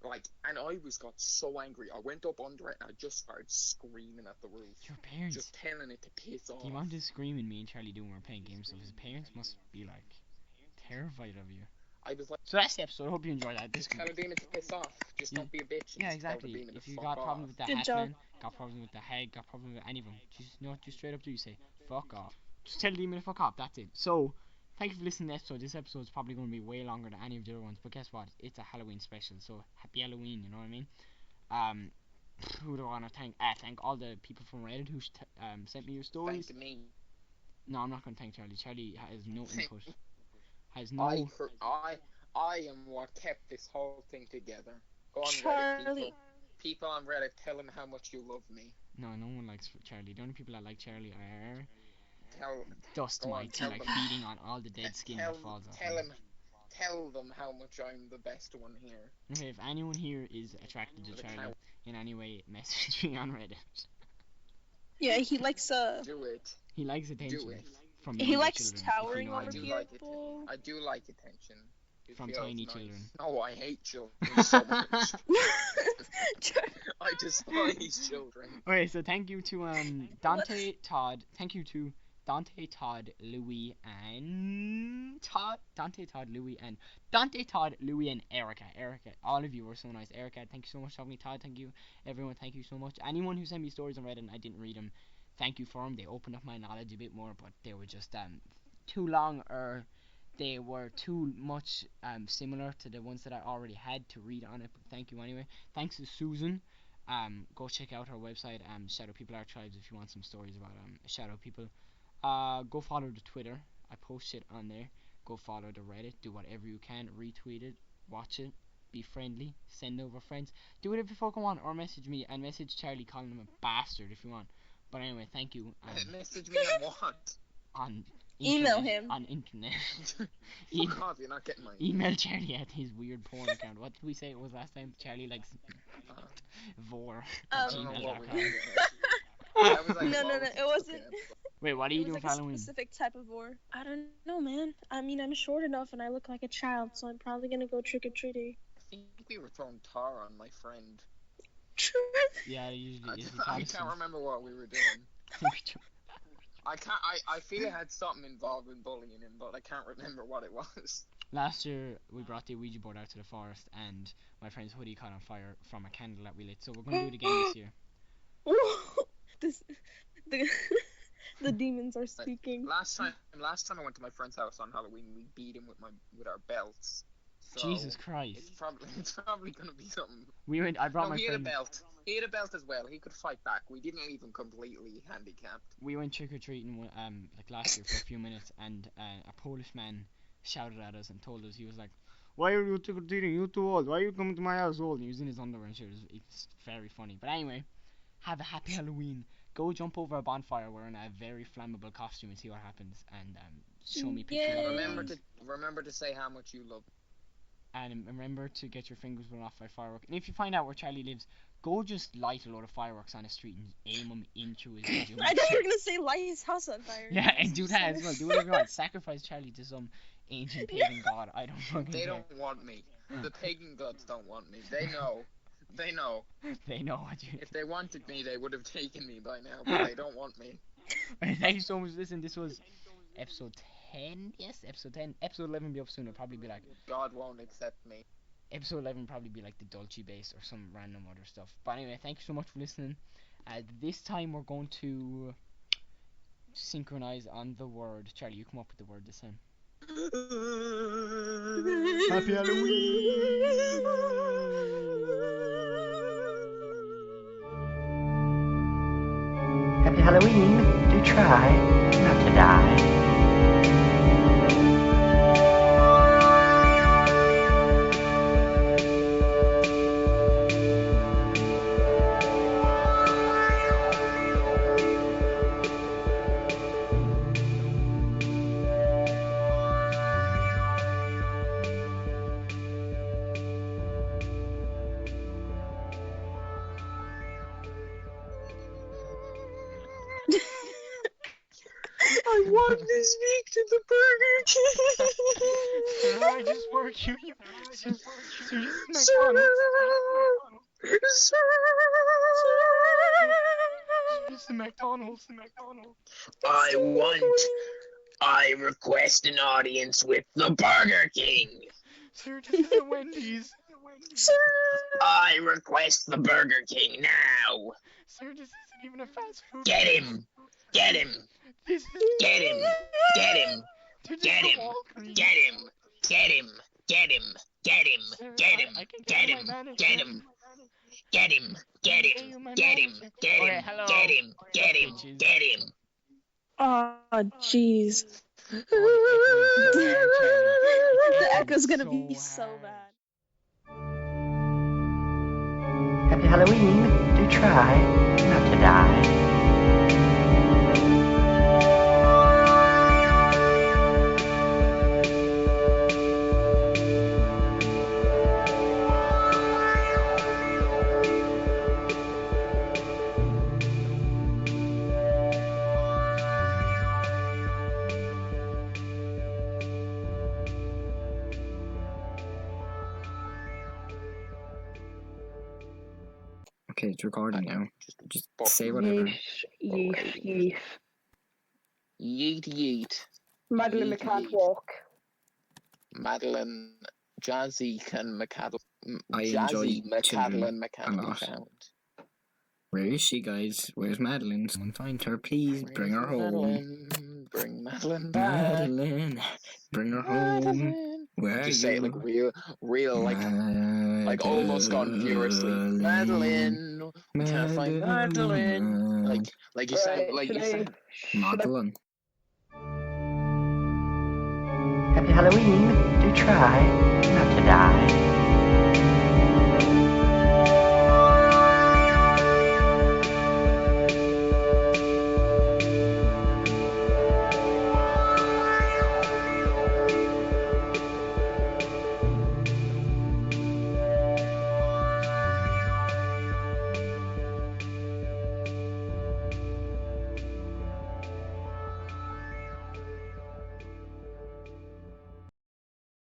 And I got so angry. I went up under it and I just started screaming at the roof. Your parents just telling it to piss off. The amount of screaming me and Charlie do when we're playing games, so his parents must be like terrified of you. I was like, so that's the episode. I hope you enjoyed that. Just kind of being it to piss off. Just don't be a bitch. Yeah, exactly. If you got problems with the Hatman, got problems with the head, got problems with any of them, just straight up do you say fuck off. Just tell the demon to fuck off. That's it. So thank you for listening to this episode. This episode is probably going to be way longer than any of the other ones, but guess what? It's a Halloween special, so happy Halloween. You know what I mean? Who do I want to thank? Thank all the people from Reddit who sent me your stories. Thank me. No, I'm not going to thank Charlie. Charlie has no input. I am what kept this whole thing together. Go on, Charlie. people on Reddit, tell him how much you love me. No one likes Charlie. The only people that like Charlie are Tell dust Go on, mites, tell like them. feeding on all the dead skin that falls off. Tell them how much I'm the best one here. Okay, if anyone here is attracted to The Charlie cow. in any way, message me on Reddit. Yeah, he likes Do it. He likes attention Do it. from he younger likes children, if you towering know what over I mean. people. I do like attention. It From feels tiny nice. children. No, I hate children so much. I despise children. Okay, so thank you to Dante, Todd. Thank you to Dante, Todd, Louis, and Erica. Erica, all of you were so nice. Erica, thank you so much for having me. Todd, thank you. Everyone, thank you so much. Anyone who sent me stories on Reddit and I didn't read them, thank you for them. They opened up my knowledge a bit more, but they were just too long, or they were too much similar to the ones that I already had to read on it. But thank you anyway. Thanks to Susan. Go check out her website, Shadow People Archives, if you want some stories about shadow people. Go follow the Twitter. I post shit on there. Go follow the Reddit. Do whatever you can. Retweet it. Watch it. Be friendly. Send over friends. Do whatever you fucking want. Or message me. And message Charlie calling him a bastard if you want. But anyway, thank you. Message me on what? On Email internet, him. on internet. Fuck off, you're not getting my Email Charlie at his weird porn account. What did we say it was last time? Charlie likes vor. I don't know what we gmail.com. did. That was like, No, it wasn't. Wait, what are you It was doing like for a Halloween? specific type of war. I don't know, man. I mean, I'm short enough and I look like a child, so I'm probably gonna go trick or treating. I think we were throwing tar on my friend. Yeah, usually is. I can't remember what we were doing. I feel it had something involved in bullying him, but I can't remember what it was. Last year, we brought the Ouija board out to the forest, and my friend's hoodie caught on fire from a candle that we lit. So we're going to do it again this year. The demons are speaking. Last time I went to my friend's house on Halloween, we beat him with our belts. So Jesus Christ! It's probably gonna be something. I brought my he friend. had a belt. He had a belt as well. He could fight back. We didn't leave him completely handicapped. We went trick or treating like last year for a few minutes, and a Polish man shouted at us and told us, he was like, "Why are you trick or treating? You're too old. Why are you coming to my house old?" And he was in his underwear and shit. It's very funny. But anyway, have a happy Halloween. Go jump over a bonfire wearing a very flammable costume and see what happens. And show me pictures of it. Remember to say how much you love. And remember to get your fingers blown off by fireworks. And if you find out where Charlie lives, go just light a load of fireworks on the street and aim them into his bedroom. I thought you were gonna say light his house on fire. Yeah, and do that as well. Do whatever you want. Sacrifice Charlie to some ancient pagan god. I don't fucking They care. don't want me. The pagan gods don't want me. They know. They know. They know what you. If they wanted me, they would have taken me by now, but they don't want me. Thank you so much. Listen, this was episode 10. Yes, episode 10. Episode 11 will be up soon. It'll probably be like. God won't accept me. Episode 11 will probably be like the Dolce bass or some random other stuff. But anyway, thank you so much for listening. This time we're going to synchronize on the word. Charlie, you come up with the word this time. Happy Halloween! Happy Halloween. Do try not to die. I want to speak to the Burger King. Sir, I just work you. Sir, this is McDonald's. I request an audience with the Burger King. Sir, this is a Wendy's. I request the Burger King now. Sir, this isn't even a fast food. Get him. Get him. This is... Get him. Get him. This is Get the him. Walgreens. Get him. Get him. Get him. Get him. Sir, Get him. I can Get tell him. my manager. Get him. Get him. Get him. Get him. Get Okay, him. hello. Get him. Get him. Bitches. Get him. Oh, jeez. The The echo's gonna so be so hard. bad. Happy Halloween. Do try not to die. Okay, it's recording now. Just Fuck. say whatever. Yeet. Yeet yeet. Madeline Yeet, can't yeet. walk. Madeline, Jazzy can McCaddle. I Jazzy enjoy children McCaddle a McCaddle lot. found. Where is she, guys? Where's Madeline? Someone find her, please. Bring her home. Madeline, bring Madeline back. Madeline, bring her home. Madeline. Where are Just you? say it like real, like almost gone viewer sleep. Madeline, we can't find Madeline. Like you sound, like you sound. Madeline. Happy Halloween. Do try not to die.